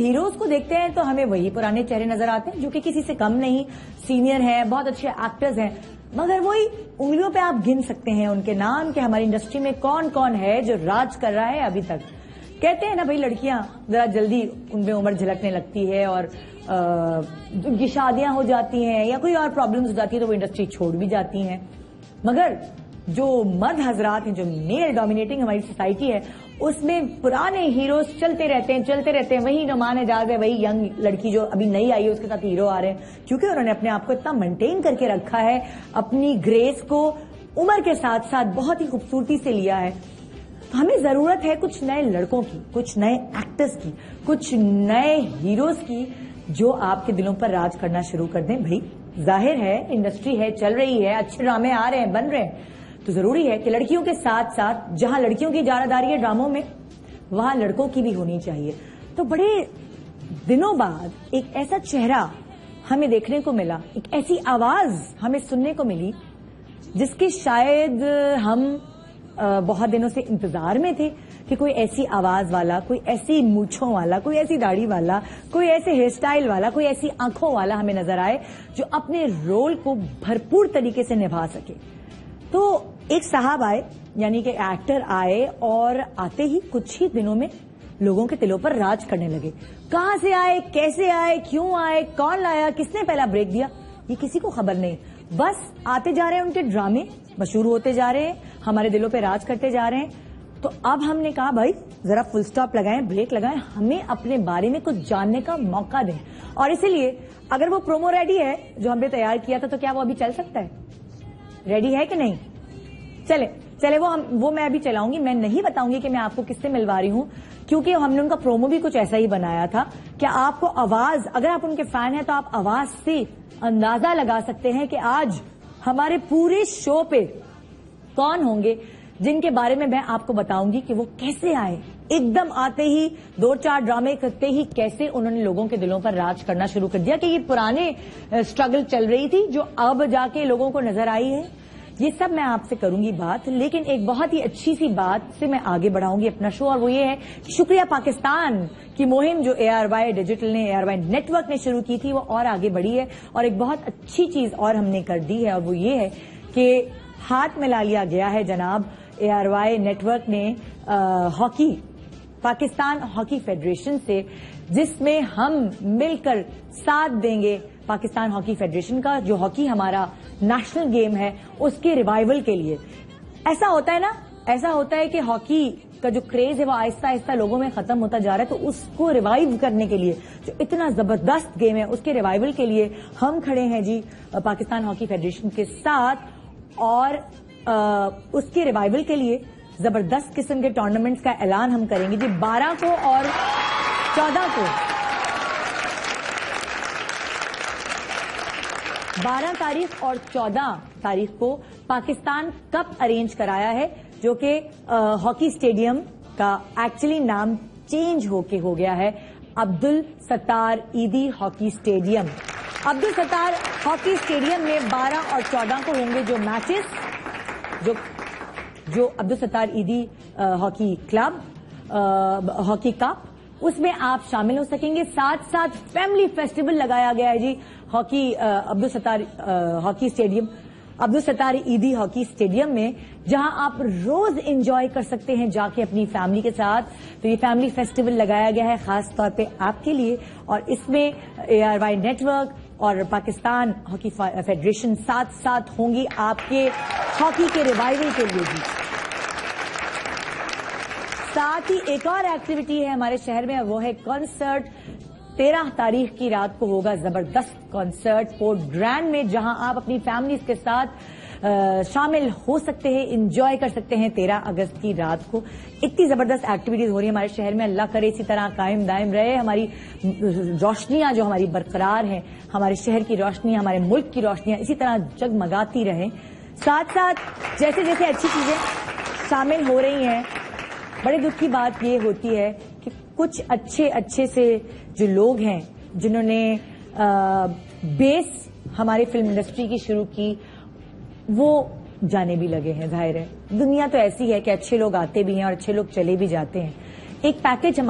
Heroes को देखते हैं तो हमें वही पुराने चेहरे नजर आते हैं जो कि किसी से कम नहीं, सीनियर हैं, बहुत अच्छे एक्टर्स हैं, मगर वही उंगलियों पे आप गिन सकते हैं उनके नाम कि हमारी इंडस्ट्री में कौन कौन है जो राज कर रहा है अभी तक। कहते हैं ना भाई, लड़कियां जरा जल्दी उनमें उम्र झलकने लगती है और उनकी शादियां हो जाती हैं या कोई और प्रॉब्लम्स हो जाती है तो वो इंडस्ट्री छोड़ भी जाती हैं। मगर जो मर्द हजरात हैं, जो मेल डोमिनेटिंग हमारी सोसाइटी है, उसमें पुराने हीरोज चलते रहते हैं। वही नुमान एजाज है, वही यंग लड़की जो अभी नई आई है, उसके साथ हीरो आ रहे हैं, क्योंकि उन्होंने अपने आप को इतना मेंटेन करके रखा है, अपनी ग्रेस को उम्र के साथ साथ बहुत ही खूबसूरती से लिया है। तो हमें जरूरत है कुछ नए लड़कों की, कुछ नए एक्टर्स की, कुछ नए हीरोज की जो आपके दिलों पर राज करना शुरू कर दें। भाई जाहिर है इंडस्ट्री है, चल रही है, अच्छे ड्रामे आ रहे हैं, बन रहे हैं, तो जरूरी है कि लड़कियों के साथ साथ जहां लड़कियों की इजारादारी है ड्रामों में, वहां लड़कों की भी होनी चाहिए। तो बड़े दिनों बाद एक ऐसा चेहरा हमें देखने को मिला, एक ऐसी आवाज हमें सुनने को मिली जिसकी शायद हम बहुत दिनों से इंतजार में थे कि कोई ऐसी आवाज वाला, कोई ऐसी मूंछों वाला, कोई ऐसी दाढ़ी वाला, कोई ऐसे हेयर स्टाइल वाला, कोई ऐसी आंखों वाला हमें नजर आए जो अपने रोल को भरपूर तरीके से निभा सके। तो एक साहब आए, यानी कि एक्टर आए, और आते ही कुछ ही दिनों में लोगों के दिलों पर राज करने लगे। कहां से आए, कैसे आए, क्यों आए, कौन लाया, किसने पहला ब्रेक दिया, ये किसी को खबर नहीं। बस आते जा रहे हैं, उनके ड्रामे मशहूर होते जा रहे हैं, हमारे दिलों पे राज करते जा रहे हैं। तो अब हमने कहा भाई जरा फुल स्टॉप लगाएं, ब्रेक लगाएं, हमें अपने बारे में कुछ जानने का मौका दें। और इसीलिए अगर वो प्रोमो रेडी है जो हमने तैयार किया था, तो क्या वो अभी चल सकता है? रेडी है कि नहीं? चले वो मैं अभी चलाऊंगी। मैं नहीं बताऊंगी कि मैं आपको किससे मिलवा रही हूं, क्योंकि हमने उनका प्रोमो भी कुछ ऐसा ही बनाया था। क्या आपको आवाज, अगर आप उनके फैन हैं तो आप आवाज से अंदाजा लगा सकते हैं कि आज हमारे पूरे शो पे कौन होंगे जिनके बारे में मैं आपको बताऊंगी कि वो कैसे आए, एकदम आते ही 2-4 ड्रामे करते ही कैसे उन्होंने लोगों के दिलों पर राज करना शुरू कर दिया, कि ये पुराने स्ट्रगल चल रही थी जो अब जाके लोगों को नजर आई है। ये सब मैं आपसे करूंगी बात, लेकिन एक बहुत ही अच्छी सी बात से मैं आगे बढ़ाऊंगी अपना शो, और वो ये है कि शुक्रिया पाकिस्तान की मुहिम जो ARY डिजिटल ने, ARY नेटवर्क ने शुरू की थी, वो और आगे बढ़ी है। और एक बहुत अच्छी चीज और हमने कर दी है, और वो ये है कि हाथ मिला लिया गया है जनाब ARY नेटवर्क ने हॉकी, पाकिस्तान हॉकी फेडरेशन से, जिसमें हम मिलकर साथ देंगे पाकिस्तान हॉकी फेडरेशन का, जो हॉकी हमारा नेशनल गेम है, उसके रिवाइवल के लिए। ऐसा होता है ना, ऐसा होता है कि हॉकी का जो क्रेज है वो आहिस्ता आहिस्ता लोगों में खत्म होता जा रहा है, तो उसको रिवाइव करने के लिए, जो इतना जबरदस्त गेम है, उसके रिवाइवल के लिए हम खड़े हैं जी पाकिस्तान हॉकी फेडरेशन के साथ। और उसके रिवाइवल के लिए जबरदस्त किस्म के टूर्नामेंट्स का ऐलान हम करेंगे जी 12 को और 14 को। 12 तारीख और 14 तारीख को पाकिस्तान कप अरेंज कराया है, जो कि हॉकी स्टेडियम का एक्चुअली नाम चेंज होके हो गया है Abdul Sattar Edhi hockey stadium. Abdul Sattar hockey stadium में 12 और 14 को होंगे जो मैचेस, जो Abdul Sattar Edhi hockey club hockey cup, उसमें आप शामिल हो सकेंगे। साथ साथ फैमिली फेस्टिवल लगाया गया है जी hockey Abdul Sattar hockey stadium, Abdul Sattar Edhi hockey stadium में, जहां आप रोज एंजॉय कर सकते हैं जाके अपनी फैमिली के साथ। तो ये फैमिली फेस्टिवल लगाया गया है खास तौर पे आपके लिए, और इसमें ARY नेटवर्क और पाकिस्तान हॉकी फेडरेशन साथ साथ होंगी आपके हॉकी के रिवाइवल के लिए भी। साथ ही एक और एक्टिविटी है हमारे शहर में, वो है कॉन्सर्ट। 13 तारीख की रात को होगा जबरदस्त कॉन्सर्ट पोर्ट ग्रैंड में, जहां आप अपनी फैमिलीज के साथ शामिल हो सकते हैं, एंजॉय कर सकते हैं। 13 अगस्त की रात को इतनी जबरदस्त एक्टिविटीज हो रही है हमारे शहर में। अल्लाह करे इसी तरह कायम दायम रहे हमारी रोशनियां जो हमारी बरकरार हैं, हमारे शहर की रोशनियां, हमारे मुल्क की रोशनियां इसी तरह जगमगाती रहें। साथ साथ जैसे जैसे अच्छी चीजें शामिल हो रही हैं, बड़े दुख की बात ये होती है कि कुछ अच्छे से जो लोग हैं जिन्होंने बेस हमारी फिल्म इंडस्ट्री की शुरू की, वो जाने भी लगे हैं। जाहिर है दुनिया तो ऐसी है कि अच्छे लोग आते भी हैं और अच्छे लोग चले भी जाते हैं। एक पैकेज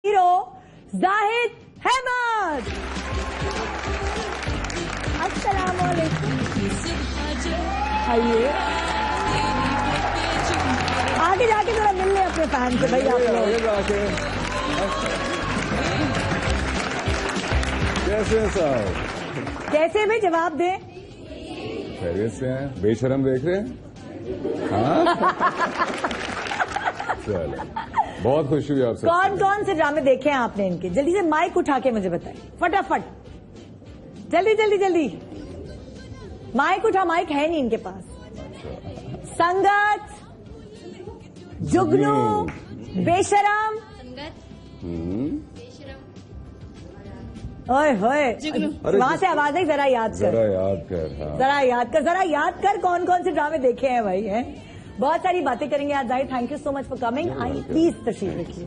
हीरो जाहिद अहमद। अस्सलाम वालेकुम। आइए आगे जाके जरा मिल ले अपने फैन से भाई। आप कैसे हैं साहब? कैसे भी जवाब दें। खैरियत से हैं? बेशरम देख रहे हैं? हाँ चलो, बहुत खुशी हुई आपसे। कौन कौन से ड्रामे देखे हैं आपने इनके? जल्दी से माइक उठा के मुझे बताइए, फटाफट, जल्दी जल्दी जल्दी। माइक उठा, माइक है नहीं इनके पास। संगत, जुगनू, बेशरम, ओए होए, वहां से आवाज आई, जरा याद कर, जरा याद कर, हाँ। जरा याद कर, जरा याद कर, कौन कौन से ड्रामे देखे हैं भाई? हैं बहुत सारी बातें करेंगे आज। Zahid, thank you so much for coming. I please तशरीफ रखिए।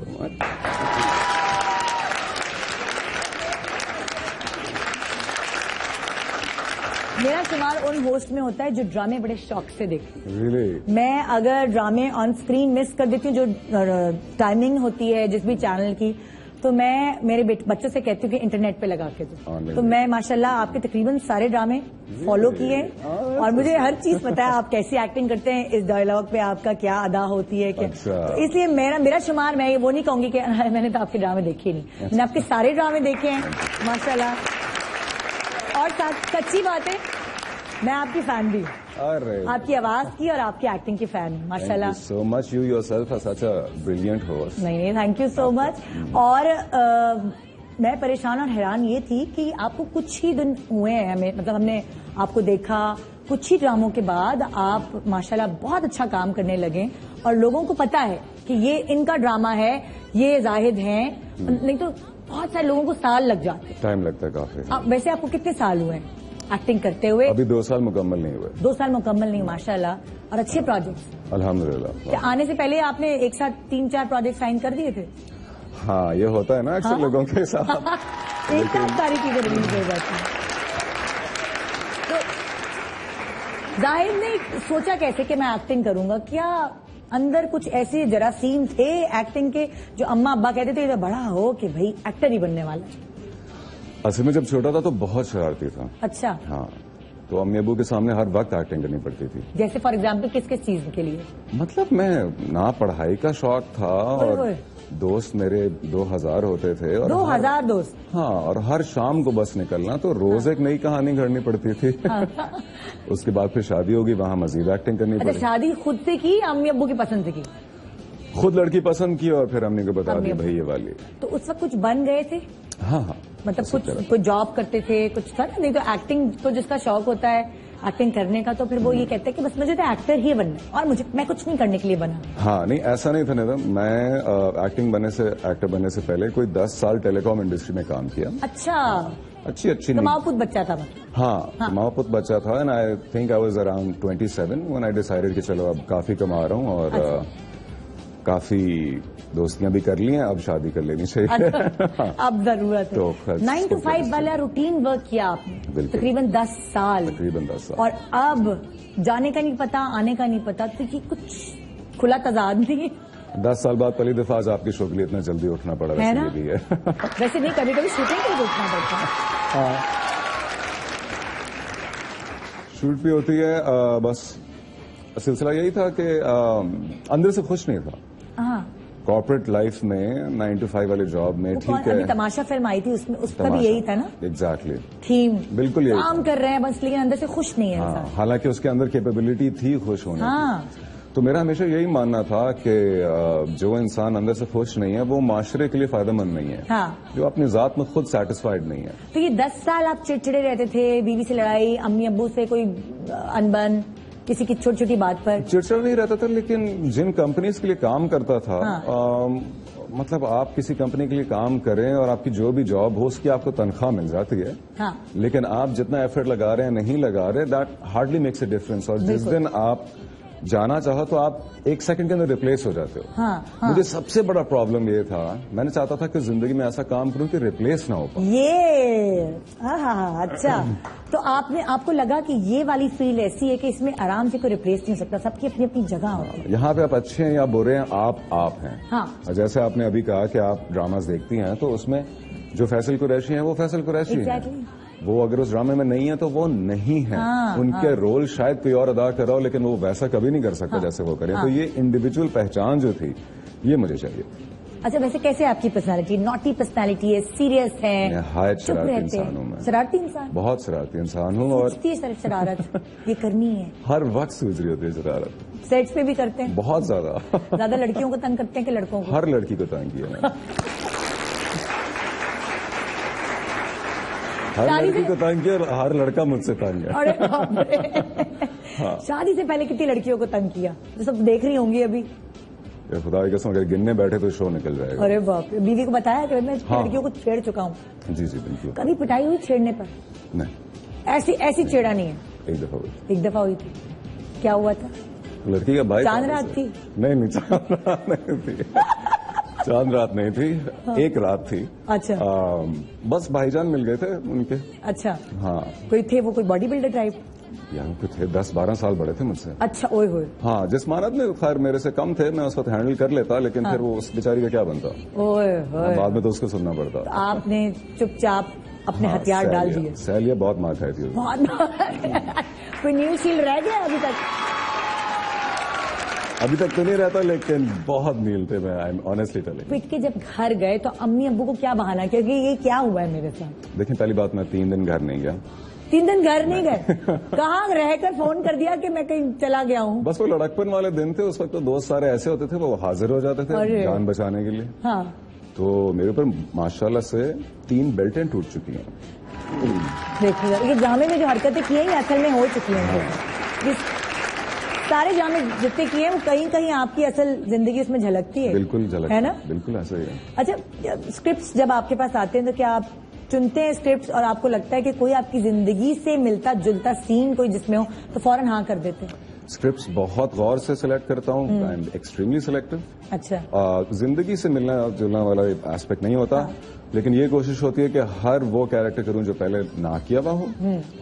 मेरा शुमार उन होस्ट में होता है जो ड्रामे बड़े शौक से देखते हैं। Really? मैं अगर ड्रामे ऑन स्क्रीन मिस कर देती हूँ, जो टाइमिंग होती है जिस भी चैनल की, तो मैं मेरे बच्चों से कहती हूँ कि इंटरनेट पे लगा के दो। तो मैं माशाल्लाह आपके तकरीबन सारे ड्रामे फॉलो किए और मुझे हर चीज पता है आप कैसी एक्टिंग करते हैं, इस डायलॉग पे आपका क्या अदा होती है, क्या। तो इसलिए मेरा शुमार, मैं वो नहीं कहूंगी कि मैंने तो आपके ड्रामे देखे नहीं, मैंने आपके सारे ड्रामे देखे हैं माशाल्लाह। और सच्ची बात है, मैं आपकी फैन भी हूँ, आपकी आवाज की और आपकी एक्टिंग की फैन हूँ माशाल्लाह। So much, you yourself are such a brilliant host. नहीं, थैंक यू सो मच। और मैं परेशान और हैरान ये थी कि आपको कुछ ही दिन हुए हैं हमें, मतलब हमने आपको देखा कुछ ही ड्रामों के बाद आप माशाल्लाह बहुत अच्छा काम करने लगे और लोगों को पता है कि ये इनका ड्रामा है, ये जाहिद हैं। नहीं तो बहुत सारे लोगों को साल लग जाते हैं, टाइम लगता है काफी। वैसे आपको कितने साल हुए हैं एक्टिंग करते हुए? अभी 2 साल मुकम्मल नहीं हुए। 2 साल मुकम्मल नहीं, माशाल्लाह। और अच्छे प्रोजेक्ट्स अल्हम्दुलिल्लाह। क्या आने से पहले आपने एक साथ 3-4 प्रोजेक्ट साइन कर दिए थे? हाँ, ये होता है ना अक्सर लोगों के साथ। एक साथ सारी चीजें रिलीज हो जाती हैं। तो जाहिद ने सोचा कैसे कि मैं एक्टिंग करूंगा? क्या अंदर कुछ ऐसे जरासीम थे एक्टिंग के जो अम्मा अब्बा कहते थे तो बड़ा हो कि भाई एक्टर ही बनने वाला है? असल में जब छोटा था तो बहुत शरारती था। अच्छा। हाँ, तो अम्मी अबू के सामने हर वक्त एक्टिंग करनी पड़ती थी। जैसे फॉर एग्जाम्पल किस किस चीज के लिए? मतलब मैं ना पढ़ाई का शौक था और दोस्त मेरे 2000 होते थे। और 2000 दोस्त? हाँ, और हर शाम को बस निकलना तो रोज एक नई कहानी घड़नी पड़ती थी। उसके बाद फिर शादी होगी, वहाँ मजीद एक्टिंग करनी पड़ी। शादी खुद से की, अम्मी अब्बू की पसंद से की? खुद लड़की पसंद की और फिर अम्मी को बता दी भाई ये वाली। तो उस वक्त कुछ बन गए थे? हाँ हाँ, मतलब कुछ जॉब करते थे, कुछ था ना? नहीं तो एक्टिंग तो जिसका शौक होता है एक्टिंग करने का, तो फिर वो ये कहते हैं कि बस मुझे तो एक्टर ही बनना है और मैं कुछ नहीं करने के लिए बना। हाँ, नहीं ऐसा नहीं था निधम। मैं एक्टर बनने से पहले कोई 10 साल टेलीकॉम इंडस्ट्री में काम किया। अच्छा, अच्छी कमाऊपुत बच्चा था? हाँ, कमाऊपुत बच्चा था। And I think I was around 27 when I decided कि चलो अब काफी कमा रहा हूँ और काफी दोस्तियां भी कर ली हैं, अब शादी कर लेनी चाहिए। अब जरूरत है। तो 9 to 5 वाला रूटीन वर्क किया आपने तकरीबन 10 साल। और अब जाने का नहीं पता, आने का नहीं पता, तो ये कुछ खुला तजाद नहीं? 10 साल बाद पहली दफा आज आपके शो के लिए इतना जल्दी उठना पड़ा है ना? भी है। वैसे नहीं, कभी कभी शूटिंग के लिए उठना पड़ता है। शूट भी होती है। बस सिलसिला यही था कि अंदर से खुश नहीं था। कॉर्पोरेट लाइफ में 9 to 5 वाली जॉब में, ठीक है। अभी तमाशा फिल्म आई थी, उसमें उसका भी यही था ना? एग्जैक्टली थीम बिल्कुल यही काम कर रहे हैं बस, लेकिन अंदर से खुश नहीं है। हाँ, हालांकि उसके अंदर कैपेबिलिटी थी खुश होने की। तो मेरा हमेशा यही मानना था कि जो इंसान अंदर से खुश नहीं है वो माशरे के लिए फायदेमंद नहीं है। जो अपनी जात में खुद सेटिस्फाइड नहीं है। तो ये 10 साल आप चिड़चिड़े रहते थे, बीवी से लड़ाई, अम्मी अब्बू से कोई अनबन, किसी की छोटी छोटी बात पर? चिड़चिड़ा नहीं रहता था, लेकिन जिन कंपनीज के लिए काम करता था, मतलब आप किसी कंपनी के लिए काम करें और आपकी जो भी जॉब हो उसकी आपको तनख्वाह मिल जाती है। लेकिन आप जितना एफर्ट लगा रहे हैं नहीं लगा रहे, that hardly makes a difference. और जिस दिन आप जाना चाहो तो आप 1 सेकंड के अंदर रिप्लेस हो जाते हो। हाँ। मुझे सबसे बड़ा प्रॉब्लम ये था, मैंने चाहता था कि जिंदगी में ऐसा काम करूं कि रिप्लेस ना हो पाए। ये अच्छा, तो आपको लगा कि ये वाली फील ऐसी है कि इसमें आराम से कोई रिप्लेस नहीं हो सकता, सबकी अपनी अपनी जगह होती है। यहाँ पे आप अच्छे हैं या बुरे हैं, आप हैं। हाँ। जैसे आपने अभी कहा कि आप ड्रामास देखती हैं, तो उसमें जो फैसल कुरैशी है वो फैसल कुरैशी है। वो अगर उस ड्रामे में नहीं है तो वो नहीं है। उनके रोल शायद कोई और अदा कर रहा हो, लेकिन वो वैसा कभी नहीं कर सकता जैसे वो करे। तो ये इंडिविजुअल पहचान जो थी, ये मुझे चाहिए। अच्छा, वैसे कैसे आपकी पर्सनालिटी? नॉटी पर्सनालिटी है, सीरियस है, हाय शरारती इंसान हूँ मैं। शरारती इंसान? बहुत शरारती इंसान हूँ। और शरारत ये करनी है, हर वक्त सूझ रही होती है शरारत। सेट्स पे भी करते हैं? बहुत ज्यादा लड़कियों को तंग करते हैं कि लड़कों को? हर लड़की को तंग किया। हर लड़की को तंग किया और हर लड़का मुझसे तंग है। अरे बाप रे। हाँ। शादी से पहले कितनी लड़कियों को तंग किया, जो सब देख रही होंगी अभी? खुदा की कसम, अगर गिनने बैठे तो शो निकल जाएगा। अरे बाप रे। बीवी को बताया कि मैं लड़कियों को छेड़ चुका हूँ? जी बिल्कुल। कभी पिटाई हुई छेड़ने पर? नहीं, ऐसी छेड़ा नहीं है। एक दफा हुई थी। क्या हुआ था? लड़की का भाई। चांद रात थी? नहीं, चांद रात नहीं थी। चांद रात नहीं थी। हाँ। एक रात थी। अच्छा। बस भाईजान मिल गए थे उनके। अच्छा। हाँ। कोई थे वो, कोई बॉडी बिल्डर टाइप? यहाँ पे थे, 10-12 साल बड़े थे मुझसे। अच्छा, ओए होए। हाँ, जिस्मानत में खैर मेरे से कम थे, मैं उस वक्त हैंडल कर लेता, लेकिन फिर वो उस बेचारी का क्या बनता। ओए होए। बाद में तो उसको सुनना पड़ता। तो आपने चुपचाप अपने हथियार डाल दिए? सैलिया बहुत मार खाई थी। कोई न्यूज शील रह गया अभी तक? अभी तक तो नहीं रहता, लेकिन बहुत नील थे। मैं आई एम ऑनेस्टली टेलिंग। पिट के जब घर गए तो अम्मी अब्बू को क्या बहाना, क्योंकि ये क्या हुआ है मेरे साथ? देखिए, पहली बात, मैं 3 दिन घर नहीं गया। 3 दिन घर नहीं गए? कहाँ रहकर फोन कर दिया कि मैं कहीं चला गया हूँ? बस वो लड़कपन वाले दिन थे, उस वक्त तो दोस्त सारे ऐसे होते थे, वो हाजिर हो जाते थे जान बचाने के लिए। हाँ। तो मेरे ऊपर माशाल्लाह से 3 बेल्टें टूट चुकी हैं। देखिए, ये ड्रामे में जो हरकतें की हैं, ये असल में हो चुकी हैं। सारे ड्रामे जितने किए हैं, वो कहीं कहीं आपकी असल जिंदगी उसमें झलकती है। बिल्कुल झलकती है ना? बिल्कुल ऐसा ही है। अच्छा, स्क्रिप्ट्स जब आपके पास आते हैं तो क्या आप चुनते हैं स्क्रिप्ट्स, और आपको लगता है कि कोई आपकी जिंदगी से मिलता जुलता सीन कोई जिसमें हो तो फौरन हाँ कर देते हैं? स्क्रिप्ट्स बहुत गौर से सिलेक्ट करता हूँ। I am extremely selective. अच्छा। जिंदगी से मिलना जुलना वाला एस्पेक्ट नहीं होता। हाँ। लेकिन ये कोशिश होती है कि हर वो कैरेक्टर करूं जो पहले ना किया हुआ हो,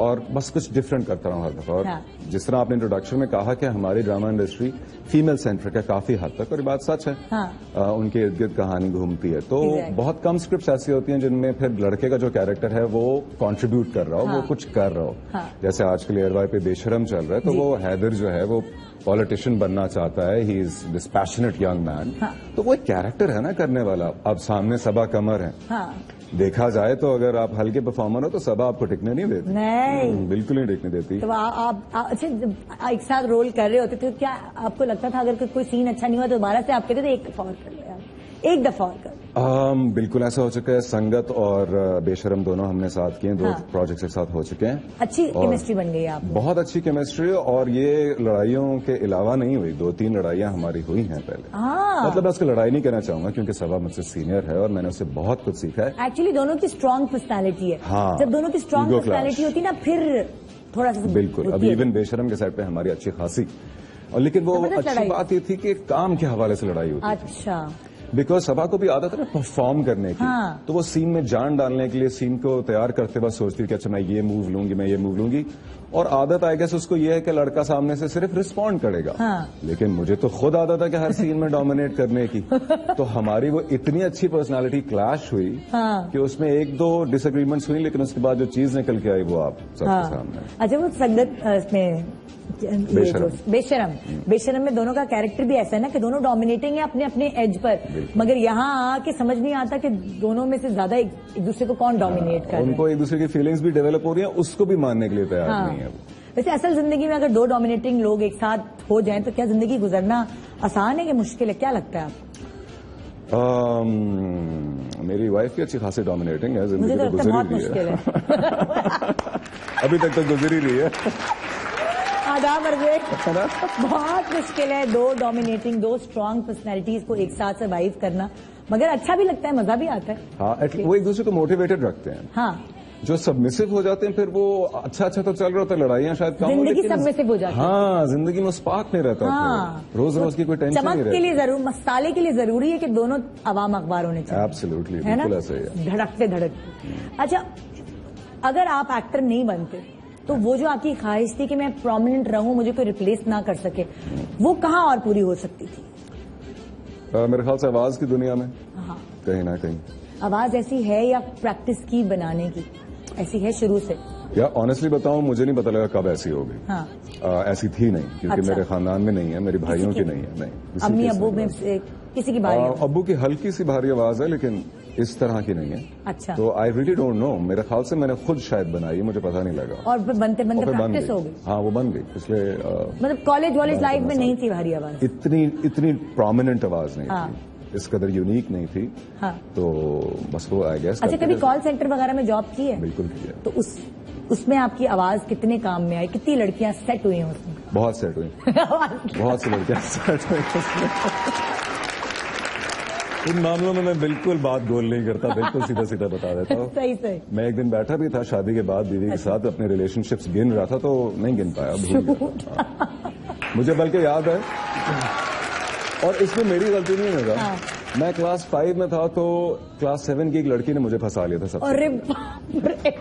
और बस कुछ डिफरेंट करता रहूं हर दफा। और हाँ। जिस तरह आपने इंट्रोडक्शन में कहा कि हमारी ड्रामा इंडस्ट्री फीमेल सेंट्रिक है काफी हद तक, और ये बात सच है। हाँ। उनके इर्द गिर्द कहानी घूमती है, तो बहुत कम स्क्रिप्ट ऐसी होती हैं जिनमें फिर लड़के का जो कैरेक्टर है वो कॉन्ट्रीब्यूट कर रहा हो, वो कुछ कर रहा हो। जैसे आजकल एयरवाई पे बेशरम चल रहा है, तो वो हैदर जो है वो पॉलिटिशियन बनना चाहता है। He is this passionate young man. तो वो एक कैरेक्टर है ना करने वाला। अब सामने सबा कमर है। हाँ। देखा जाए तो अगर आप हल्के परफॉर्मर हो तो सबा आपको टिकने नहीं देती। नहीं, बिल्कुल नहीं टिकने देती। तो आप अच्छा एक साथ रोल कर रहे होते तो क्या आपको लगता था अगर कोई सीन अच्छा नहीं हुआ तो दोबारा से आप कहते थे एक दफा और कर लो यार, एक दफा और कर? बिल्कुल ऐसा हो चुका है। संगत और बेशरम दोनों हमने साथ किए, 2 प्रोजेक्ट्स एक साथ हो चुके हैं। अच्छी केमिस्ट्री बन गई आप? बहुत अच्छी केमिस्ट्री, और ये लड़ाइयों के अलावा नहीं हुई, 2-3 लड़ाइयां हमारी हुई हैं पहले। मतलब मैं उसको लड़ाई नहीं कहना चाहूंगा क्योंकि सबा मुझसे सीनियर है और मैंने उससे बहुत कुछ सीखा है। एक्चुअली दोनों की स्ट्रांग पर्सनैलिटी है। हाँ। जब दोनों की स्ट्रांग पर्सनैलिटी होती ना, फिर थोड़ा सा बिल्कुल। अभी इवन बेशरम के साइड पे हमारी अच्छी खासी, और लेकिन वो अच्छी बात ये थी कि काम के हवाले से लड़ाई होती। अच्छा। बिकॉज सबा को भी आदत है ना परफॉर्म करने की। हाँ। तो वो सीन में जान डालने के लिए सीन को तैयार करते वक्त सोचती है कि अच्छा मैं ये मूव लूंगी, मैं ये मूव लूंगी, और आदत आएगा से उसको ये है कि लड़का सामने से सिर्फ रिस्पॉन्ड करेगा। हाँ। लेकिन मुझे तो खुद आदत है कि हर सीन में डोमिनेट करने की। तो हमारी वो इतनी अच्छी पर्सनालिटी क्लैश हुई कि उसमें 1-2 डिसएग्रीमेंट्स हुई, लेकिन उसके बाद जो चीज निकल के आई वो आप सबके सामने। अच्छा, वो संगत में बेशरम में दोनों का कैरेक्टर भी ऐसा है ना कि दोनों डोमिनेटिंग है अपने अपने एज पर, मगर यहाँ आके समझ नहीं आता कि दोनों में से ज्यादा एक दूसरे को कौन डोमिनेट कर रहा है। उनको एक दूसरे की फीलिंग्स भी डेवलप हो रही है, उसको भी मानने के लिए तैयार नहीं है। वैसे असल जिंदगी में अगर 2 डोमिनेटिंग लोग एक साथ हो जाएं तो क्या जिंदगी गुजरना आसान है कि मुश्किल है, क्या लगता है आपको? मेरी वाइफ भी अच्छी खासी डोमिनेटिंग है, जिंदगी तो गुजर ही रही है। अभी तक तो गुजर ही रही है। आदाब अर्ज़े। बहुत मुश्किल है 2 डोमिनेटिंग, 2 स्ट्रांग पर्सनैलिटीज को एक साथ सर्वाइव करना, मगर अच्छा भी लगता है, मजा भी आता है। हाँ, वो एक दूसरे को मोटिवेटेड रखते हैं। हाँ, जो सबमिसिव हो जाते हैं फिर वो अच्छा तो चल रहा होता है, लड़ाइयां शायद कम, जिंदगी सबमिसिव हो जाती है। हाँ, जिंदगी में स्पार्क नहीं रहता। हाँ, रोज रोज की कोई टेंशन नहीं रहती। चमक के लिए जरूर, मसाले के लिए जरूरी है कि दोनों अवाम अखबार होने चाहिए। एब्सोल्युटली, है ना, धड़कते धड़कते। अच्छा, अगर आप एक्टर नहीं बनते तो वो जो आपकी ख्वाहिश थी कि मैं प्रोमिनेंट रहूं, मुझे कोई रिप्लेस ना कर सके, वो कहाँ और पूरी हो सकती थी? मेरे ख्याल से आवाज की दुनिया में। हाँ, कहीं ना कहीं आवाज ऐसी है या प्रैक्टिस की बनाने की ऐसी है शुरू से? या ऑनेस्टली बताऊं, मुझे नहीं पता लगा कब ऐसी होगी। हाँ। ऐसी थी नहीं, क्योंकि अच्छा। मेरे खानदान में नहीं है, मेरी भाइयों की नहीं है। नहीं, अम्मी अब्बू में किसी की भारी? अब्बू की हल्की सी भारी आवाज है, लेकिन इस तरह की नहीं है। अच्छा। तो आई रियली डोंट नो, मेरे ख्याल से मैंने खुद शायद बनाई है, मुझे पता नहीं लगा। और बनते बनते प्रैक्टिस हो गई? हाँ, वो बन गई पिछले मतलब कॉलेज वॉलेज लाइफ में नहीं थी भारी आवाज? इतनी प्रोमिनेंट आवाज नहीं हाँ। थी, इस कदर यूनिक नहीं थी। हाँ। तो बस वो आई गेस। अच्छा, कभी कॉल सेंटर वगैरह में जॉब की है? बिल्कुल की है। तो उसमें आपकी आवाज कितने काम में आई? कितनी लड़कियां सेट हुई हैं उसमें? बहुत सेट हुई बहुत सी लड़कियां सेट हुई। इन मामलों में मैं बिल्कुल बात गोल नहीं करता, बिल्कुल सीधा सीधा बता देता हूँ। सही। मैं एक दिन बैठा भी था शादी के बाद बीवी के साथ, अपने रिलेशनशिप्स गिन रहा था तो नहीं गिन पाया, भूल गया। मुझे बल्कि याद है, और इसमें मेरी गलती नहीं होगा। हाँ। मैं क्लास 5 में था तो क्लास 7 की एक लड़की ने मुझे फंसा लिया था सबसे। अरे बाप रे।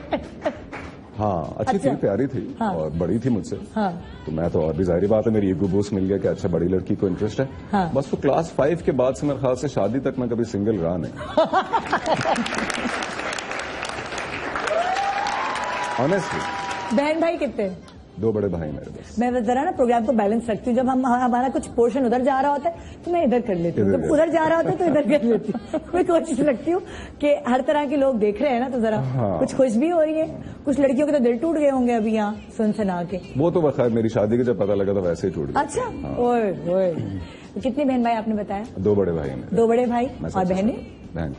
हाँ, अच्छी थी, प्यारी थी। हाँ। और बड़ी थी मुझसे। हाँ। तो मैं तो और भी जाहिर बात है मेरी ईगो बूस्ट मिल गया कि अच्छा बड़ी लड़की को इंटरेस्ट है। हाँ। बस वो क्लास 5 के बाद से मेरे ख्याल से शादी तक मैं कभी सिंगल रहा नहीं। ऑनेस्टली। बहन भाई कितने? 2 बड़े भाई मेरे बस। मैं जरा ना प्रोग्राम को बैलेंस रखती हूँ, जब हमारा कुछ पोर्शन उधर जा रहा होता है तो मैं इधर कर लेती हूँ, जब उधर जा रहा होता है तो इधर कर लेती हूँ। मैं कोशिश रखती हूँ कि हर तरह के लोग देख रहे हैं ना, तो जरा कुछ खुश भी हो रही है, कुछ लड़कियों के तो दिल टूट गए होंगे अभी यहाँ सुन सुना के। वो तो खैर मेरी शादी के जब पता लगा तो वैसे ही टूट गया। अच्छा। ओए कितने बहन भाई आपने बताया? 2 बड़े भाई हैं। 2 बड़े भाई और बहनें? बहन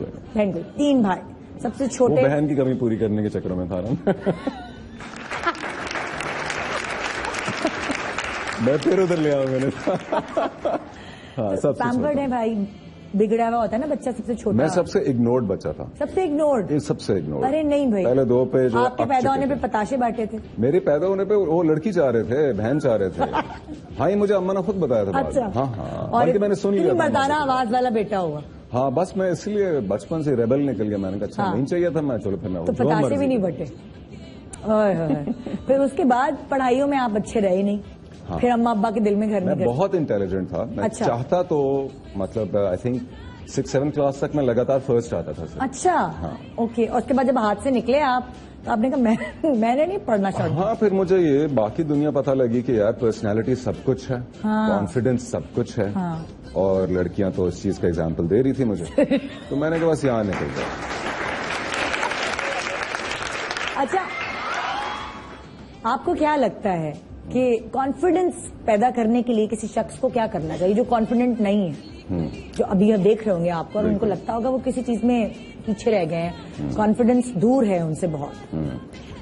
को 3 भाई। सबसे छोटे? बहन की कमी पूरी करने के चक्कर में था ना। मैं फिर उधर ले आऊं मैंने। हाँ, सबसे पैम्पर्ड है भाई, बिगड़ा हुआ होता है ना बच्चा सबसे छोटा। मैं सबसे इग्नोर्ड बच्चा था। सबसे इग्नोर्ड? सबसे इग्नोर्ड। अरे नहीं भाई, पहले 2 पे जो आपके पैदा होने पे पताशे बांटे थे। मेरे पैदा होने पे वो लड़की चाह रहे थे, बहन चाह रहे थे। हाँ, ये मुझे अम्मा ने खुद बताया था। अच्छा। हाँ, और मैंने सुन लिया। मर्दाना आवाज वाला बेटा हुआ। हाँ, बस मैं इसलिए बचपन से रेबल निकल गया। मैंने कहा अच्छा नहीं चाहिए था, मैं चलो फिर मैं तो पताशे भी नहीं बटे। फिर उसके बाद पढ़ाइयों में आप अच्छे रहे नहीं। हाँ। फिर अम्मा अब्बा के दिल में घर में मैं बहुत इंटेलिजेंट था। मैं अच्छा। चाहता तो मतलब आई थिंक 6-7 क्लास तक मैं लगातार फर्स्ट आता था सर। अच्छा। हाँ। ओके, और उसके बाद जब हाथ से निकले आप तो आपने कहा मैंने नहीं पढ़ना चाहता। हाँ, फिर मुझे ये बाकी दुनिया पता लगी कि यार पर्सनैलिटी सब कुछ है, कॉन्फिडेंस सब कुछ है। हाँ। और लड़कियां तो इस चीज का एग्जाम्पल दे रही थी मुझे। तो मैंने कहा बस यहाँ निकल गया। अच्छा, आपको क्या लगता है कि कॉन्फिडेंस पैदा करने के लिए किसी शख्स को क्या करना चाहिए जो कॉन्फिडेंट नहीं है, जो अभी आप देख रहे होंगे आपको और उनको लगता होगा वो किसी चीज में पीछे रह गए हैं, कॉन्फिडेंस दूर है उनसे बहुत?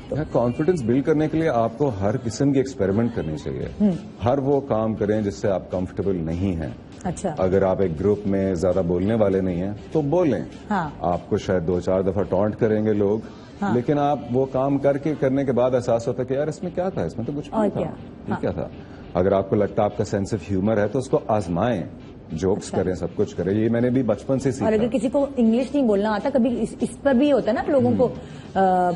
तो कॉन्फिडेंस बिल्ड करने के लिए आपको हर किस्म की एक्सपेरिमेंट करनी चाहिए। हर वो काम करें जिससे आप कंफर्टेबल नहीं हैं। अच्छा। अगर आप एक ग्रुप में ज्यादा बोलने वाले नहीं हैं तो बोलें। हाँ। आपको शायद 2-4 दफा टॉन्ट करेंगे लोग। हाँ। लेकिन आप वो काम करने के बाद एहसास होता है कि यार इसमें क्या था, इसमें तो कुछ नहीं था। हाँ। क्या था? अगर आपको लगता है आपका सेंस ऑफ ह्यूमर है तो उसको आजमाएं, जोक्स करें, सब कुछ करें। ये मैंने भी बचपन से सीखा। और अगर किसी को इंग्लिश नहीं बोलना आता, कभी इस पर भी होता है ना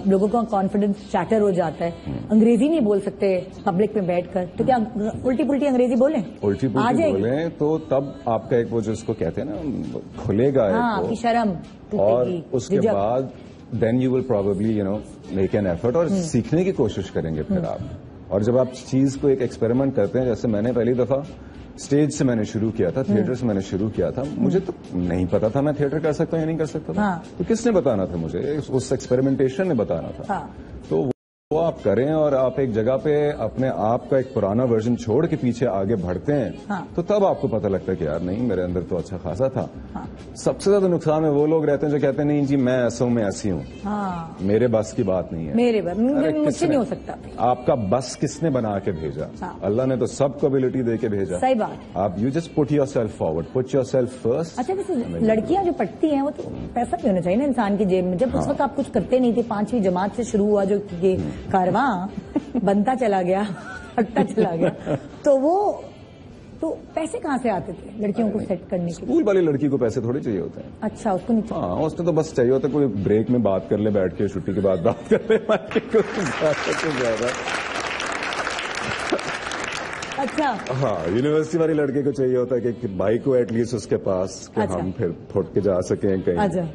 लोगों का कॉन्फिडेंस शैटर हो जाता है, अंग्रेजी नहीं बोल सकते पब्लिक में बैठकर, तो क्या उल्टी पुल्टी अंग्रेजी बोलें? उल्टी पुल्टी बोलें तो तब आपका एक वो जिसको कहते हैं ना खुलेगा। हाँ, आपकी शर्म। और उसके बाद then you will probably make an effort और सीखने की कोशिश करेंगे फिर आप। और जब आप चीज को एक एक्सपेरिमेंट करते हैं, जैसे मैंने पहली दफा स्टेज से मैंने शुरू किया था, थिएटर से मैंने शुरू किया था, मुझे तो नहीं पता था मैं थिएटर कर सकता हूँ या नहीं कर सकता था। तो किसने बताना था मुझे? उस एक्सपेरिमेंटेशन ने बताना था। तो वो आप करें और आप एक जगह पे अपने आप का एक पुराना वर्जन छोड़ के पीछे आगे बढ़ते हैं, हाँ। तो तब आपको पता लगता है कि यार नहीं, मेरे अंदर तो अच्छा खासा था। हाँ। सबसे ज्यादा नुकसान में वो लोग रहते हैं जो कहते हैं नहीं जी मैं ऐसा हूं, मैं ऐसी हूं, हाँ। मेरे बस की बात नहीं है, मेरे बस मुझसे नहीं हो सकता। आपका बस किसने बना के भेजा? हाँ। अल्लाह ने तो सबको एबिलिटी दे के भेजा। सही बात। आप you just put your self forward, put your self first. अच्छा, वैसे लड़कियां जो पढ़ती हैं वो तो पैसा भी होना चाहिए ना इंसान की जेब में। जब उस वक्त आप कुछ करते नहीं थे, 5वीं जमात से शुरू हुआ जो ये कारवां बनता चला गया, हटता चला गया, तो पैसे कहाँ से आते थे लड़कियों को सेट करने के? स्कूल वाली लड़की को पैसे थोड़े चाहिए होते हैं। अच्छा, उसको नहीं चाहिए? हाँ, उसने तो बस चाहिए होता है कोई ब्रेक में बात कर ले, बैठ के छुट्टी के बाद बात कर ले, ज्यादा। अच्छा, हाँ, यूनिवर्सिटी वाली लड़के को चाहिए होता है कि बाइक को एटलीस्ट उसके पास कि अच्छा। हम फिर फुट के जा सकें कहीं। अच्छा।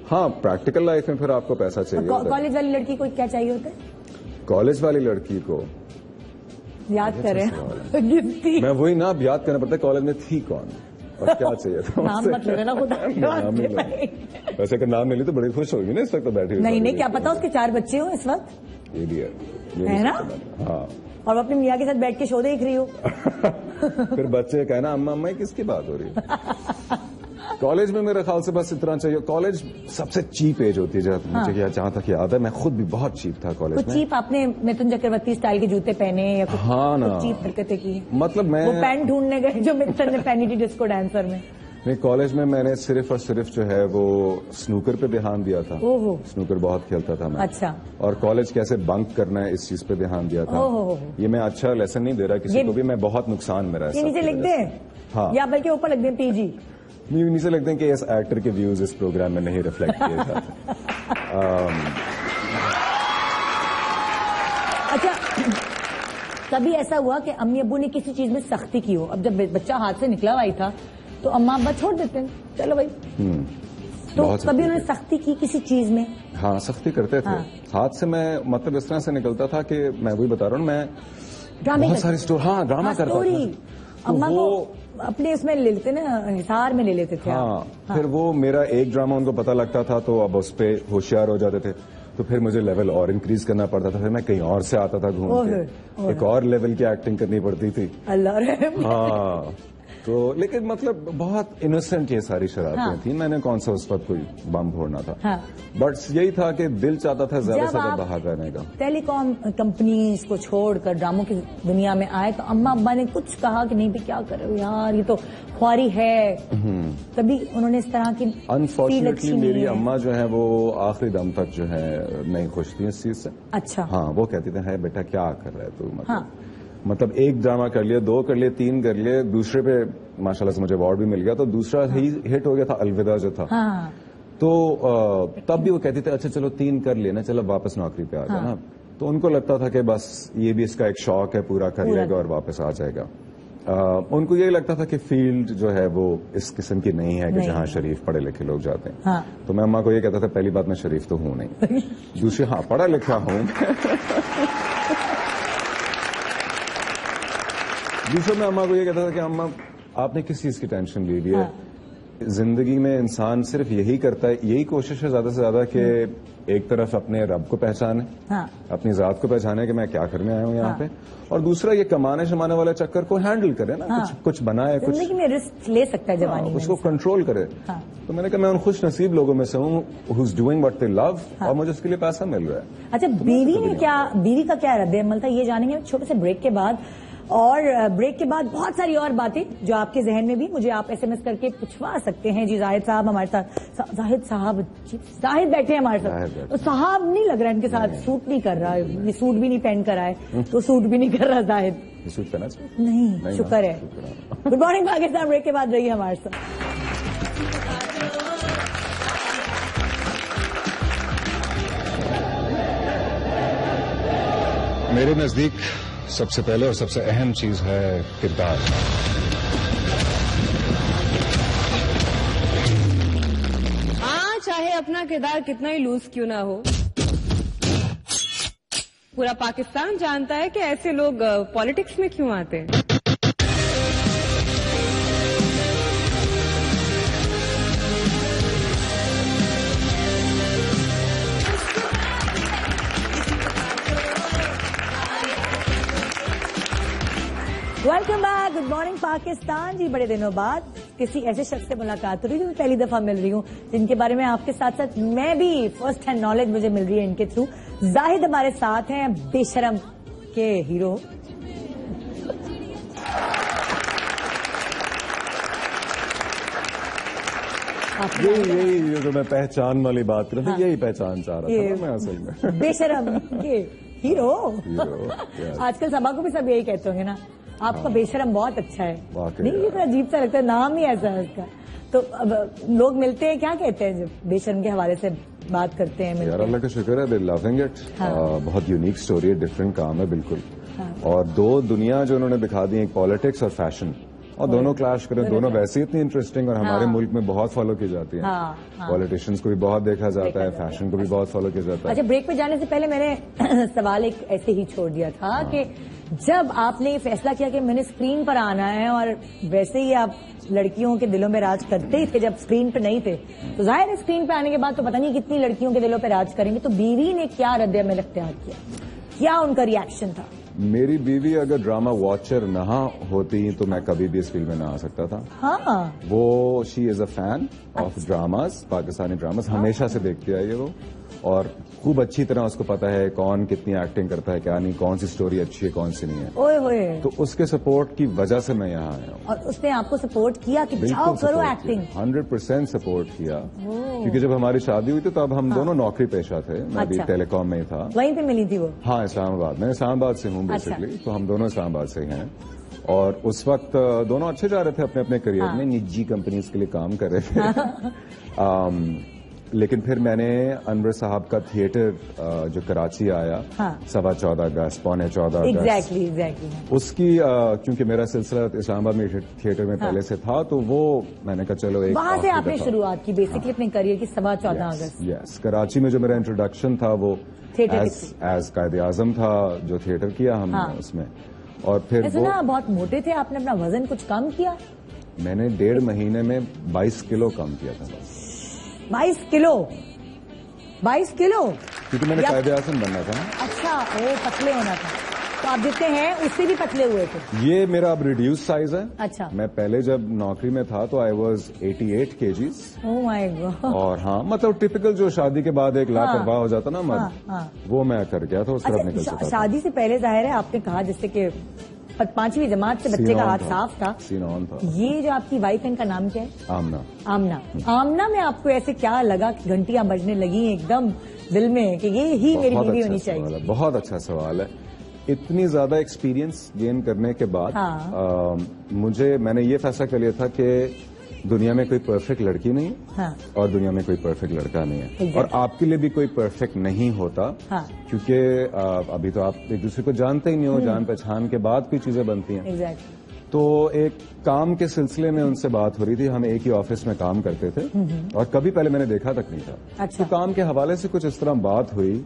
हाँ, प्रैक्टिकल लाइफ में फिर आपको पैसा चाहिए। कॉलेज वाली लड़की को क्या चाहिए होता है? कॉलेज वाली लड़की को याद करें। मैं वही ना, अब याद करना पड़ता है कॉलेज में थी कौन और क्या चाहिए था। नाम मत लेना खुद। वैसे अगर नाम मिली तो बड़ी खुश होगी ना इस वक्त तो बैठी। नहीं, क्या पता उसके 4 बच्चे हो इस वक्त। ये भी है ना? हाँ। और अपने मियाँ के साथ बैठ के शो देख रही हो। फिर बच्चे कहना अम्मा अम्मा किसकी बात हो रही है? कॉलेज में मेरे ख्याल से बस इतना चाहिए। कॉलेज सबसे चीप एज होती है मुझे जहां तक याद है। मैं खुद भी बहुत चीप था कॉलेज में। चीप आपने मिथुन चक्रवर्ती स्टाइल के जूते पहने या कुछ? हाँ ना, चीप हरकतें की? मतलब मैं वो पैंट ढूंढने गए जो मिथुन ने पहनी थी डिस्को डांसर में। नहीं, कॉलेज में मैंने सिर्फ और सिर्फ जो है वो स्नूकर पे ध्यान दिया था। ओहो। स्नूकर बहुत खेलता था मैं। अच्छा। और कॉलेज कैसे बंक करना है इस चीज पे ध्यान दिया था। ये मैं अच्छा लेसन नहीं दे रहा किसी को भी, मैं बहुत नुकसान मेरा। ये नीचे लिख दे? हाँ, या बल्कि ऊपर लिख दे पीजी। नीचे लिखते हैं कि इस एक्टर के व्यूज इस प्रोग्राम में नहीं रिफ्लेक्ट किए जाते। अच्छा, कभी ऐसा हुआ कि अम्मी अब्बू ने किसी चीज में सख्ती की हो? अब जब बच्चा हाथ से निकला हुआ ही था तो अम्मा अब्बा छोड़ देते हैं, चलो भाई। तो कभी उन्होंने सख्ती की किसी चीज में? हाँ, सख्ती करते थे। हाथ से मैं मतलब इस तरह से निकलता था कि मैं वही बता रहा हूँ, मैं बहुत सारी स्टोरी। हाँ, ड्रामा करता था। अम्मा को अपने इसमें ले लेते ना, हिसार में ले लेते थे। हाँ, फिर वो मेरा एक ड्रामा उनको पता लगता था तो अब उस पे होशियार हो जाते थे, तो फिर मुझे लेवल और इंक्रीज करना पड़ता था। फिर मैं कहीं और से आता था घूम के, एक और लेवल की एक्टिंग करनी पड़ती थी। अल्लाह रहम। हाँ, तो लेकिन मतलब बहुत इनोसेंट ये सारी शरारतें थी। मैंने कौन सा उस वक्त कोई बम फोड़ना था। बट यही था कि दिल चाहता था ज्यादा से ज्यादा बाहर रहने का। टेलीकॉम कंपनीज को छोड़कर ड्रामों की दुनिया में आए तो अम्मा अब्बा ने कुछ कहा कि नहीं भी क्या कर रहे हो यार, ये तो ख्वारी है? तभी उन्होंने इस तरह की? अनफॉर्चुनेटली मेरी अम्मा जो है वो आखिरी दम तक जो है नहीं खुश थी इस चीज से। अच्छा। हाँ, वो कहती थे है बेटा क्या कर रहा है तू, मतलब एक ड्रामा कर लिया, 2 कर लिए, 3 कर लिए, दूसरे पे माशाल्लाह से मुझे अवार्ड भी मिल गया, तो दूसरा ही हिट हो गया था अलविदा जो था। तो तब भी वो कहती थी अच्छा चलो 3 कर लिए ना, चलो वापस नौकरी पे आ जाना। तो उनको लगता था कि बस ये भी इसका एक शौक है, पूरा कर लेगा और वापस आ जाएगा। उनको यही लगता था कि फील्ड जो है वो इस किस्म की नहीं है कि जहाँ शरीफ पढ़े लिखे लोग जाते हैं। तो मैं अम्मा को ये कहता था पहली बात मैं शरीफ तो हूँ नहीं, दूसरी हाँ पढ़ा लिखा हूँ। दूसरा मैं अम्मा को ये कहता था कि अम्मा आपने किस चीज की टेंशन ले ली है? जिंदगी में इंसान सिर्फ यही करता है, यही कोशिश है ज्यादा से ज्यादा कि एक तरफ अपने रब को पहचाने, अपनी जात को पहचाने कि मैं क्या करने आया हूँ यहाँ पे, और दूसरा ये कमाने शमाने वाले चक्कर को हैंडल करे ना, कुछ बनाए, कुछ जिंदगी में रिस्क ले सकता है जवानी में, उसको कंट्रोल करे। तो मैंने कहा मैं उन खुश नसीब लोगों में से हूँ who's doing what they love, और मुझे उसके लिए पैसा मिल रहा है। अच्छा, बीवी का क्या रद्द अमल था ये जानेंगे छोटे से ब्रेक के बाद। और ब्रेक के बाद बहुत सारी और बातें जो आपके जहन में भी मुझे आप SMS करके पूछवा सकते हैं। जी जाहिद साहब हमारे साथ, जाहिद बैठे हैं हमारे साथ। तो साहब नहीं लग रहा है इनके साथ, सूट नहीं कर रहा है, ये सूट भी नहीं पहन कर आए तो सूट भी नहीं कर रहा जाहिद। सूट पहना नहीं, शुक्र है। गुड मॉर्निंग पाकिस्तान, ब्रेक के बाद रहिए हमारे साथ। मेरे नजदीक सबसे पहले और सबसे अहम चीज है किरदार। हाँ, चाहे अपना किरदार कितना ही लूज क्यों ना हो, पूरा पाकिस्तान जानता है कि ऐसे लोग पॉलिटिक्स में क्यों आते हैं। Welcome back, good morning Pakistan ji. बड़े दिनों बाद किसी ऐसे शख्स से मुलाकात हो रही है जो पहली दफा मिल रही हूँ, जिनके बारे में आपके साथ साथ मैं भी फर्स्ट हैंड नॉलेज मुझे मिल रही है इनके थ्रू। जाहिद हमारे साथ हैं, बेशरम के हीरो। यही जो मैं पहचान वाली बात कर रहा था, यही पहचान चाह रहा था मैं असल में। बेशरम के हीरो। आजकल सभा को भी सब यही कहते होंगे ना, आपका बेशरम बहुत अच्छा है। नहीं, ये तो अजीब सा लगता है, नाम ही ऐसा है उसका। तो अब लोग मिलते हैं, क्या कहते हैं जब बेशरम के हवाले से बात करते हैं? यार अल्लाह का शुक्र है, दे लविंग इट। बहुत यूनिक स्टोरी है, डिफरेंट काम है बिल्कुल। और दो दुनिया जो उन्होंने दिखा दी, एक पॉलिटिक्स और फैशन, और दोनों क्लैश करें, दोनों वैसे इतनी इंटरेस्टिंग और हमारे मुल्क में बहुत फॉलो की जाती है। पॉलिटिशियंस को भी बहुत देखा जाता है, फैशन को भी बहुत फॉलो किया जाता है। अच्छा, ब्रेक पे जाने से पहले मैंने सवाल एक ऐसे ही छोड़ दिया था कि जब आपने ये फैसला किया कि मैंने स्क्रीन पर आना है, और वैसे ही आप लड़कियों के दिलों में राज करते ही थे जब स्क्रीन पे नहीं थे, तो जाहिर है स्क्रीन पे आने के बाद तो पता नहीं कितनी लड़कियों के दिलों पे राज करेंगे। तो बीवी ने क्या रद्द-ए-अमल इख्तियार किया, क्या उनका रिएक्शन था? मेरी बीवी अगर ड्रामा वॉचर ना होती तो मैं कभी भी इस फील्ड में ना आ सकता था। हाँ, वो she is a fan of dramas, Pakistani dramas, हमेशा से देखती आई है वो, और खूब अच्छी तरह उसको पता है कौन कितनी एक्टिंग करता है, क्या नहीं, कौन सी स्टोरी अच्छी है, कौन सी नहीं है। ओए होए। तो उसके सपोर्ट की वजह से मैं यहाँ आया हूँ। और उसने आपको सपोर्ट किया कि जाओ करो एक्टिंग? 100% सपोर्ट किया, क्योंकि जब हमारी शादी हुई थी तो अब हम दोनों नौकरी पेशा थे। मैं भी टेलीकॉम में ही था। वहीं पे मिली थी वो? हाँ, इस्लामाबाद। मैं इस्लामाबाद से हूँ बेसिकली, तो हम दोनों इस्लामाबाद से ही हैं। और उस वक्त दोनों अच्छे जा रहे थे अपने अपने करियर में, निजी कंपनीज के लिए काम कर रहे थे। लेकिन फिर मैंने अनवर साहब का थिएटर जो कराची आया, 14.25 अगस्त, 14.25 अगस्त, एग्जैक्टली उसकी क्योंकि मेरा सिलसिला इस्लामाबाद में थिएटर में पहले से था, तो वो मैंने कहा चलो एक वहां से आपने शुरुआत की बेसिकली अपने करियर की। 14.25 अगस्त, यस। कराची में जो मेरा इंट्रोडक्शन था वो एज कायद-ए-आज़म था, जो थिएटर किया हमने उसमें। और फिर सुना बहुत मोटे थे, आपने अपना वजन कुछ कम किया? मैंने 1.5 महीने में 22 किलो कम किया था बस। 22 किलो? 22 किलो? क्योंकि मैंने कायद-ए-आज़म बनना था ना। अच्छा, वो पतले होना था। तो आप जितने हैं उससे भी पतले हुए थे? ये मेरा अब रिड्यूस साइज है। अच्छा। मैं पहले जब नौकरी में था तो I was 88 kgs। Oh my God. और हाँ, मतलब टिपिकल जो शादी के बाद एक लापरवाह हो जाता ना मर्द, वो मैं कर गया था, उस तरफ निकल चुका था। शादी से पहले जाहिर है आपने कहा जैसे कि 5वीं जमात से बच्चे का हाथ साफ था। सीन ऑन था। ये जो आपकी वाइफ है, इनका नाम क्या है? आमना। आमना। आमना में आपको ऐसे क्या लगा कि घंटियां बजने लगी एकदम दिल में कि ये ही मेरी बीवी होनी चाहिए? बहुत अच्छा सवाल है। इतनी ज्यादा एक्सपीरियंस गेन करने के बाद मैंने ये फैसला कर लिया था कि दुनिया में कोई परफेक्ट लड़की नहीं और दुनिया में कोई परफेक्ट लड़का नहीं है, और आपके लिए भी कोई परफेक्ट नहीं होता, क्योंकि अभी तो आप एक दूसरे को जानते ही नहीं हो, जान पहचान के बाद कोई चीजें बनती हैं। तो एक काम के सिलसिले में उनसे बात हो रही थी, हम एक ही ऑफिस में काम करते थे और कभी पहले मैंने देखा तक नहीं था। तो काम के हवाले से कुछ इस तरह बात हुई,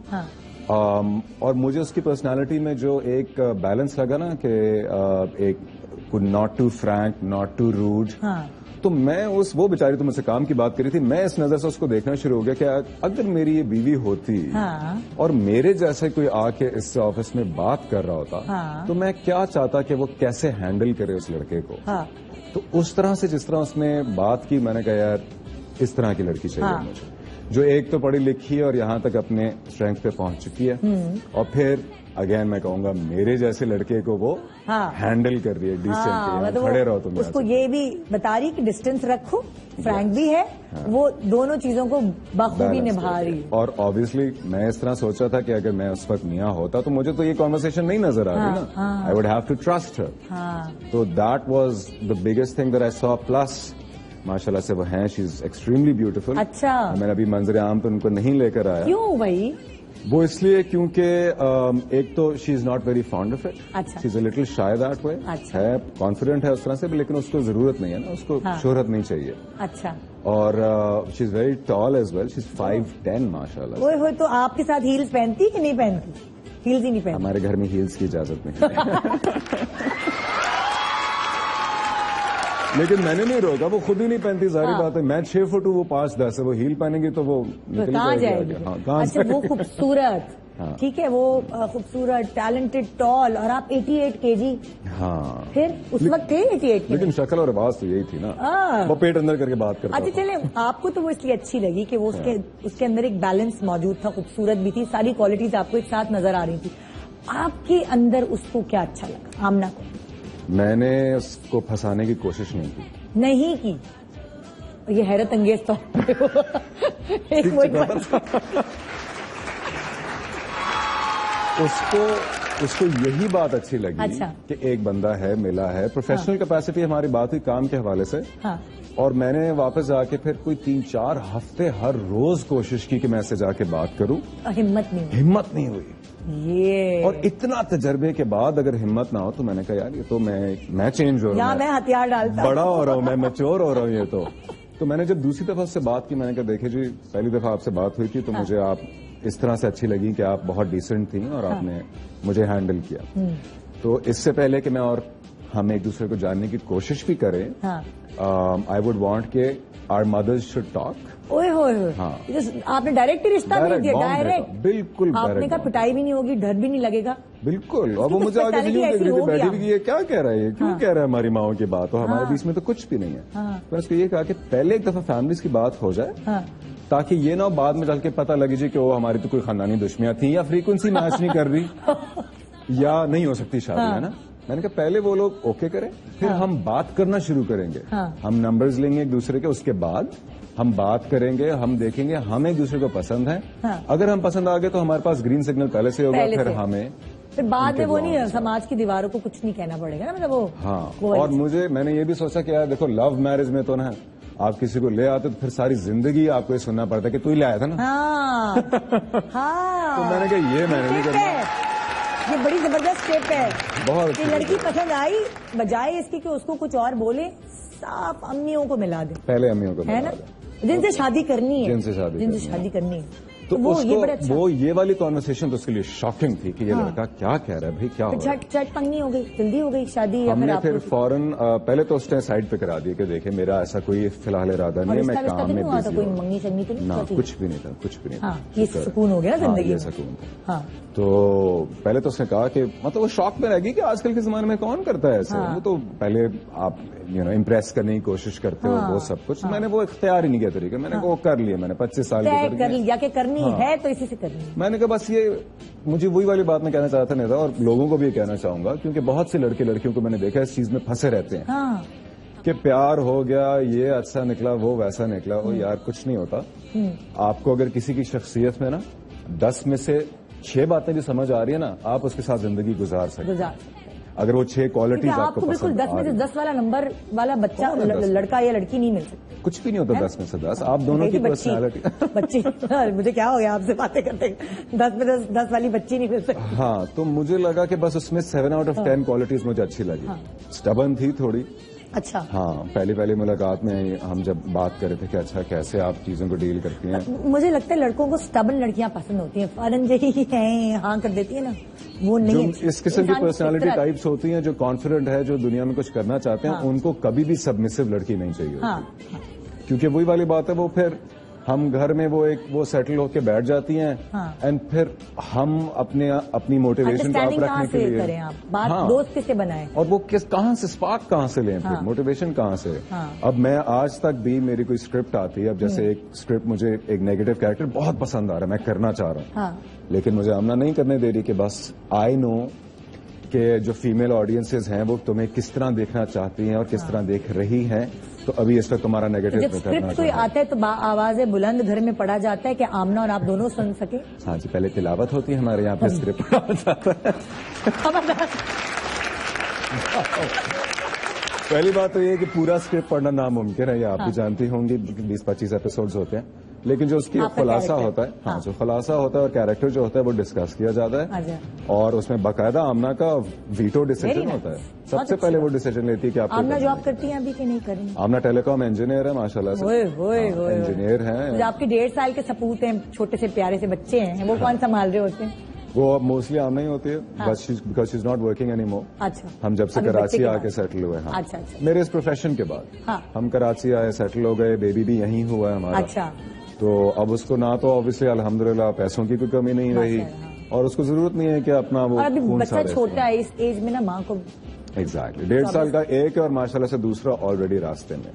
और मुझे उसकी पर्सनालिटी में जो एक बैलेंस लगा ना कि एक not to frank, not to rude, तो मैं वो बेचारी तो मुझसे काम की बात करी थी, मैं इस नजर से उसको देखना शुरू हो गया कि अगर मेरी ये बीवी होती और मेरे जैसे कोई आके इससे ऑफिस में बात कर रहा होता, तो मैं क्या चाहता कि वो कैसे हैंडल करे उस लड़के को। तो उस तरह से जिस तरह उसने बात की, मैंने कहा यार इस तरह की लड़की चाहिए मुझे, जो एक तो पढ़ी लिखी है और यहाँ तक अपने स्ट्रेंथ पे पहुंच चुकी है, और फिर अगेन मैं कहूंगा मेरे जैसे लड़के को वो हैंडल कर रही है डिसेंट, खड़े रहो तुम। उसको ये भी बता रही कि डिस्टेंस रखो, फ्रैंक भी है, वो दोनों चीजों को बखूबी निभा रही है। और ऑब्वियसली मैं इस तरह सोचा था कि अगर मैं उस वक्त मियाँ होता तो मुझे तो ये कॉन्वर्सेशन नहीं नजर आ रही ना, I would have to trust her. तो that was the biggest thing that I saw. Plus माशाल्लाह से वो हैं, शी इज एक्सट्रीमली ब्यूटीफुल। अच्छा। मैंने अभी मंजर आम तो उनको नहीं लेकर आया। क्यों भाई? वो इसलिए क्योंकि एक तो she is not very fond of it, she is a little shy that way, है कॉन्फिडेंट है उस तरह से, लेकिन उसको जरूरत नहीं है ना, उसको शोहरत नहीं चाहिए। अच्छा। और she is very tall as well, she is 5'10" माशाल्लाह। ओए होए, तो आपके साथ हील्स पहनती कि नहीं पहनती? हील्स ही नहीं पहनती। हमारे घर में हील्स की इजाजत नहीं है। लेकिन मैंने नहीं रोका, वो खुद ही नहीं पहनती, जाहिर बात है। मैं 6 फुट हूँ, वो 5'10" है, वो हील पहनेंगी तो वो कहाँ जाएगी? अच्छा, वो खूबसूरत हाँ। ठीक है, वो खूबसूरत, टैलेंटेड, टॉल, और आप 88 kg। हाँ, फिर उस वक्त थे 88 लेकिन शक्ल और आवाज तो यही थी ना, वो पेट अंदर करके बात करता अच्छा था। चले, आपको तो वो इसलिए अच्छी लगी कि वो उसके अंदर एक बैलेंस मौजूद था, खूबसूरत भी थी, सारी क्वालिटीज आपको एक साथ नजर आ रही थी। आपके अंदर उसको क्या अच्छा लगा, आमना को? मैंने उसको फंसाने की कोशिश नहीं की। नहीं की? ये हैरत अंगेज तो उसको यही बात अच्छी लगी। अच्छा। कि एक बंदा है, मिला है, प्रोफेशनल कैपेसिटी हमारी बात हुई काम के हवाले से। हाँ। और मैंने वापस जाके फिर कोई 3-4 हफ्ते हर रोज कोशिश की कि मैं इससे जाके बात करूं। हिम्मत नहीं हुई। ये और इतना तजर्बे के बाद अगर हिम्मत ना हो तो मैंने कहा यार ये तो मैं चेंज हो रहा हूं, मैं हथियार डालता, बड़ा हो रहा हूं, मैं मैच्योर हो रहा हूं। ये तो मैंने जब दूसरी दफा उससे बात की, मैंने कहा देखे जी, पहली दफा आपसे बात हुई थी तो मुझे आप इस तरह से अच्छी लगी कि आप बहुत डिसेंट थी और आपने मुझे हैंडल किया। तो इससे पहले कि मैं और हम एक दूसरे को जानने की कोशिश भी करें, आई वुड वांट के आवर मदर्स शुड टॉक। ओए होए, हाँ। आपने डायरेक्ट ही रिश्ता नहीं दिया, डायरेक्ट? बिल्कुल। आपने कहा पिटाई भी नहीं होगी, डर भी नहीं लगेगा? बिल्कुल। और वो मुझे आगे बैठी भी, ये क्या कह रहा है, क्यों कह रहा है हमारी माओ की बात, और हमारे बीच में तो कुछ भी नहीं है। मैंने उसको ये कहा कि पहले एक दफा फैमिलीज की बात हो जाए, ताकि ये ना बाद में चल के पता लगे जी कि वो हमारी तो कोई खानदानी दुश्मनियां थी, या फ्रीक्वेंसी मैच नहीं कर रही, या नहीं हो सकती शादी, है ना। मैंने कहा पहले वो लोग ओके करें, फिर हम बात करना शुरू करेंगे। हम नंबर्स लेंगे एक दूसरे के, उसके बाद हम बात करेंगे, हम देखेंगे हम एक दूसरे को पसंद है। अगर हम पसंद आ गए तो हमारे पास ग्रीन सिग्नल पहले से होगा, फिर हमें फिर बाद में वो नहीं, समाज की दीवारों को कुछ नहीं कहना पड़ेगा ना, मतलब वो। हाँ। और मैंने ये भी सोचा कि यार देखो, लव मैरिज में तो ना आप किसी को ले आते तो फिर सारी जिंदगी आपको ये सुनना पड़ता है कि तू ही ले आया था ना। तो मैंने कहा ये मैंने नहीं करना। ये बड़ी जबरदस्त स्टेप है। बहुत कि लड़की पसंद आई, बजाय इसकी कि उसको कुछ और बोले, साफ अम्मियों को मिला दे। पहले अम्मियों को है ना, जिनसे शादी करनी है, जिनसे शादी करनी है। तो वो ये बड़ा अच्छा। वो ये वाली कॉन्वर्सेशन तो उसके लिए शॉकिंग थी कि ये लड़का क्या कह रहा है भाई, क्या हो रहा है। झट पंगनी हो गई, जल्दी हो गई शादी। हमने फिर फौरन पहले तो उसने साइड पे करा दिया कि देखे मेरा ऐसा कोई फिलहाल इरादा नहीं है, मैं काम में बिजी कोई मंगनी शंगनी तो नहीं, कुछ भी नहीं था, कुछ भी नहीं था। ये सुकून हो गया जिंदगी, ये सुकून था। तो पहले तो उसने कहा कि मतलब वो शॉक में रहेगी कि आजकल के जमाने में कौन करता है ऐसे। वो तो पहले आप इम्प्रेस करने की कोशिश करते हो, वो सब कुछ। मैंने वो इख्तियार ही नहीं किया तरीका, मैंने वो कर लिया, मैंने 25 साल कर लिया कि करनी है तो इसी से करनी है। मैंने कहा बस ये मुझे वही वाली बात मैं कहना चाहता नहीं था, और लोगों को भी ये कहना चाहूंगा, क्योंकि बहुत से लड़के लड़कियों को मैंने देखा इस चीज में फंसे रहते हैं कि प्यार हो गया, ये अच्छा निकला, वो वैसा निकला। और यार कुछ नहीं होता। आपको अगर किसी की शख्सियत में ना 10 में से 6 बातें जो समझ आ रही है ना, आप उसके साथ जिंदगी गुजार सकते हैं। अगर वो 6 क्वालिटीज आपको बिल्कुल 10 में से 10 वाला नंबर वाला बच्चा, लड़का या लड़की नहीं मिल सकती। कुछ भी नहीं होता 10 में से 10। आप दोनों की पर्सनैलिटी बच्ची मुझे क्या हो गया आपसे बातें करते, 10 में 10 वाली बच्ची नहीं मिल सकती। हाँ, तो मुझे लगा कि बस उसमें 7 आउट ऑफ 10 क्वालिटीज मुझे अच्छी लगी। स्टबर्न थी थोड़ी। अच्छा। हाँ, पहली मुलाकात में हम जब बात कर रहे थे कि अच्छा कैसे आप चीजों को डील करती हैं। मुझे लगता है लड़कों को स्टबर्न लड़कियां पसंद होती हैं, फौरन जही हैं हाँ कर देती है ना, वो नहीं। इस किस्म की पर्सनालिटी टाइप्स होती हैं जो कॉन्फिडेंट है, जो दुनिया में कुछ करना चाहते हैं, उनको कभी भी सबमिसिव लड़की नहीं चाहिए। क्योंकि वही वाली बात है, वो फिर हम घर में वो सेटल होके बैठ जाती हैं, एंड फिर हम अपनी मोटिवेशन को आप रखने के लिए करें, आप बात दोस्त किससे बनाएं, और वो कहां से स्पार्क कहां से लें, फिर मोटिवेशन कहां से। अब मैं आज तक भी मेरी कोई स्क्रिप्ट आती है, अब जैसे एक स्क्रिप्ट मुझे एक नेगेटिव कैरेक्टर बहुत पसंद आ रहा है, मैं करना चाह रहा हूं, लेकिन मुझे आमना नहीं करने दे रही कि बस आई नो कि जो फीमेल ऑडियंसेस हैं वो तुम्हें किस तरह देखना चाहती हैं और किस तरह देख रही हैं, तो अभी इस वक्त तुम्हारा नेगेटिव जब स्क्रिप्ट कोई आता है तो आवाजें बुलंद घर में पढ़ा जाता है कि आमना और आप दोनों सुन सके। हाँ जी, पहले तिलावत होती है हमारे यहाँ पे, स्क्रिप्ट पढ़ा जाता है। पहली बात तो ये कि पूरा स्क्रिप्ट पढ़ना नामुमकिन है, ये आप भी जानती होंगी, 20-25 एपिसोड्स होते हैं, लेकिन जो उसकी खुलासा होता है, हाँ, जो खुलासा होता है और कैरेक्टर जो होता है वो डिस्कस किया जाता है, और उसमें बाकायदा आमना का वीटो डिसीजन होता है। सबसे पहले वो डिसीजन लेती है कि आप आमना जॉब करती हैं अभी कि नहीं कर रही? आमना टेलीकॉम इंजीनियर है माशाल्लाह से, इंजीनियर है। आपके 1.5 साल के सपूत हैं, छोटे से प्यारे से बच्चे हैं, वो कौन संभाल रहे होते हैं? वो अब मोस्टली आमना ही होती है, because she is not working any more. अच्छा। हम जब से कराची आके सेटल हुए हैं, अच्छा, मेरे इस प्रोफेशन के बाद हम कराची आए, सेटल हो गए, बेबी भी यहीं हुआ है हमारा। अच्छा। तो अब उसको ना तो ऑब्वियसली अल्हम्दुलिल्लाह पैसों की कोई कमी नहीं रही, और उसको जरूरत नहीं है कि अपना वो, और अभी बच्चा छोटा है, इस एज में ना माँ को एग्जैक्टली 1.5 साल का एक है और माशाल्लाह से दूसरा ऑलरेडी रास्ते में।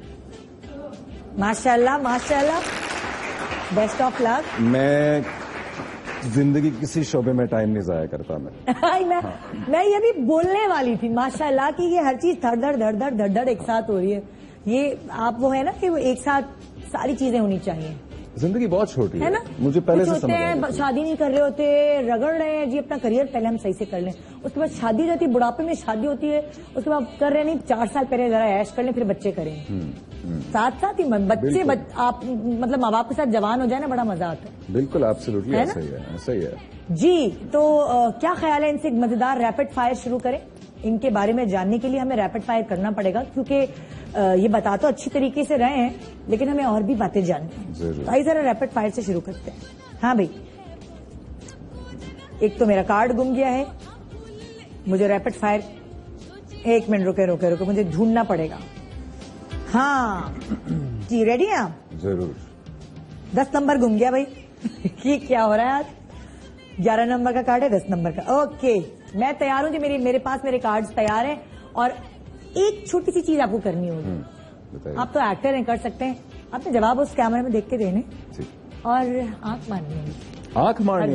माशाल्लाह माशाल्लाह, बेस्ट ऑफ लक। मैं जिंदगी किसी शोबे में टाइम नहीं जाया करता मैं ये भी बोलने वाली थी माशाल्लाह कि ये हर चीज धड़ धड़ एक साथ हो रही है। ये आप वो है ना कि वो एक साथ सारी चीजें होनी चाहिए। जिंदगी बहुत छोटी है ना, मुझे पहले से समझ हैं शादी नहीं कर रहे होते, रगड़ रहे हैं जी अपना करियर पहले हम सही से कर लें, उसके बाद शादी रहती है, बुढ़ापे में शादी होती है, उसके बाद कर रहे नहीं 4 साल पहले जरा ऐश कर लें फिर बच्चे करें। साथ साथ ही बच्चे आप मतलब माँ बाप के साथ जवान हो जाए ना, बड़ा मजा आता है। बिल्कुल एब्सोल्युटली ऐसा ही है जी। तो क्या ख्याल है इनसे मजेदार रैपिड फायर शुरू करें? इनके बारे में जानने के लिए हमें रैपिड फायर करना पड़ेगा, क्योंकि ये बता तो अच्छी तरीके से रहे हैं लेकिन हमें और भी बातें जाननी है। तो आइए जरा रैपिड फायर से शुरू करते हैं। हाँ भाई, एक तो मेरा कार्ड गुम गया है, मुझे रैपिड फायर, 1 मिनट रुके मुझे ढूंढना पड़ेगा। हाँ जी, रेडी हैं आप? जरूर। 10 नंबर गुम गया भाई। ये क्या हो रहा है आज? 11 नंबर का कार्ड है, 10 नंबर का। ओके, मैं तैयार हूं जी, मेरे पास मेरे कार्ड्स तैयार हैं और एक छोटी सी चीज आपको करनी होगी। आप तो एक्टर हैं, कर सकते हैं, आपने जवाब उस कैमरे में देख के देने और आंख मारनी है। आंख मारनी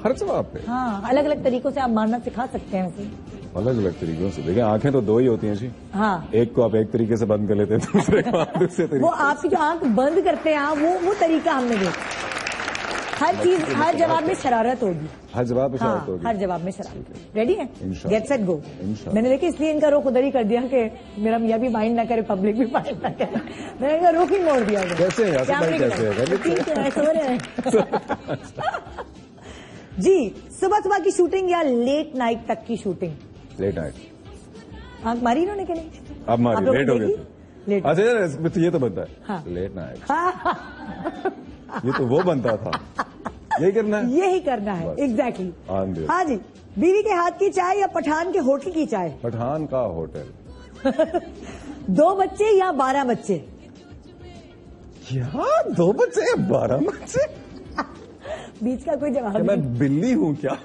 हर जवाब पे? हाँ, अलग अलग तरीकों से आप मारना सिखा सकते हैं वैसे। अलग अलग तरीकों से? देखिए आंखें तो 2 ही होती हैं जी। हाँ, एक को आप एक तरीके से बंद कर लेते हैं, दूसरे को आप दूसरे तरीके। वो आपकी जो आंख बंद करते हैं वो तरीका हमने देखा। हर चीज, हर जवाब में शरारत होगी। हर जवाब में शरारत होगी। हर जवाब में शरारत। रेडी है? Get set go. इंशाल्लाह। मैंने देखी इसलिए इनका रुख उधर ही कर दिया कि मेरा मियाँ भी माइंड ना करे, पब्लिक भी माइंड ना करे, मैंने इनका रुख ही मोड़ दिया। कैसे जी, सुबह की शूटिंग या लेट नाइट तक की शूटिंग? Late night. आंख मारी इन्होंने कि नहीं? अब मारी, लेट हो गए। लेट। अच्छा ये तो बनता है। हाँ। Late night. ये तो वो बनता था, यही करना है, यही करना है। एग्जैक्टली। हाँ जी, बीवी के हाथ की चाय या पठान के होटल की चाय? पठान का होटल। 2 बच्चे या 12 बच्चे? क्या 2 बच्चे या 12 बच्चे? बीच का कोई जवाब नहीं। मैं बिल्ली हूँ क्या?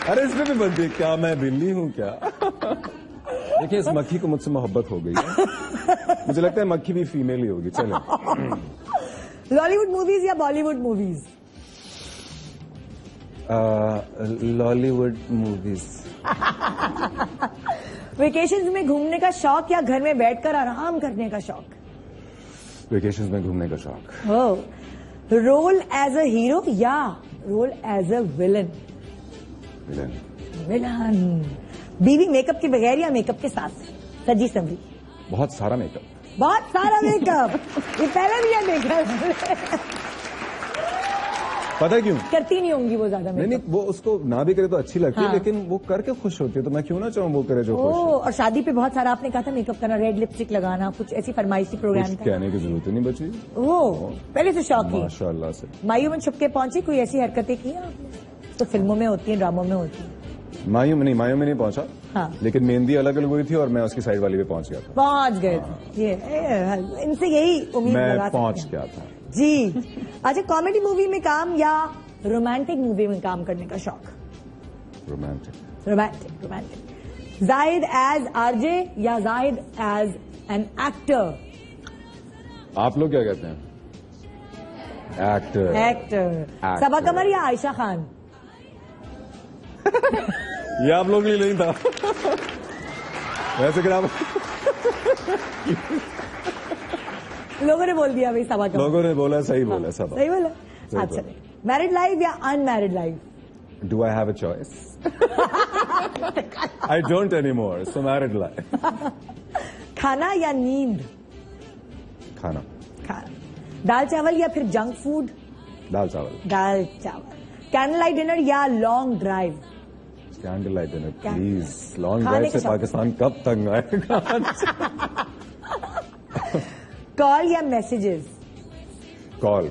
अरे इसमें भी बनती है क्या मैं बिल्ली हूँ क्या? देखिए इस मक्खी को मुझसे मोहब्बत हो गई है, मुझे लगता है मक्खी भी फीमेल ही होगी। चलो, लॉलीवुड मूवीज या Bollywood movies? Lollywood movies. Vacations में घूमने का शौक या घर में बैठकर आराम करने का शौक? वेकेशंस में घूमने का शौक। रोल एज अ हीरो या role as a villain? Villain. बीवी मेकअप के बगैर या मेकअप के साथ? सजी संवरी? बहुत सारा मेकअप। बहुत सारा मेकअप। ये पहले भी है मेकअप। पता है क्यों? करती नहीं होंगी वो ज्यादा मेकअप। नहीं, वो उसको ना भी करे तो अच्छी लगती है, लेकिन वो करके खुश होती है, तो मैं क्यों ना चाहूँ वो करे जो खुश हो। और शादी पे बहुत सारा आपने कहा था मेकअप करना, रेड लिपस्टिक लगाना, कुछ ऐसी फरमाइशी प्रोग्राम था। कहने की जरूरत ही नहीं बची। पहले से शौक ही माशाल्लाह से। मायूं में छुप के पहुंची, कोई ऐसी हरकतें की आपने? तो फिल्मों में होती है, ड्रामों में होती है। मायूं में नहीं पहुंचा। हाँ। लेकिन मेहंदी अलग अलग हुई थी और मैं उसकी साइड वाली पे पहुंच गया था। पहुंच गए थे। इनसे यही उम्मीद मैं पहुंच गया था जी। अच्छा, कॉमेडी मूवी में काम या रोमांटिक मूवी में काम करने का शौक? रोमांटिक। जाहिद एज आरजे या जाहिद एज एन एक्टर? आप लोग क्या कहते हैं? एक्टर। सबा कमर या आयशा खान? ये आप लोग के लिए नहीं था। वैसे क्या लोगों ने बोल दिया भाई सबा कमर। लोगों ने बोला, सही बोला। सबा सही बोला। अच्छा, मैरिड लाइफ या unmarried life? Do I have a choice? I don't any more, so married life. खाना या नींद? खाना। दाल चावल या फिर जंक फूड? दाल चावल। कैंडल लाइट डिनर या long drive? Candle light dinner please. Long drive से पाकिस्तान कब तक आएगा? कॉल या मैसेजेस? कॉल।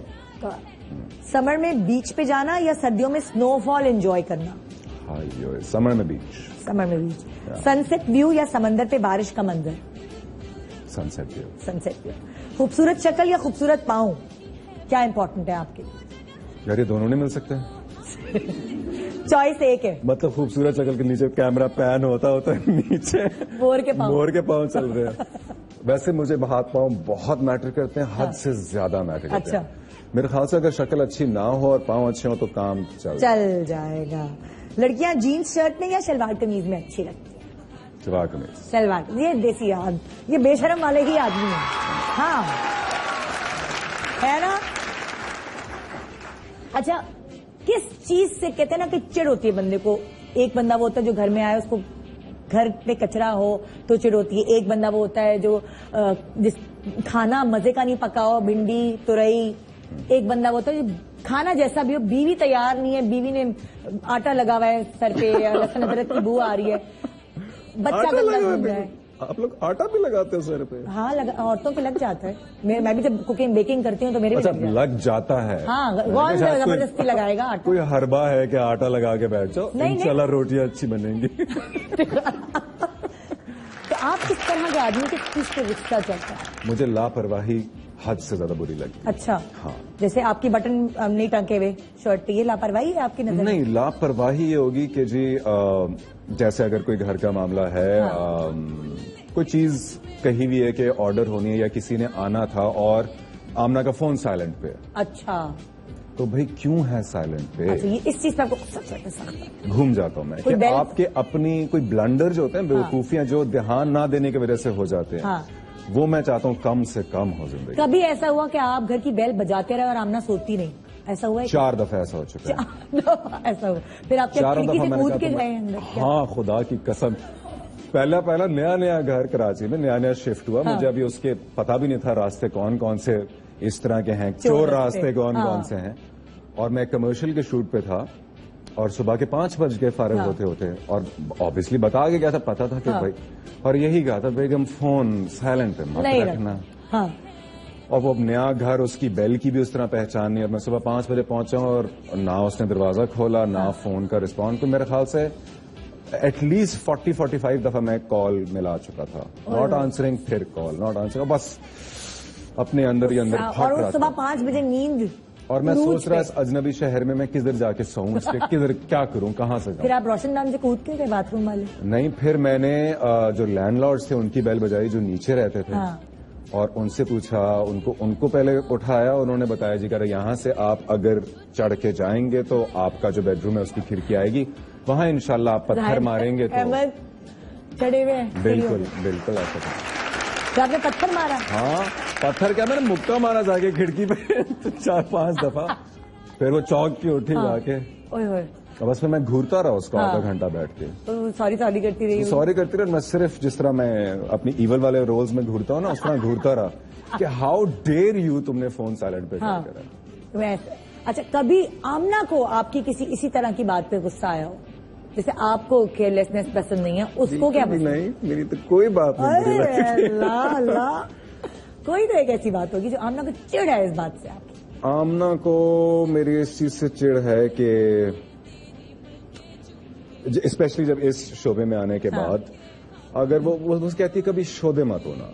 समर में बीच पे जाना या सर्दियों में स्नोफॉल एंजॉय करना? समर में बीच। सनसेट व्यू या समंदर पे बारिश का मंजर? Sunset view. खूबसूरत शक्ल या खूबसूरत पाँव? क्या इंपॉर्टेंट है आपके लिए? यार ये दोनों नहीं मिल सकते। चॉइस एक है, मतलब खूबसूरत शक्ल के नीचे कैमरा पैन होता है नीचे मोर के पाँव चल रहे हैं। वैसे मुझे हाथ पाँव बहुत मैटर करते हैं, हद से ज्यादा मैटर करते हैं। मेरे ख्याल से अगर शक्ल अच्छी ना हो और पाँव अच्छे हो तो काम चल जाएगा। लड़कियां जीन्स शर्ट में या शलवार कमीज में अच्छी लगती है? शलवार कमीज। शलवार, ये देसी याद, ये बेशरम वाले ही आदमी है। हाँ है ना। अच्छा, किस चीज से कहते हैं ना कि चिढ़ होती है बंदे को? एक बंदा वो होता है जो घर में आए उसको घर पे कचरा हो तो चिढ़ होती है। एक बंदा वो होता है जो जिस खाना मजे का नहीं पका हो, भिंडी तुरई। एक बंदा वो होता है जो खाना जैसा भी हो, बीवी तैयार नहीं है, बीवी ने आटा लगा हुआ है सर पे या लहसुन अदरक की बू आ रही है, बच्चा गंदा घूम रहा है। आप लोग आटा भी लगाते हो सर पे? हाँ, औरतों पे लग जाता है। मैं भी जब कुकिंग बेकिंग करती हूँ तो मेरे भी लग जाता है। हाँ, कौन जबरदस्ती लगाएगा आटा? कोई हरबा है कि आटा लगा के बैठ जाओ, इंशाल्लाह रोटियां अच्छी बनेंगी। तो आप किस तरह के आदमी के किस पे गुस्सा चलता है? मुझे लापरवाही हद से ज्यादा बुरी लगती है। अच्छा, हाँ। जैसे आपकी बटन नहीं टंके हुए शर्ट पे, ये लापरवाही है आपकी नजर? नहीं, लापरवाही ये होगी कि जी जैसे अगर कोई घर का मामला है, हाँ। कोई चीज कही हुई है कि ऑर्डर होनी है या किसी ने आना था और आमना का फोन साइलेंट पे। अच्छा, तो भाई क्यों है साइलेंट पे? अच्छा, ये इस चीज पे आपको घूम जाता हूँ मैं कि आपके अपनी कोई ब्लंडर जो होते हैं, बेवकूफियां जो ध्यान ना देने की वजह से हो जाते हैं, हाँ। वो मैं चाहता हूँ कम से कम हो जिंदगी। कभी ऐसा हुआ कि आप घर की बेल बजाते रहे और आमना सोती नहीं? ऐसा हुआ है? 4 दफा ऐसा हो चुका है। ऐसा हुआ, फिर आप खिड़की से कूद के गए अंदर? हाँ, खुदा की कसम। पहला नया घर कराची में नया शिफ्ट हुआ, हाँ। मुझे अभी उसके पता भी नहीं था रास्ते कौन कौन से इस तरह के हैं, चोर रास्ते कौन कौन से हैं। और मैं कमर्शियल के शूट पे था और सुबह के 5 बज गए फारिग होते और ऑब्वियसली बता के गया था, पता था कि भाई, और यही कहा था बेगम फोन साइलेंट पे मत रखना। हाँ। और वो नया घर, उसकी बेल की भी उस तरह पहचान नहीं। और मैं सुबह 5 बजे पहुंचा और ना उसने दरवाजा खोला, ना फोन का रिस्पॉन्ड। तो मेरे ख्याल से एटलीस्ट 40-45 दफा मैं कॉल मिला चुका था। नॉट आंसरिंग, फिर कॉल, नॉट आंसरिंग, बस अपने अंदर ही अंदर फट रहा था। सुबह 5 बजे नींद, और मैं सोच रहा इस अजनबी शहर में मैं किधर जाके सोऊं, किधर क्या करूं, कहां से जाऊं। फिर आप रोशनदान से कूद के गए बाथरूम वाले? नहीं, फिर मैंने जो लैंडलॉर्ड्स थे उनकी बेल बजाई जो नीचे रहते थे, हाँ। और उनसे पूछा, उनको पहले उठाया, उन्होंने बताया जी कह यहाँ से आप अगर चढ़ के जाएंगे तो आपका जो बेडरूम है उसकी खिड़की आएगी, वहां इंशाल्लाह आप पत्थर मारेंगे तो चढ़े हुए। बिल्कुल ऐसा था। तो आपने पत्थर मारा? हाँ, पत्थर क्या, मैंने मुक्का मारा जाके खिड़की पे 4-5 दफा। फिर वो चौक की उठी जाके, तो बस फिर मैं घूरता रहा उसको आधा घंटा बैठ के। तो सॉरी करती रही? मैं सिर्फ जिस तरह मैं अपनी ईवल वाले रोल्स में घूरता हूँ ना, उस तरह घूरता रहा कि हाउ डेयर यू, तुमने फोन साइलेंट पे करा। अच्छा, कभी आमना को आपकी किसी इसी तरह की बात पे गुस्सा आया हो? जैसे आपको केयरलेसनेस पसंद नहीं है, उसको क्या पसंद? नहीं, मेरी तो कोई बात नहीं। अल्लाह, कोई तो एक ऐसी बात होगी जो आमना को चिढ़ है इस बात से आपकी? आमना को मेरी इस चीज से चिढ़ है कि स्पेशली जब इस शोबे में आने के बाद, अगर वो कहती है कभी शोबे मत होना,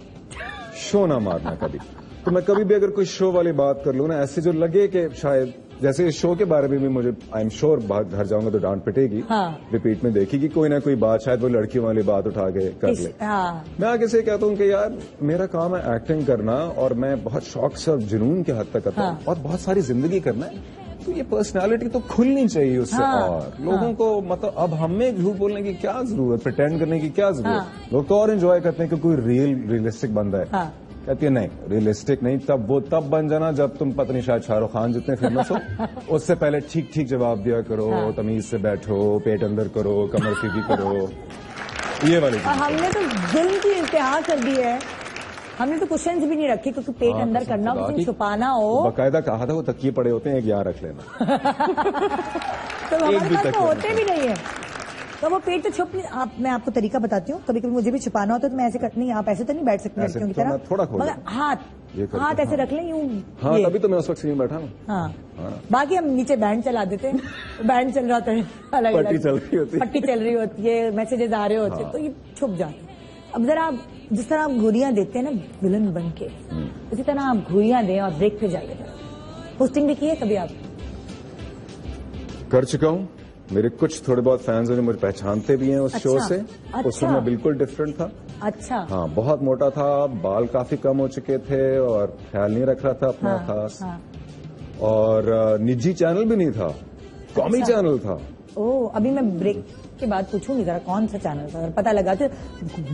शो ना मारना कभी। तो मैं कभी भी अगर कोई शो वाली बात कर लूं ना, ऐसे जो लगे कि शायद जैसे इस शो के बारे में भी मुझे आई एम श्योर घर जाऊंगा तो डांट पिटेगी, हाँ। रिपीट में देखेगी कोई ना कोई बात, शायद वो लड़कियों वाली बात उठा के कर ले। हाँ। मैं आगे से कहता हूँ कि यार मेरा काम है एक्टिंग करना और मैं बहुत शौक से और जुनून के हद तक करता हूँ, और बहुत सारी जिंदगी करना है, तो ये पर्सनालिटी तो खुलनी चाहिए उससे। और लोगों को मतलब अब हमें झूठ बोलने की क्या जरूरत, प्रिटेंड करने की क्या जरूरत। लोग तो और एंजॉय करते हैं कि कोई रियलिस्टिक बंदा है। कहती है नहीं, रियलिस्टिक नहीं, वो तब बन जाना जब तुम पत्नी शायद शाहरुख खान जितने फेमस हो। उससे पहले ठीक ठीक जवाब दिया करो, तमीज से बैठो, पेट अंदर करो, कमर सीधी करो, ये वाली। हमने तो जुल्म की इंतहा कर दी है, हमने तो क्वेश्चंस भी नहीं रखे, क्योंकि पेट अंदर करना हो, किसी छुपाना हो। बाकायदा कहा था वो तकिए पड़े होते हैं, एक यहाँ रख लेना। तो हमारे पास तो होते भी नहीं है, तो वो पेट तो छुप नहीं। मैं आपको तरीका बताती हूँ, कभी कभी मुझे भी छुपाना होता है तो मैं ऐसे करती नहीं, आप ऐसे तो नहीं बैठ सकते लड़कियों की तरह, थोड़ा मगर हाथ ऐसे रख लें यूं। हाँ, तभी तो मैं उस वक्त यूं बैठा हूँ। हाँ, बाकी हम नीचे बैंड चला देते हैं, बैंड चल रहा था, अलग पट्टी चल रही होती है, मैसेजेस आ रहे होते हैं, तो ये छुप जाते। अब जरा आप जिस तरह आप घुरियां देते हैं ना विलन बन के, उसी तरह आप घुरियां दें और ब्रेक पे जाइए। होस्टिंग भी की है कभी आप? कर चुका हूँ। मेरे कुछ थोड़े बहुत फैंस ने मुझे पहचानते भी हैं उस शो से। उसमें मैं बिल्कुल डिफरेंट था। अच्छा। हाँ, बहुत मोटा था, बाल काफी कम हो चुके थे और ख्याल नहीं रख रहा था अपना खास। और निजी चैनल भी नहीं था, कॉमी चैनल था। ओह, अभी मैं ब्रेक के बाद पूछूंगी जरा कौन सा चैनल था, अगर पता लगा तो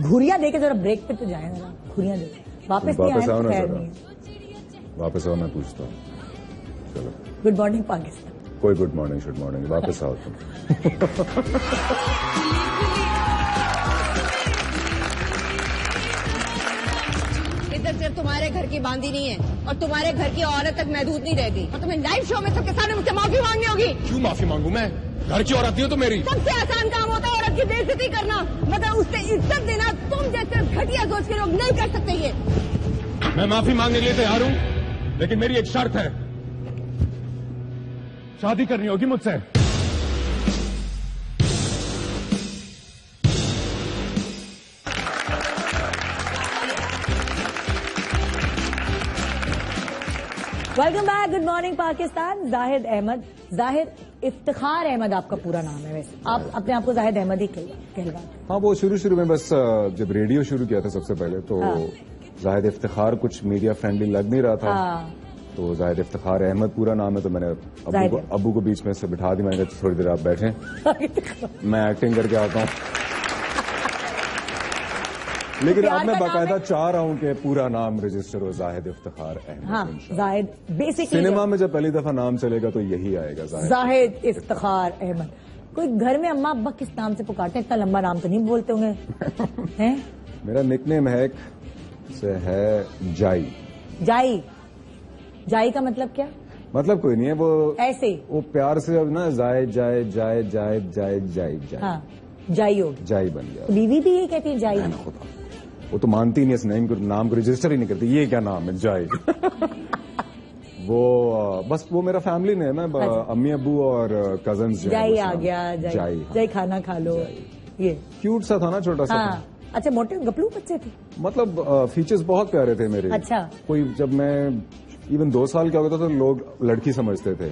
घुरिया देके जरा ब्रेक पे तो जाए जरा, घुरिया देके वापस नहीं आए तो खैर नहीं। वापस आओ, मैं पूछता हूँ। चलो, गुड मॉर्निंग पाकिस्तान। कोई गुड मॉर्निंग शुड मॉर्निंग, वापस आओ तुम। इधर सिर्फ तुम्हारे घर की बांदी नहीं है और तुम्हारे घर की औरत तक महदूद नहीं रहेगी और तुम्हें लाइव शो में सबके सामने मुझसे माफी मांगनी होगी। क्यों माफी मांगू मैं? घर की औरत हो तो मेरी। सबसे आसान काम होता है औरत की बेइज्जती करना, मगर उससे इज्जत देना तुम जैसे घटिया सोच के लोग नहीं कर सकते। ये मैं माफी मांगने के लिए तैयार हूँ, लेकिन मेरी एक शर्त है, शादी करनी होगी मुझसे। Welcome back, good morning Pakistan. Zahid Ahmed, Zahid Iftikhar Ahmed आपका पूरा नाम है। वैसे आप अपने आप को जाहिद अहमद ही कहलवाते हैं? हाँ, वो शुरू में बस जब रेडियो शुरू किया था सबसे पहले तो जाहिद इफ्तिखार कुछ मीडिया फ्रेंडली लग नहीं रहा था। तो जाहिद इफ्तिखार अहमद पूरा नाम है, तो मैंने अब्बू को बीच में से बिठा दी। मैंने कहा थोड़ी देर आप बैठें, मैं एक्टिंग करके आता हूँ। लेकिन अब मैं बाकायदा चाह रहा हूँ कि पूरा नाम रजिस्टर हो जाहिद इफ्तिखार अहमद। हाँ, जाहिद बेसिकली सिनेमा में जब पहली दफा नाम चलेगा तो यही आएगा, जाहिद इफ्तिखार अहमद। कोई घर में अम्मा अब्बा किस नाम से पुकारते हैं? इतना लंबा नाम तो नहीं बोलते होंगे हैं? मेरा निकनेम है जाई। जाई, जाई का मतलब क्या? मतलब कोई नहीं है, वो ऐसे वो प्यार से अब ना जाए जाए जाए जाए जाए जाए जाए। हाँ, जाई हो, जाई बन गया। बीवी भी ये कहती है जाई। खुदा, वो तो मानती नहीं है, नाम को रजिस्टर ही नहीं करती। ये क्या नाम है जाई? वो बस वो मेरा फैमिली नेम है। अम्मी अब्बू और कजन्स जाई आ गया, जाई जाई खाना खा लो। ये क्यूट सा था ना, छोटा सा। अच्छा, मोटे गपलू बच्चे थे? मतलब फीचर्स बहुत प्यारे थे मेरे। अच्छा। कोई जब मैं इवन 2 साल का होता था तो लोग लड़की समझते थे।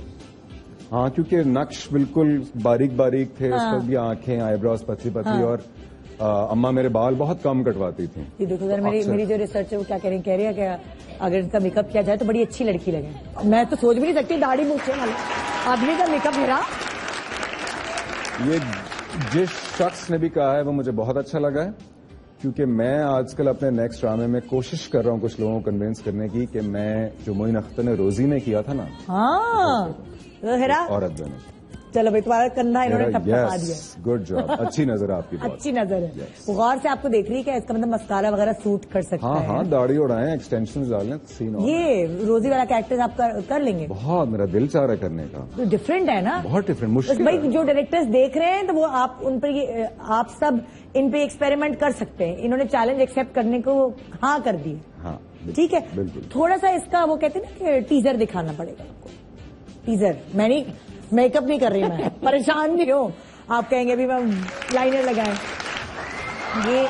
हाँ, क्योंकि नक्श बिल्कुल बारीक बारीक थे। उस पर भी आंखें, आईब्रोज पतली पतली। और अम्मा मेरे बाल बहुत कम कटवाती थी। ये देखो अगर मेरी जो रिसर्च है वो क्या कह रही है कि अगर इनका मेकअप किया जाए तो बड़ी अच्छी लड़की लगे। मैं तो सोच भी नहीं सकती दाढ़ी मूछे वाले आदमी का मेकअप मेरा। ये जिस शख्स ने भी कहा है वो मुझे बहुत अच्छा लगा है, क्योंकि मैं आजकल अपने नेक्स्ट ड्रामे में कोशिश कर रहा हूँ कुछ लोगों को कन्विंस करने की कि मैं जो मोइन अख्तर ने रोजी ने किया था ना, औरत बने। चलो भाई, तुम्हारा कंधा इन्होंने टपटपा दिया। गुड जॉब, अच्छी नजर है आपकी। अच्छी नजर है। वो गौर से आपको देख रही है क्या? इसका मतलब मस्कारा वगैरह सूट कर सकता है? हाँ, दाढ़ी उड़ाएं, एक्सटेंशन डालें, सीन। ये रोजी वाला कैरेक्टर आप कर लेंगे? बहुत, मेरा दिल चाह रहा है करने का। तो डिफरेंट है ना? बहुत डिफरेंट, मुश्किल। भाई जो डायरेक्टर्स देख रहे हैं तो वो आप उन पर आप सब इन पे एक्सपेरिमेंट कर सकते हैं। इन्होंने चैलेंज एक्सेप्ट करने को हाँ कर दिए। हाँ, ठीक है। थोड़ा सा इसका वो कहते हैं ना कि टीजर दिखाना पड़ेगा आपको। टीजर मैं नहीं, मेकअप नहीं कर रही, मैं परेशान भी हूँ। आप कहेंगे अभी मैं लाइनर लगाएं। ये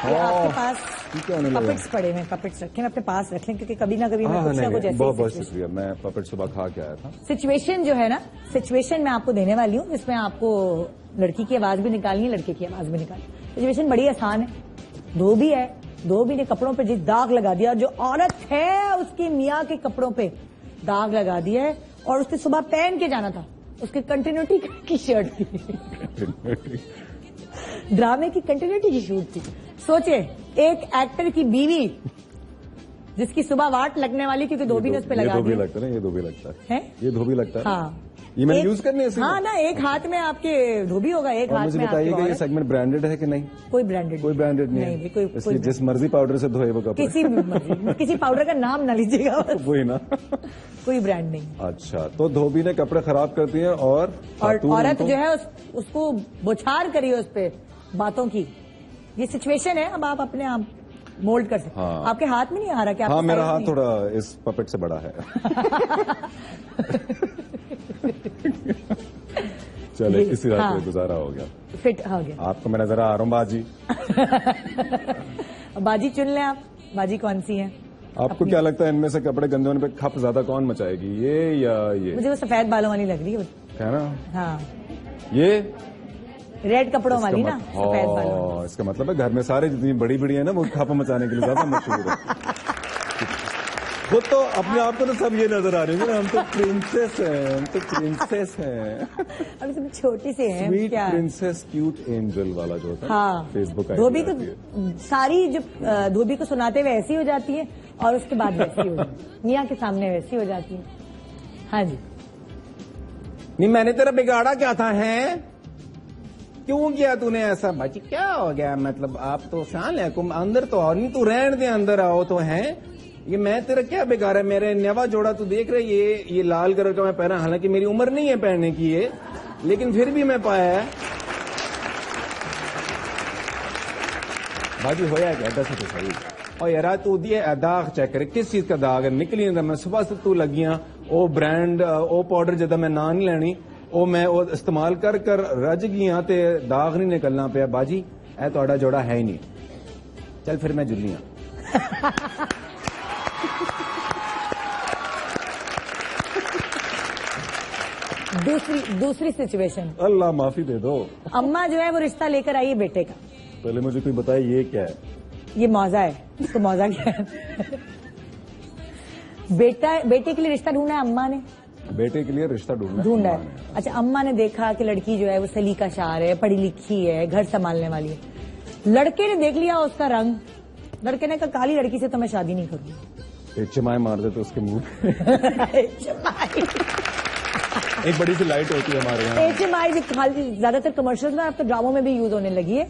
आपके पास पपेट्स पड़े हैं, पपेट्स रखें, अपने पास रख लें, क्योंकि कभी ना कभी मैं कुछ ना कुछ ऐसे। बहुत बहुत शुक्रिया, मैं पपेट सुबह खा के आया था। सिचुएशन जो है ना, सिचुएशन मैं आपको देने वाली हूँ जिसमें आपको लड़की की आवाज भी निकालनी है, लड़के की आवाज भी निकालनी। सिचुएशन बड़ी आसान है। धोबी है, धोबी ने कपड़ों पे जिस दाग लगा दिया, जो औरत है उसकी मियाँ के कपड़ों पे दाग लगा दिया है, और उसने सुबह पहन के जाना था। उसकी कंटिन्यूटी की शर्ट थी, ड्रामे की कंटिन्यूटी की शूट थी। सोचे एक एक्टर की बीवी जिसकी सुबह वाट लगने वाली, क्योंकि धोबी ने उस पर लगा दिया। ये धोबी लगता है ना, ये धोबी लगता है, ये धोबी लगता है। हाँ, ये मैंने यूज करने से। हाँ ना, एक हाथ में आपके धोबी होगा, एक हाथ मुझे में आपके। बताइएगा ये सेगमेंट ब्रांडेड है कि नहीं? कोई ब्रांडेड नहीं है। इसलिए जिस मर्जी पाउडर से धोए वो कपड़े, किसी पाउडर का नाम ना लीजिएगा। वही ना, कोई ब्रांड नहीं। अच्छा, तो धोबी ने कपड़े खराब कर दिए और औरत जो है उसको बौछार करी है उस पे बातों की। ये सिचुएशन है, अब आप अपने आप मोल्ड कर सकते। हाँ। आपके हाथ में नहीं आ रहा क्या? हाँ, मेरा हाथ थोड़ा इस पपेट से बड़ा है। चले, किसी रात में गुजारा हो गया, फिट हो गया। आपको मैं नजर आ रहा हूँ बाजी। बाजी चुन लें आप, बाजी कौन सी है? आपको क्या लगता है इनमें से कपड़े गंदे होने पे खप ज्यादा कौन मचाएगी, ये या ये? मुझे वो सफेद बालों वाली लग रही है। क्या ना? हाँ, ये रेड कपड़ों वाली ना, सफेद बालों। इसका मतलब है घर में सारे जितनी बड़ी बड़ी है ना वो खप मचाने के लिए ज्यादा मशहूर है। वो तो अपने आप को तो सब ये नजर आ रही है ना, हम तो प्रिंसेस हैं, हम तो प्रिंसेस हैं। अभी तुम छोटी सी हैं। स्वीट प्रिंसेस क्यूट एंजल वाला जो होता है। हाँ, फेसबुक धोबी को सारी जो धोबी को सुनाते हुए ऐसी हो जाती है और उसके बाद वैसी हो जाती है, मियाँ के सामने वैसी हो जाती है। हाँ जी। नहीं मैंने तेरा बिगाड़ा क्या था, है क्यों किया तूने ऐसा? बाजी क्या हो गया? मतलब आप तो शान है, अंदर तो और नहीं, तू रहने दे, अंदर आओ तो है। ये मैं तेरा क्या बेकार है? मेरे नवा जोड़ा तू देख रहे, ये लाल कलर का मैं पहना, हालांकि मेरी उम्र नहीं है पहनने की ये, लेकिन फिर भी मैं पाया है। बाजी होया क्या? दस तो सही। और यार तू दिए दाग चेक करे, किस चीज का दाग है? निकली नहीं, मैं सुबह से तू लगियां ओ ब्रांड ओ पाउडर जदा मैं ना नहीं लेनी, ओ मैं ओ इस्तेमाल कर कर रज गया ते दाग नहीं निकलना पिया। बाजी ए तो जोड़ा है ही नहीं। चल फिर मैं जुलियां। दूसरी सिचुएशन, अल्लाह माफी दे दो। अम्मा जो है वो रिश्ता लेकर आई है बेटे का। पहले मुझे कोई बताए ये क्या है? ये मौजा है, इसको मौजा क्या है? बेटे के लिए रिश्ता ढूंढा है अम्मा ने। बेटे के लिए रिश्ता ढूंढा है। अच्छा, अम्मा ने देखा कि लड़की जो है वो सलीका शार है, पढ़ी लिखी है, घर संभालने वाली है। लड़के ने देख लिया उसका रंग, लड़के ने कहा काली लड़की से तो मैं शादी नहीं करूंगी। HMI मार दे तो उसके मुंह एक बड़ी सी लाइट होती है हमारे यहाँ, HMI जो ज्यादातर कमर्शियल में, अब तो ड्रामों में भी यूज होने लगी है।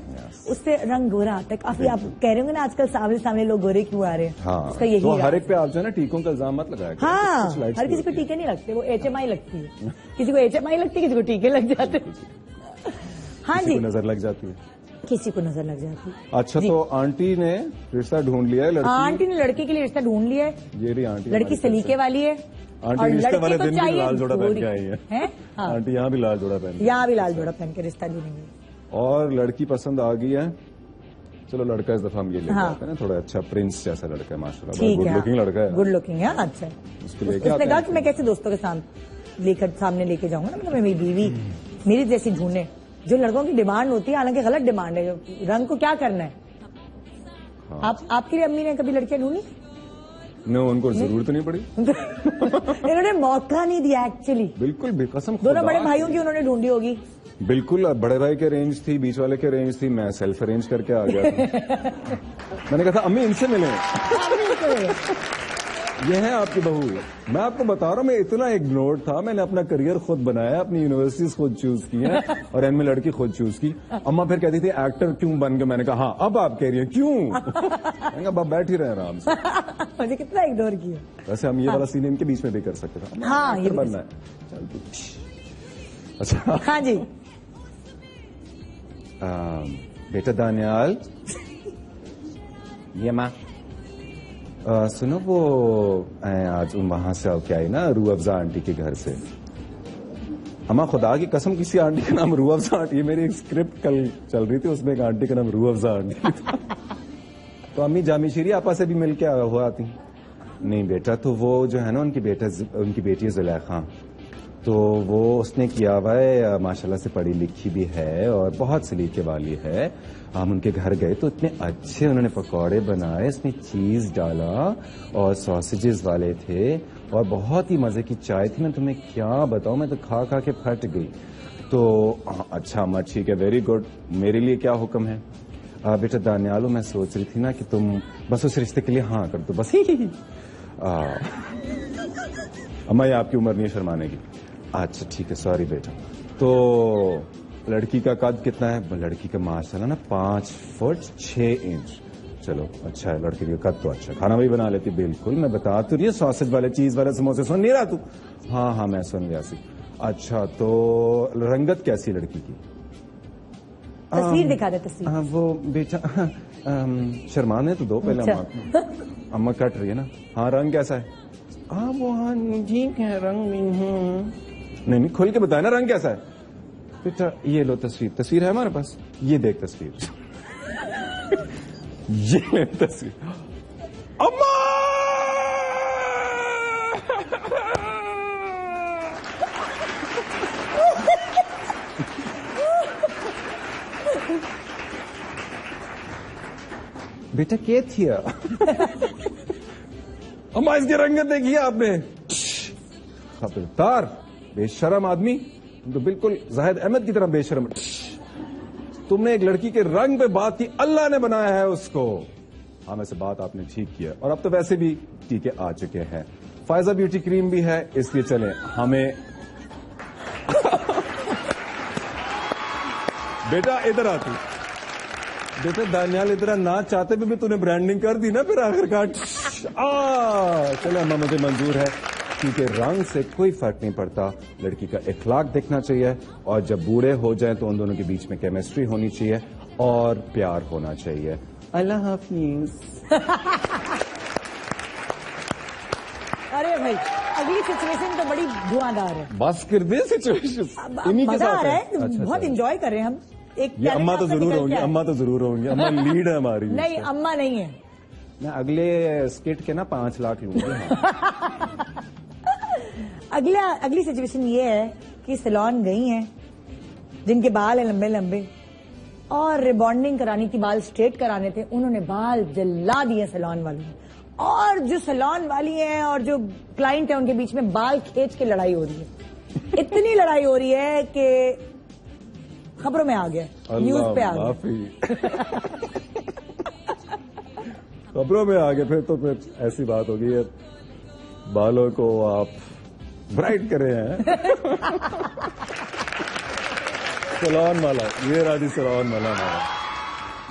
उससे रंग गोरा आता है काफी। आप कह रहे होंगे ना आजकल सामने लोग गोरे क्यों आ रहे हैं? हाँ, उसका यही तो हर एक पे आप जो है ना टीकों का इल्जाम मत लगाया। हाँ, हर किसी को टीके नहीं लगते, वो HMI लगती है। किसी को HMI लगती है, किसी को टीके लग जाते हैं। हाँ जी, नजर लग जाती है, किसी को नजर लग जाती है। अच्छा, तो आंटी ने रिश्ता ढूंढ लिया है। आंटी ने लड़के के लिए रिश्ता ढूंढ लिया है। ये रही आंटी, लड़की सलीके वाली है। आंटी रिश्ते वाले दिन भी लाल जोड़ा पहन के आई है। हाँ, आंटी यहाँ भी लाल जोड़ा पहन, यहाँ भी लाल जोड़ा पहन के रिश्ता ढूंढेंगे। और लड़की पसंद आ गई है। चलो लड़का इस दफा हम ये लेके आते हैं ना, थोड़ा अच्छा प्रिंस जैसा लड़का है, माशाल्लाह गुड लुकिंग लड़का है। गुड लुकिंग है। अच्छा, उसने कहा कि मैं कैसे दोस्तों के सामने लेके जाऊंगा ना, मतलब मेरी बीवी मेरी जैसी ढूंढे। जो लड़कों की डिमांड होती है, हालांकि गलत डिमांड है, रंग को क्या करना है। हाँ। आपकी अम्मी ने कभी लड़कियां ढूंढी? नहीं, उनको जरूरत नहीं पड़ी। इन्होंने मौका नहीं दिया एक्चुअली। बिल्कुल भी कसम। दोनों बड़े भाइयों की उन्होंने ढूंढी होगी। बिल्कुल, बड़े भाई के रेंज थी, बीच वाले के रेंज थी, मैं सेल्फ अरेंज करके आ गया था। मैंने कहा था अम्मी इनसे मिले। ये है आपकी बहू। मैं आपको बता रहा हूँ, मैं इतना इग्नोर्ड था, मैंने अपना करियर खुद बनाया, अपनी यूनिवर्सिटीज खुद चूज की है और इनमें लड़की खुद चूज की। अम्मा फिर कहती थी एक्टर क्यों बन गए? मैंने कहा हाँ, अब आप कह रही हैं क्यों? मैंने कहा बैठ ही रहे आराम से। मुझे कितना इग्नोर किया। वैसे हम ये वाला सीन इनके बीच में भी कर सकते थे। हाँ, ये बनना है। अच्छा, हाँ जी। बेटा दानियाल, ये माँ सुनो, वो आज वहां से क्या आई ना, रूह अफजा आंटी के घर से। अम्मा खुदा की कसम, किसी आंटी का नाम रूह अफजा आंटी, मेरी एक स्क्रिप्ट कल चल रही थी, उसमें एक आंटी का नाम रूह अफजा आंटी था। तो अम्मी जामिशीरी आपा से भी मिल के हो आती? नहीं बेटा, तो वो जो है ना उनकी बेटी जुलेखा, तो वो उसने किया हुआ है, माशाल्लाह से पढ़ी लिखी भी है और बहुत सलीके वाली है। हम उनके घर गए तो इतने अच्छे उन्होंने पकौड़े बनाए, इसमें चीज डाला और सॉसेजेस वाले थे और बहुत ही मजे की चाय थी। मैं तुम्हें क्या बताऊं, मैं तो खा खा के फट गई। तो अच्छा अम्मा ठीक है, वेरी गुड। मेरे लिए क्या हुक्म है? बेटा दानियालो, मैं सोच रही थी ना कि तुम बस उस रिश्ते के लिए हाँ कर दो, बस। अम्मा ये आपकी उम्र नहीं है शर्माने की। अच्छा ठीक है, सॉरी बेटा। तो लड़की का कद कितना है? लड़की का माशाल्लाह ना 5 फुट 6 इंच। चलो अच्छा है, लड़की का कद तो अच्छा। खाना भी बना लेती? बिल्कुल, मैं बता तो रही है, सॉसेज वाले चीज वाले समोसे सुन नहीं रहा तू? हाँ हाँ मैं सुन गया सी। अच्छा, तो रंगत कैसी लड़की की? तस्वीर दिखा दे, तस्वीर। वो बेटा शर्माने तो दो पहले। अम्मा कट रही है ना। हाँ, रंग कैसा है? वो हाँ ठीक है, रंग नहीं खुल के बताया ना, रंग कैसा है? बेटा ये लो तस्वीर है हमारे पास, ये देख तस्वीर। ये तस्वीर। अम्मा बेटा क्या थी अम्मा इसकी रंगत देखी आपने? खबरदार बेशरम आदमी, तुम तो बिल्कुल जाहिद अहमद की तरह बेशरम। तुमने एक लड़की के रंग पे बात की, अल्लाह ने बनाया है उसको। हाँ वैसे बात आपने ठीक किया, और अब तो वैसे भी टीके आ चुके हैं, फायजा ब्यूटी क्रीम भी है, इसलिए चलें हमें। बेटा इधर आती, बेटा दानियाल इधर ना चाहते भी तूने ब्रांडिंग कर दी ना फिर आखिरकार। चलो अम्मा मुझे मंजूर है, क्योंकि रंग से कोई फर्क नहीं पड़ता, लड़की का इखलाक देखना चाहिए, और जब बूढ़े हो जाएं तो उन दोनों के बीच में केमिस्ट्री होनी चाहिए और प्यार होना चाहिए। अल्लाह हाफिज। अरे भाई अगली सिचुएशन तो बड़ी धुआंधार है। बस कर दे सिचुएशन, इन्हीं के साथ है। बहुत इंजॉय कर रहे हैं हम। एक ये अम्मा तो जरूर होंगी, अम्मा तो जरूर होंगी, अम्मा लीड है हमारी। नहीं अम्मा नहीं है। मैं अगले स्किट के ना 5 लाख लूंगी। अगली सिचुएशन ये है कि सैलून गई हैं जिनके बाल है लंबे लंबे, और रिबॉन्डिंग करानी थी, बाल स्ट्रेट कराने थे, उन्होंने बाल जला दिए सैलून वालों ने, और जो सैलून वाली है और जो क्लाइंट है उनके बीच में बाल खींच के लड़ाई हो रही है। इतनी लड़ाई हो रही है कि खबरों में आ गया, न्यूज पे आ गया। खबरों में आ गए, फिर ऐसी बात होगी है, बालों को आप ब्राइट करे हैं। सैलून वाला, ये राजी सैलून वाला हमारा,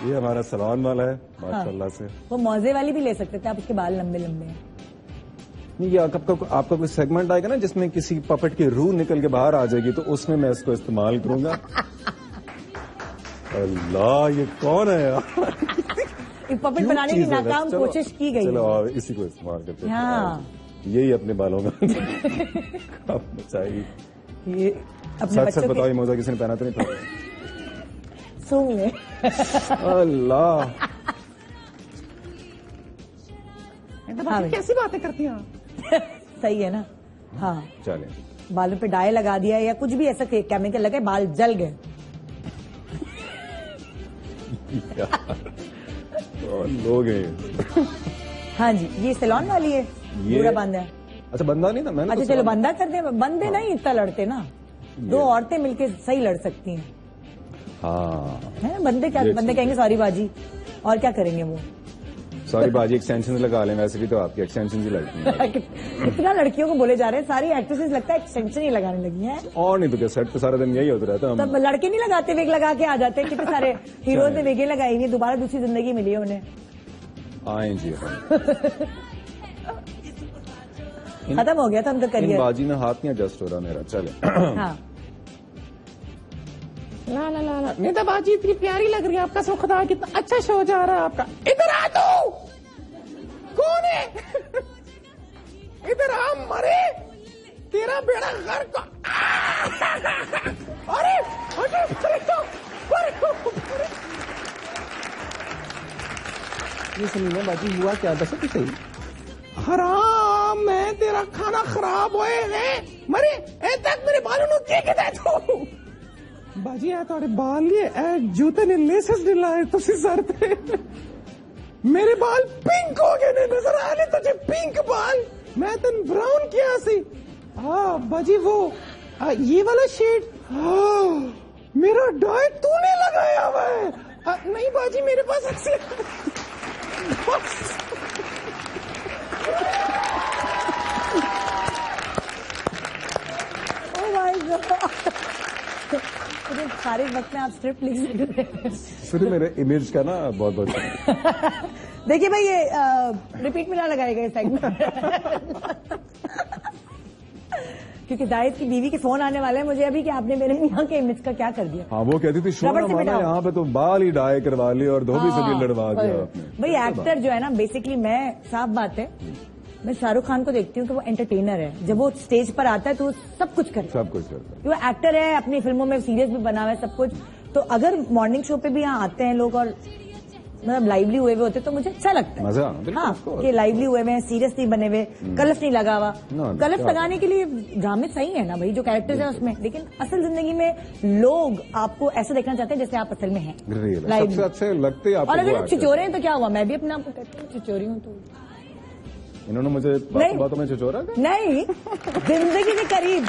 ये हमारा सैलून वाला है माशाल्लाह से। वो मौजे वाली भी ले सकते थे आप, उसके बाल लंबे लंबे हैं। ये आपका कोई सेगमेंट आएगा ना जिसमें किसी पपट की रूह निकल के बाहर आ जाएगी, तो उसमें मैं इसको इस्तेमाल करूंगा। अल्लाह ये कौन है यार? पपट बनाने की नाकाम कोशिश की गई। चलो इसी को इस्तेमाल करते हैं। हाँ यही अपने बालों में चाहिए। ये अपने सच बताओ, ये मोजा किसी ने पहना तो नहीं था? सूंघ ले। अल्लाह हाँ कैसी बातें करती हैं? सही है ना। हाँ चले, बालों पे डाई लगा दिया या कुछ भी ऐसा केमिकल लगे, बाल जल गए। लोग हैं। हाँ जी, ये सैलून वाली है, पूरा बंद है। अच्छा बंदा नहीं था मैंने। अच्छा चलो बंदा कर दे, बंदे नहीं इतना लड़ते ना, 2 औरतें मिलके सही लड़ सकती हैं। हाँ है बंदे क्या, बंदे कहेंगे सॉरी बाजी, और क्या करेंगे वो? सॉरी बाजी एक्सटेंशन लगा लें, वैसे भी तो आपकी एक्सटेंशन ही लगती है। कितना लड़कियों को बोले जा रहे हैं, सारी एक्ट्रेसेस लगता है एक्सटेंशन ही लगाने लगी हैं। और नहीं तो क्या, सेट पे सारा दिन यही होता रहता है। तब लड़के नहीं लगाते, वेग लगा के आ जाते हैं। कितने सारे हीरोज ने वेगें लगाई नहीं, दोबारा दूसरी जिंदगी मिली है उन्हें। आए जी खत्म हो गया था उनका करियर। बाजी में हाथ नहीं एडजस्ट हो रहा मेरा। चले हाँ ला ला ला ला, नेता बाजी इतनी प्यारी लग रही है, आपका सो खुदा कितना अच्छा शो जा रहा है आपका। इधर आ तू, कौन है? इधर आ मरे, तेरा बेड़ा गर्क। अरे ये सुनिए बाजी हुआ क्या, दस तो सही। हराम, मैं तेरा खाना खराब होए हैं मरे ए तक मेरे बालों नु के दे तू। बाजी आ तोड़े बाल ये जूते ने लेसेस दिलाए तुसी सर पे, मेरे बाल पिंक हो गए ने, नजर आ रहे तुझे पिंक बाल, मैं तन ब्राउन किया सी। हाँ बाजी वो ये वाला शेड, मेरा डाई तूने लगाया हुआ है। नहीं बाजी मेरे पास ऐसे सारे वक्त में आप स्क्रिप्ट लिख सकते हैं। सुनिए मेरे इमेज का ना बहुत बहुत देखिए भाई, ये रिपीट में ना लगाएगा ये सेगमेंट। क्योंकि जाहिद की बीवी के फोन आने वाले हैं मुझे अभी कि आपने मेरे यहाँ के इमेज का क्या कर दिया। हाँ वो कहती थी शो यहाँ पे तो बाल ही डाई करवा ली और धोबी से भी लड़वा दिया। भाई एक्टर जो है ना, बेसिकली मैं साफ बात है, मैं शाहरुख खान को देखती हूँ कि वो एंटरटेनर है। जब वो स्टेज पर आता है तो वो सब कुछ करता है, वो एक्टर है, अपनी फिल्मों में सीरियस भी बना हुआ है सब कुछ। तो अगर मॉर्निंग शो पे भी यहाँ आते हैं लोग और मतलब लाइवली हुए हुए होते तो मुझे अच्छा लगता है। मजा। हाँ, कि लाइवली हुए हुए हैं, सीरियस नहीं बने हुए, कलफ नहीं लगा हुआ। कलफ लगाने के लिए ड्रामे सही है ना भाई, जो कैरेक्टर्स है उसमें, लेकिन असल जिंदगी में लोग आपको ऐसा देखना चाहते हैं जैसे आप असल में हैं। सबसे अच्छे लगते हैं। और अगर आप छिचोरे हैं तो क्या हुआ, मैं भी अपने आप को कहती हूँ छिचोरी हूँ। तो इन्होंने मुझे बातों में छिचोरा नहीं, जिंदगी के करीब,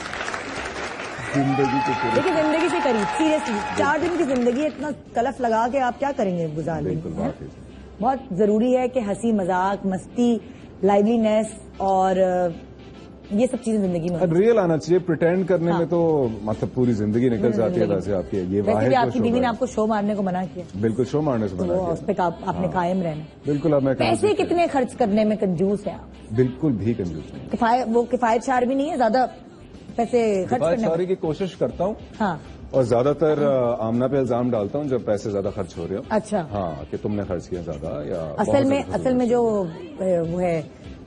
देखिए जिंदगी से करीब, सीरियसली 4 दिन की जिंदगी इतना कलफ लगा के आप क्या करेंगे गुजार लेंगे। बहुत जरूरी है कि हंसी मजाक, मस्ती, लाइवलीनेस और ये सब चीजें जिंदगी में रियल आना चाहिए। प्रिटेंड करने में तो मतलब पूरी जिंदगी निकल जाती है। वैसे आपकी ये वैसे भी आपकी बीवी ने आपको शो मारने को मना किया। बिल्कुल, शो मारने से मना किया। उस पे आपने कायम रहना। बिल्कुल। अब मैं पैसे कितने खर्च करने में कंजूस है आप? बिल्कुल भी कंजूस नहीं। वो किफायतशार भी नहीं है, ज्यादा पैसे खर्च करने की कोशिश करता हूँ। हाँ। और ज्यादातर आमना पे इल्जाम डालता हूँ जब पैसे ज्यादा खर्च हो रहे हो। अच्छा। हाँ, कि तुमने खर्च किया ज्यादा या असल में जो वो है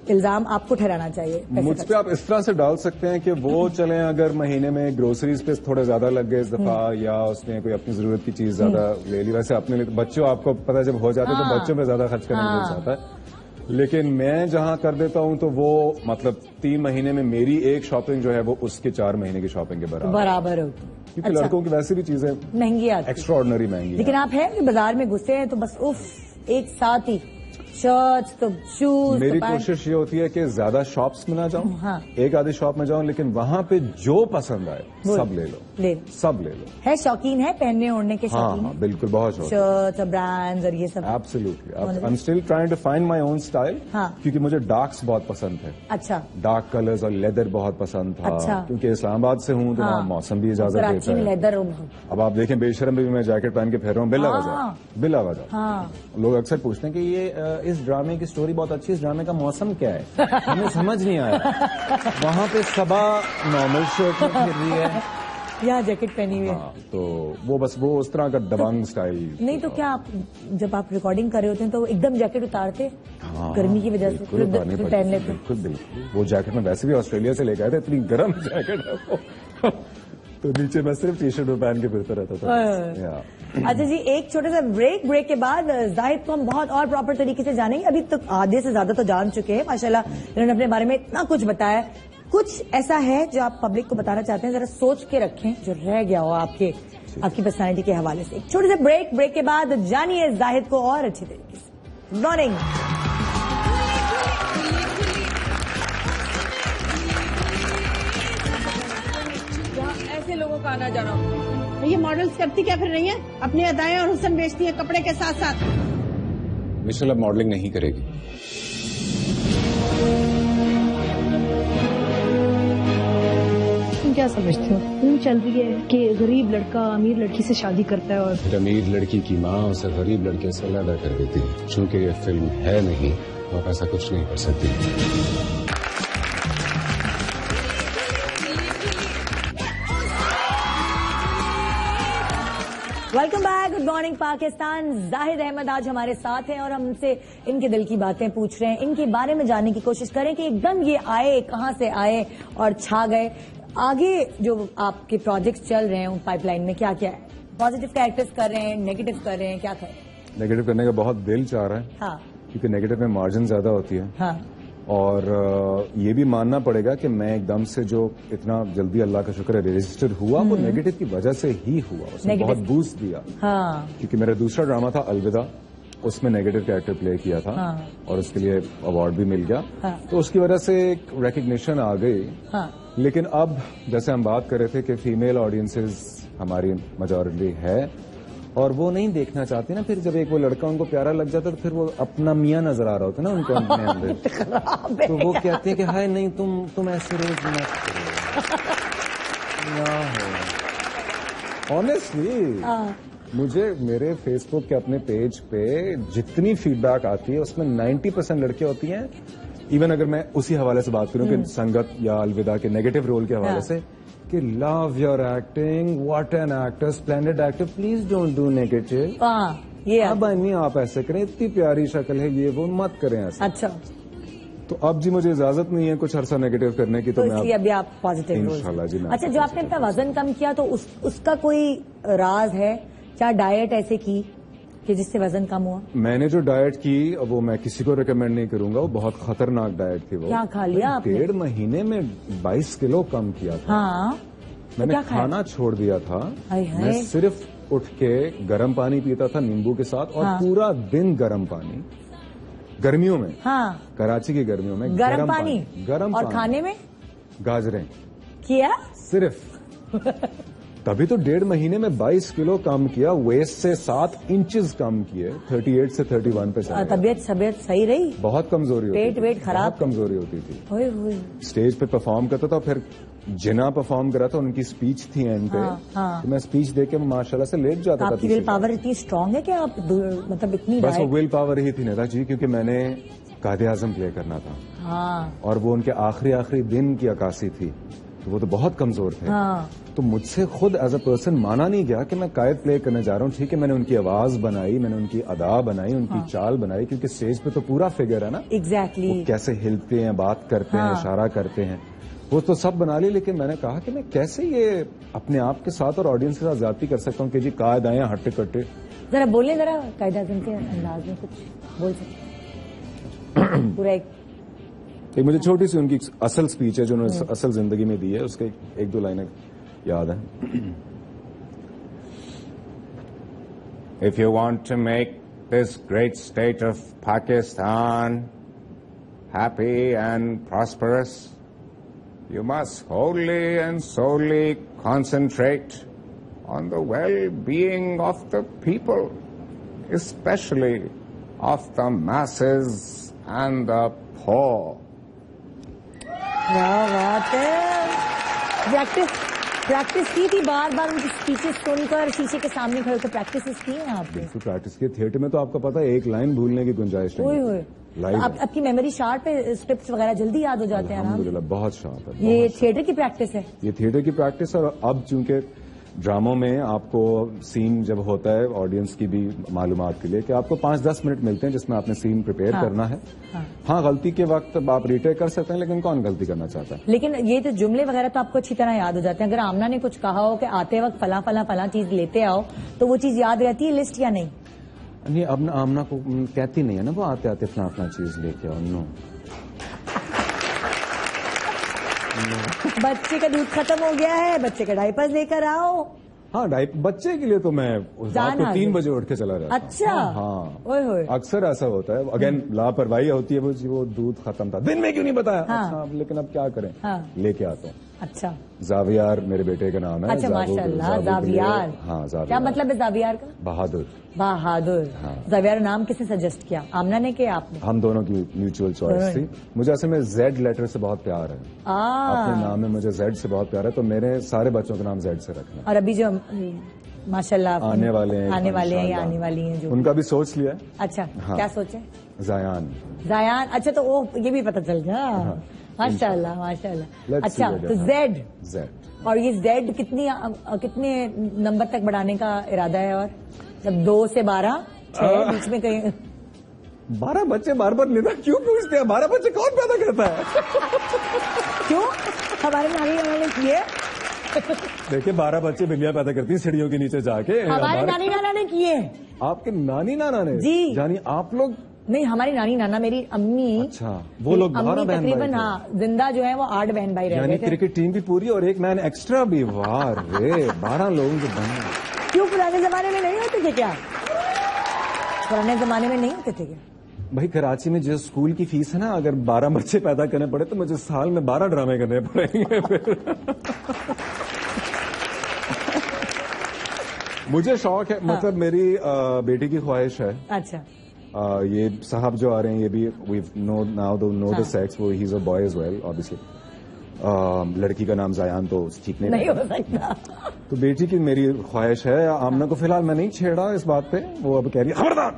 इल्जाम आपको ठहराना चाहिए। मुझ पे आप इस तरह से डाल सकते हैं कि वो चलें अगर महीने में ग्रोसरीज पे थोड़े ज्यादा लग गए इस दफा, या उसने कोई अपनी जरूरत की चीज ज्यादा ले ली। वैसे अपने लिए बच्चों, आपको पता है जब हो जाते तो बच्चों पे ज्यादा खर्च करने लग जाता है। लेकिन मैं जहां कर देता हूं तो वो मतलब 3 महीने में मेरी एक शॉपिंग जो है वो उसके 4 महीने की शॉपिंग के बराबर होती है। क्योंकि लड़कों की वैसे भी चीजें महंगी आती है, एक्स्ट्राऑर्डिनरी महंगी। लेकिन आप है कि बाजार में घुसे हैं तो बस उफ एक साथ ही शर्ट्स तो शूज। मेरी कोशिश ये होती है कि ज्यादा शॉप्स में ना जाऊं। हाँ। एक आधी शॉप में जाऊं, लेकिन वहां पे जो पसंद आए सब ले लो, सब ले लो। है शौकीन है पहनने ओढ़ने के शौकीन? हाँ, बिल्कुल, बहुत शौकीन। शर्ट्स और ब्रांड्स और ये सब। Absolutely. I am still trying to find my own style. क्योंकि मुझे डार्क्स बहुत पसंद है। अच्छा। डार्क कलर्स और लेदर बहुत पसंद था। अच्छा। क्योंकि इस्लामाबाद से हूँ तो वहाँ मौसम भी इजाजत देता है। लेदर। अब आप देखें बेशरम भी मैं जैकेट पहन के फिर रहा हूँ बिला वजह। लोग अक्सर पूछते हैं कि ये इस ड्रामे की स्टोरी बहुत अच्छी, इस ड्रामे का मौसम क्या है? हमें समझ नहीं आया। वहाँ पे सबा नॉर्मल शर्ट में फिर रही है, यहाँ जैकेट पहनी हुई है। तो वो बस वो उस तरह का दबंग स्टाइल। नहीं तो क्या आप जब आप रिकॉर्डिंग कर रहे होते हैं तो एकदम जैकेट उतारते गर्मी की वजह से फिर पहन लेते? बिल्कुल। वो जैकेट में वैसे भी ऑस्ट्रेलिया से लेकर आए थे, इतनी गर्म जैकेट है वो। तो नीचे मैं सिर्फ टी शर्ट पहन के फिरता रहता था। अच्छा जी, एक छोटा सा ब्रेक के बाद जाहिद को हम बहुत और प्रॉपर तरीके से जानेंगे। अभी तक आधे से ज्यादा तो जान चुके हैं माशाल्लाह, इन्होंने अपने बारे में इतना कुछ बताया। कुछ ऐसा है जो आप पब्लिक को बताना चाहते हैं, जरा सोच के रखें जो रह गया हो आपकी पर्सनैलिटी के हवाले से। एक छोटे से ब्रेक के बाद जानिए जाहिद को और अच्छी तरीके से। Good morning. ऐसे लोगों का आना जाना, ये मॉडल्स करती क्या फिर रही है? अपनी अदाएं और हुस्न बेचती है कपड़े के साथ साथ। मिशेल अब मॉडलिंग नहीं करेगी। तुम क्या समझते हो? तुम चल रही है कि गरीब लड़का अमीर लड़की से शादी करता है और अमीर लड़की की माँ उसे गरीब लड़के से अलग कर देती है। चूंकि ये फिल्म है नहीं तो आप ऐसा कुछ नहीं कर सकती। Welcome back, good morning Pakistan. Zahid Ahmed आज हमारे साथ हैं और हम उनसे इनके दिल की बातें पूछ रहे हैं, इनके बारे में जानने की कोशिश करें कि एकदम ये आए, कहाँ से आए और छा गए। आगे जो आपके प्रोजेक्ट्स चल रहे हैं उन पाइपलाइन में क्या क्या है? पॉजिटिव कैरेक्टर्स कर रहे हैं, नेगेटिव कर रहे हैं, क्या कर रहे हैं? नेगेटिव करने का बहुत दिल चाह रहा है। हाँ। क्योंकि नेगेटिव में मार्जिन ज्यादा होती है। हाँ। और ये भी मानना पड़ेगा कि मैं एकदम से जो इतना जल्दी अल्लाह का शुक्र है रजिस्टर हुआ वो नेगेटिव की वजह से ही हुआ। उसने बहुत बूस्ट दिया। हाँ। क्योंकि मेरा दूसरा ड्रामा था अलविदा, उसमें नेगेटिव कैरेक्टर प्ले किया था। हाँ। और उसके लिए अवार्ड भी मिल गया। हाँ। तो उसकी वजह से एक रिकग्निशन आ गई। हाँ। लेकिन अब जैसे हम बात कर रहे थे कि फीमेल ऑडियंसेस हमारी मेजॉरिटी है और वो नहीं देखना चाहती ना, फिर जब एक वो लड़का उनको प्यारा लग जाता है तो फिर वो अपना मियाँ नजर आ रहा होता है ना उनको अपने अंदर। तो वो कहते हैं कि हाय नहीं तुम ऐसे रोज मत करो। ऑनेस्टली मुझे मेरे फेसबुक के अपने पेज पे जितनी फीडबैक आती है उसमें 90% लड़कियां होती हैं। इवन अगर मैं उसी हवाले से बात करूं कि संगत या अलविदा के नेगेटिव रोल के हवाले से कि love your acting, what an actor, splendid actor, please don't do negative. ये अब नहीं आप ऐसे करें, इतनी प्यारी शक्ल है ये वो मत करें ऐसे। अच्छा। तो अब जी मुझे इजाजत नहीं है कुछ अरसा नेगेटिव करने की, तो मैं अभी आप पॉजिटिव इंशाल्लाह जी। अच्छा, जो आपने अपना वजन कम किया तो उसका कोई राज है क्या? डाइट ऐसे की कि जिससे वजन कम हुआ? मैंने जो डाइट की वो मैं किसी को रिकमेंड नहीं करूंगा, वो बहुत खतरनाक डाइट थी। वो क्या खा लिया आपने? 1.5 महीने में 22 किलो कम किया था। हाँ, मैंने क्या खाना छोड़ दिया था। हाय। मैं सिर्फ उठ के गर्म पानी पीता था नींबू के साथ, और पूरा दिन गर्म पानी, गर्मियों में। हाँ, कराची की गर्मियों में गर्म पानी। गर्म और पानी। खाने में गाजरें किया सिर्फ। तभी तो 1.5 महीने में 22 किलो कम किया, वेस्ट से 7 इंचेस कम किए, 38 से 31 पे चला गया। तबीयत सही रही? बहुत कमजोरी होती थी, पेट वेट खराब? बहुत कमजोरी होती थी। ओए होए। स्टेज पे परफॉर्म करता था, फिर जिना परफॉर्म करा था, उनकी स्पीच थी एंड पे। हाँ। तो मैं स्पीच देके माशाल्लाह से लेट जाता था। आपकी विल पावर इतनी स्ट्रांग है कि आप मतलब इतनी बस वो विल पावर ही थी नेता जी, क्योंकि मैंने कायदे-आज़म प्ले करना था। हाँ। और वो उनके आखिरी दिन की अक्कासी थी, तो वो तो बहुत कमजोर थे। हाँ। तो मुझसे खुद एज अ पर्सन माना नहीं गया कि मैं कायद प्ले करने जा रहा हूँ। ठीक है, मैंने उनकी आवाज बनाई, मैंने उनकी अदा बनाई, उनकी चाल बनाई, क्योंकि स्टेज पे तो पूरा फिगर है ना। एग्जैक्टली। वो कैसे हिलते हैं, बात करते हैं, इशारा करते हैं, वो तो सब बना ली। लेकिन मैंने कहा कि मैं कैसे ये अपने आप के साथ और ऑडियंस के साथ ज्यादती कर सकता हूँ कि जी कायद आए हट्टे कट्टे। जरा बोले, जरा कायद-ए-आज़म के अंदाज में कुछ बोल सकते? पूरा एक मुझे छोटी सी उनकी असल स्पीच है जो उन्होंने असल जिंदगी में दी है, उसके 1-2 लाइनें याद है। If you want to make this great state of Pakistan happy and prosperous, you must wholly and solely concentrate on the well-being of the people, especially of the masses and the poor. क्या बात है। Practice की थी, बार बार उनकी speeches सुनकर शीशे के सामने खड़े होकर प्रैक्टिस की है आपने? बिल्कुल प्रैक्टिस की। थिएटर में तो आपको पता है एक लाइन भूलने की गुंजाइश नहीं है। तो आपकी मेमोरी शार्प है, स्क्रिप्ट्स वगैरह जल्दी याद हो जाते हैं? अल्हम्दुलिल्लाह बहुत शार्प है। ये थिएटर की प्रैक्टिस है? ये थिएटर की प्रैक्टिस। और अब चूंकि ड्रामों में आपको सीन जब होता है, ऑडियंस की भी मालूमात के लिए, कि आपको 5-10 मिनट मिलते हैं जिसमें आपने सीन प्रिपेयर करना है। हाँ, गलती के वक्त आप रिटेक कर सकते हैं, लेकिन कौन गलती करना चाहता है? लेकिन ये तो जुमले वगैरह तो आपको अच्छी तरह याद हो जाते हैं। अगर आमना ने कुछ कहा हो कि आते वक्त फला फला फला चीज लेते आओ, तो वो चीज याद रहती है लिस्ट या नहीं? नहीं, अब आमना को कहती नहीं है ना वो आते आते फला फला चीज लेके आओ। नो, बच्चे का दूध खत्म हो गया है, बच्चे का डायपर्स लेकर आओ। हाँ, बच्चे के लिए तो मैं रात को 3 बजे उठ के चला जाता। अच्छा। हाँ, ओए होए। अक्सर ऐसा होता है। अगेन लापरवाही होती है, वो दूध खत्म था, दिन में क्यों नहीं बताया? हाँ। अच्छा, लेकिन अब क्या करें, लेके आता हूँ। अच्छा, जावियार मेरे बेटे का नाम है। अच्छा, माशाल्लाह, जावियार। हाँ, जावियार। क्या मतलब है जावियार का? बहादुर। बहादुर। हाँ। जावियार नाम किसने सजेस्ट किया, आमना ने किया आपने? हम दोनों की म्यूचुअल चॉइस थी। मुझे असल में जेड लेटर से बहुत प्यार है। अपने नाम में मुझे जेड से बहुत प्यार है, तो मेरे सारे बच्चों का नाम जेड से रखना। और अभी जो माशाल्लाह आने वाले हैं या आने वाली हैं जो, उनका भी सोच लिया है। अच्छा, क्या सोचे? जायान। अच्छा, तो वो ये भी पता चल गया। माशाल्लाह माशाल्लाह। अच्छा, तो जेड। और ये जेड कितने नंबर तक बढ़ाने का इरादा है? और जब 2 से 12 बीच में कहीं 12 बच्चे बार बार नेता क्यों पूछते हैं? 12 बच्चे कौन पैदा करता है? क्यों? हमारे नानी ने किए। देखिए, 12 बच्चे बिल्लियां पैदा करती हैं सीढ़ियों के नीचे जाके। हमारे नानी नाना ने किए। आपके नानी नाना ने? जी। यानी आप लोग? नहीं, हमारी नानी नाना, मेरी अम्मी। अच्छा, वो लोग 12 बहन तकरीबन, हाँ, जिंदा जो है वो 8 बहन भाई रह गए थे। क्रिकेट टीम भी पूरी और एक मैन एक्स्ट्रा भी। वाह रे, 12 लोगों के बहन। क्यों, पुराने जमाने में नहीं होते थे क्या? पुराने जमाने में नहीं होते थे क्या? भाई, कराची में जो स्कूल की फीस है ना, अगर 12 बच्चे पैदा करने पड़े तो मुझे साल में 12 ड्रामे करने पड़ेंगे फिर। मुझे शौक है। मतलब मेरी बेटी की ख्वाहिश है। अच्छा। ये साहब जो आ रहे हैं, ये भी वी नो द सेक्स, वो he is a boy as well obviously. लड़की का नाम जायान तो ठीक नहीं हो सकता। तो बेटी की मेरी ख्वाहिश है। आमना को फिलहाल मैं नहीं छेड़ा इस बात पे, वो अब कह रही है खबरदार।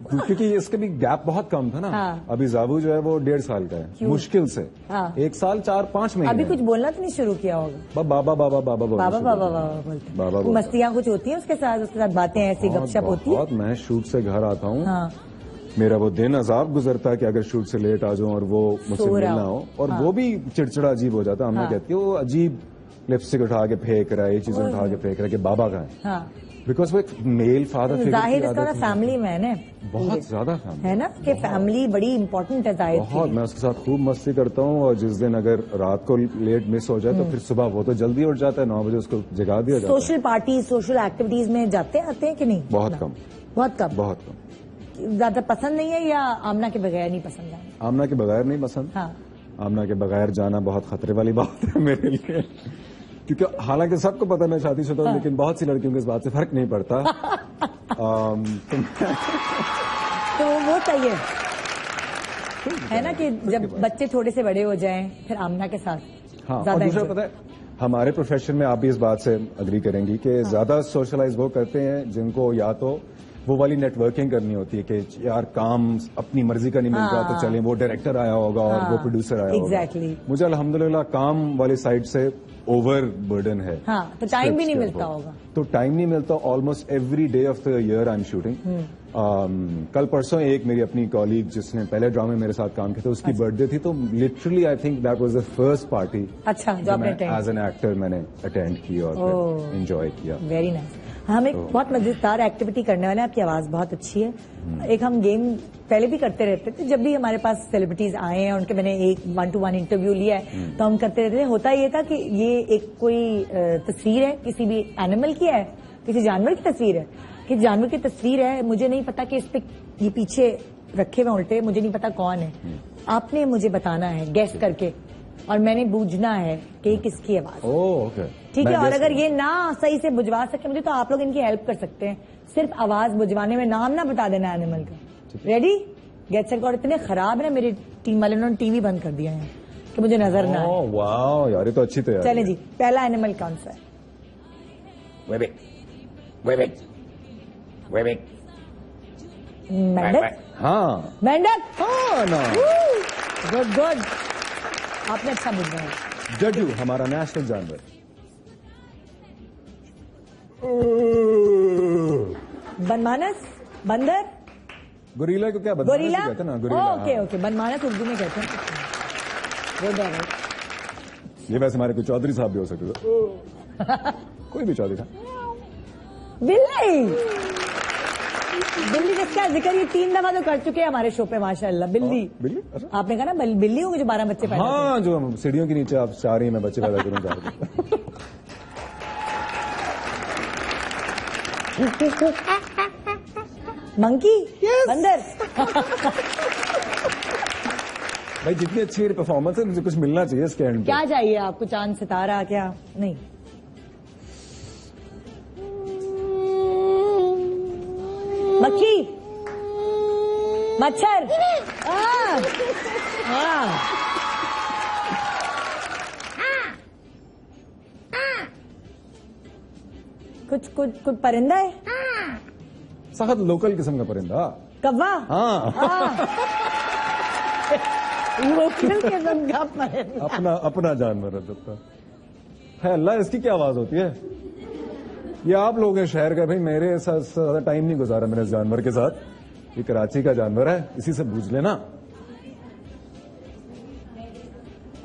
क्योंकि इसके भी गैप बहुत कम था ना। हाँ। अभी जाबू जो है वो 1.5 साल का है, मुश्किल से। हाँ। 1 साल 4-5 महीने। अभी कुछ बोलना तो नहीं शुरू किया होगा? बाबा बाबा बाबा बोलते। बाबा मस्तियाँ कुछ होती हैं उसके साथ बातें ऐसी गपशप होती है? बहुत। मैं शूट से घर आता हूँ। हाँ। मेरा वो दिन अजाब गुजरता है कि अगर शूट से लेट आ जाऊं और वो मुझसे मिलना हो, और वो भी चिड़चिड़ा अजीब हो जाता है। हमने कहती है वो अजीब लिपस्टिक उठा के फेंक रहा है, ये चीजें उठा के फेंक रहा है कि बाबा का है। हाँ, बिकॉज वो एक मेल फादर जाहिर इसका फैमिली मैन है, बहुत ज्यादा फैमिली है ना, कि फैमिली बड़ी इंपॉर्टेंट है जाहिर। बहुत, मैं उसके साथ खूब मस्ती करता हूँ, और जिस दिन अगर रात को लेट मिस हो जाए तो फिर सुबह वो तो जल्दी उठ जाता है, 9 बजे उसको जगा दिया जाता है। सोशल पार्टी, सोशल एक्टिविटीज में आते हैं कि नहीं? बहुत कम, बहुत कम, बहुत कम। ज्यादा पसंद नहीं है या आमना के बगैर नहीं पसंद है? आमना के बगैर नहीं पसंद। हाँ, आमना के बगैर जाना बहुत खतरे वाली बात है मेरे लिए, क्योंकि हालांकि सबको पता है मैं शादीशुदा हूं, लेकिन बहुत सी लड़कियों को इस बात से फर्क नहीं पड़ता। तो वो चाहिए है ना कि जब बच्चे थोड़े से बड़े हो जाएं फिर आमना के साथ। हाँ, और दूसरा पता है, हमारे प्रोफेशन में आप भी इस बात से अग्री करेंगी कि ज्यादा सोशलाइज वो करते हैं जिनको या तो वो वाली नेटवर्किंग करनी होती है कि यार काम अपनी मर्जी का नहीं मिलता, तो चलें वो डायरेक्टर आया होगा और वो प्रोड्यूसर आया होगा। एग्जैक्टली। मुझे अल्हम्दुलिल्लाह काम वाली साइड से ओवर बर्डन है। हाँ, तो टाइम भी नहीं मिलता होगा। तो टाइम नहीं मिलता, almost every day of the year I am shooting. कल परसों एक मेरी अपनी कॉलीग जिसने पहले ड्रामे मेरे साथ काम किया था, उसकी बर्थडे थी, तो literally I think that was the first party अच्छा जो आपने एज एन एक्टर मैंने अटेंड की और एंजॉय किया। Very nice. हम एक बहुत मजेदार एक्टिविटी करने वाले हैं, आपकी आवाज बहुत अच्छी है। एक हम गेम पहले भी करते रहते थे, जब भी हमारे पास सेलिब्रिटीज आए हैं उनके मैंने एक 1-to-1 इंटरव्यू लिया है, तो हम करते रहते थे। होता ये था कि ये एक कोई तस्वीर है, किसी भी एनिमल की है, किसी जानवर की तस्वीर है, किसी जानवर की तस्वीर है, मुझे नहीं पता कि इस पे ये पीछे रखे हुए उल्टे, मुझे नहीं पता कौन है। आपने मुझे बताना है गेस करके, और मैंने बूझना है कि किसकी आवाज। ओके, ठीक है। और अगर ये ना सही से बुझवा सके मुझे, तो आप लोग इनकी हेल्प कर सकते हैं, सिर्फ आवाज बुझवाने में, नाम ना बता देना एनिमल का। रेडी? Get set. और इतने खराब है ना मेरी टीम वाले, उन्होंने टीवी बंद कर दिया है कि मुझे नजर ना आए। वाह यार, ये तो अच्छी तैयारी। चले जी, पहला एनिमल कौन सा है? वेबिक, वेबिक, वेबिक, मेंढक। हाँ, मेंढक। हाँ ना, गुड गुड, आपने अच्छा बुझवाया। जड्डू हमारा नेशनल जानवर। बनमानस, बंदर, गोरिल्ला को क्या गोरिल्ला कहते हैं ना, गोरिल्ला। ओके ओके, बनमानस उर्दू में कहते हैं। गुड है। ये वैसे हमारे कोई चौधरी साहब भी हो सकते थे। कोई भी चौधरी था। बिल्ली। बिल्ली जिसका जिक्र ये 3 दफा तो कर चुके हैं हमारे शो पे माशाल्लाह। बिल्ली। बिल्ली? आपने कहा ना बिल्ली होगी जो 12 बच्चे पैदा हाँ, जो सीढ़ियों के नीचे आप चाह रही हैं मैं बच्चे पैदा करूँ चाह रही। मंकी। बंदर। भाई जितनी अच्छी परफॉर्मेंस है, मुझे कुछ मिलना चाहिए इसके एंड। क्या चाहिए आपको? चांद, सितारा? क्या नहीं? मक्खी, मच्छर। कुछ परिंदा है? सख्त लोकल किस्म का परिंदा। कौवा। हाँ, लोकल किस्म का परिंदा। अपना जानवर है। अल्लाह, इसकी क्या आवाज होती है? ये आप लोग हैं शहर का, भाई मेरे साथ ज्यादा टाइम नहीं गुजारा मैंने इस जानवर के साथ। ये कराची का जानवर है, इसी से पूछ लेना।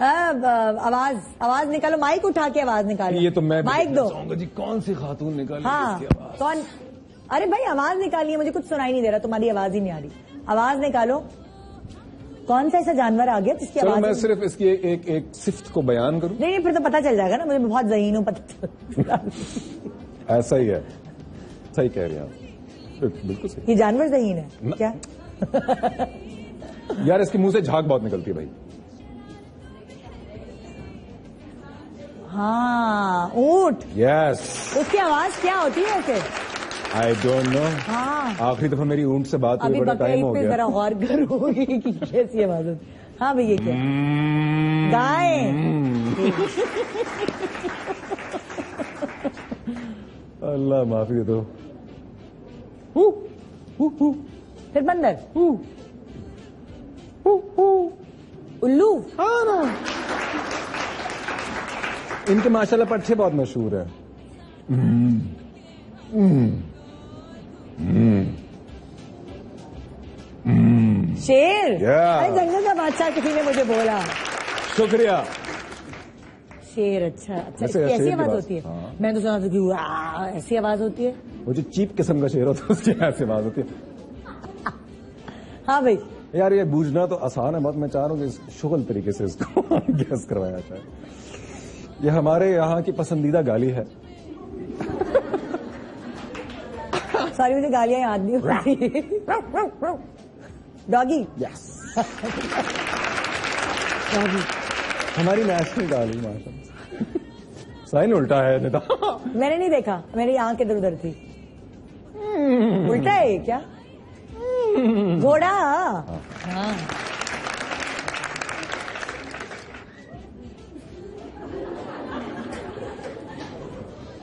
आवाज निकालो, माइक उठा के आवाज निकालो। ये तो मैं माइक दो जी, कौन सी खातून निकाली? हाँ, कौन? अरे भाई आवाज निकालिए, मुझे कुछ सुनाई नहीं दे रहा, तुम्हारी आवाज ही नहीं आ रही। आवाज निकालो। कौन सा ऐसा जानवर आ गया जिसकी आवाज? मैं सिर्फ इसकी एक सिफ्त को बयान करूं? नहीं, फिर तो पता चल जाएगा ना, मुझे बहुत ज़हीन हूं, पता। ऐसा ही है, सही कह रही हैं आप, बिल्कुल सही। ये जानवर ज़हीन है क्या? यार इसके मुंह से झाग बहुत निकलती है भाई। हाँ, ऊंट। यस। उसकी आवाज क्या होती है ऐसे? I don't know. हाँ, आखिरी दफा मेरी ऊंट से बात हुई, बड़ा टाइम हो गया। जरा गौर करोगे कि कैसी आवाज होती? हाँ भैया, क्या? गाय। अल्लाह माफी दे दो। फिर बंदर। उल्लू। हाँ ना, इनके माशाल्लाह पट्टे बहुत मशहूर है। शेर। Yeah. अरे जंगल का बादशाह किसी ने मुझे बोला। शुक्रिया। शेर। अच्छा अच्छा, ऐसी आवाज होती है? मैंने तो सुना था कि ऐसी आवाज होती है। वो जो चीप किस्म का शेर होता है उसकी ऐसी आवाज होती है। हाँ भाई यार ये बूझना तो आसान है बहुत, मैं चाह रहा हूँ कि शुगल तरीके से इसको गैस करवाया जाए। ये हमारे यहाँ की पसंदीदा गाली है। सारी मुझे गालियां याद नहीं होती। डॉगी। यस डॉगी हमारी नेशनल गाली। साइन उल्टा है निदा। मैंने नहीं देखा, मेरी आंख इधर उधर थी। उल्टा है क्या? घोड़ा। हाँ।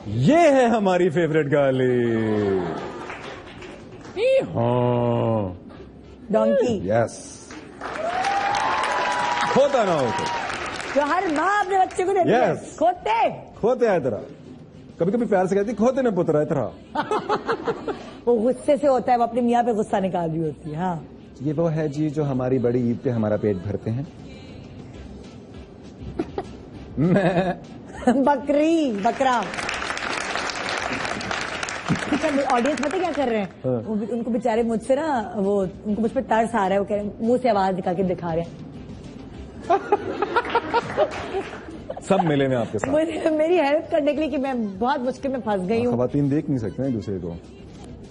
ये है हमारी फेवरेट गाली। हाँ डोंकी। यस खोता ना हो तो जो हर माँ अपने बच्चे को देती है। Yes. खोते खोते है तेरा। कभी कभी प्यार से कहती खोते ने पुत्र है तेरा। वो गुस्से से होता है, वो अपने मियाँ पे गुस्सा निकाल रही होती है। हाँ ये वो है जी जो हमारी बड़ी ईद पे हमारा पेट भरते हैं। मैं बकरी बकरा। ऑडियंस पता क्या कर रहे हैं? उनको बेचारे मुझसे ना वो उनको मुझ पर तरस आ रहा है। वो कह रहे हैं मुंह से आवाज निकाल के दिखा रहे हैं। सब मिले में आपके साथ मेरी हेल्प करने के लिए कि मैं बहुत मुश्किल में फंस गई हूँ। खवातीन देख नहीं सकते हैं एक दूसरे को।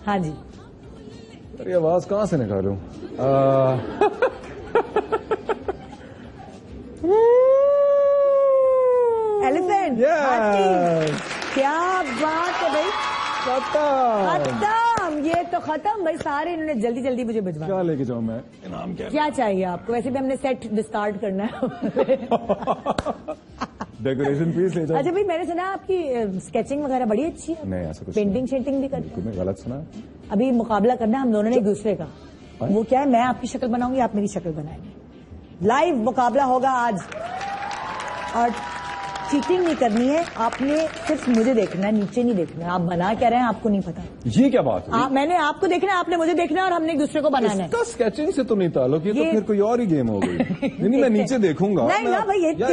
हाँ जी। अरे आवाज कहाँ से निकालूं? एलिफेंट। क्या बात है भाई। खत्म। ये तो खत्म भाई। सारे इन्होंने जल्दी जल्दी मुझे भिजवा। क्या लेके जाऊं मैं? इनाम क्या चाहिए आपको? वैसे भी हमने सेट डिस्कार्ड करना है। डेकोरेशन पीस ले जाओ। अच्छा भाई मैंने सुना आपकी स्केचिंग वगैरह बड़ी अच्छी है। नहीं ऐसा कुछ पेंटिंग शेंटिंग भी करती है। गलत सुना। अभी मुकाबला करना हम दोनों ने एक दूसरे का। वो क्या है, मैं आपकी शक्ल बनाऊंगी, आप मेरी शक्ल बनाएंगे। लाइव मुकाबला होगा आज और चीटिंग नहीं करनी है। आपने सिर्फ मुझे देखना है, नीचे नहीं देखना है। आप बना क्या रहे हैं आपको नहीं पता। ये क्या बात है? मैंने आपको देखना है, आपने मुझे देखना है और हमने एक दूसरे को बनाना है। इसका स्केचिंग से तो नहीं ताल्लुक, ये तो फिर कोई और ही गेम हो गई। नहीं मैं नीचे देखूंगा। नहीं ना भाई, ये तो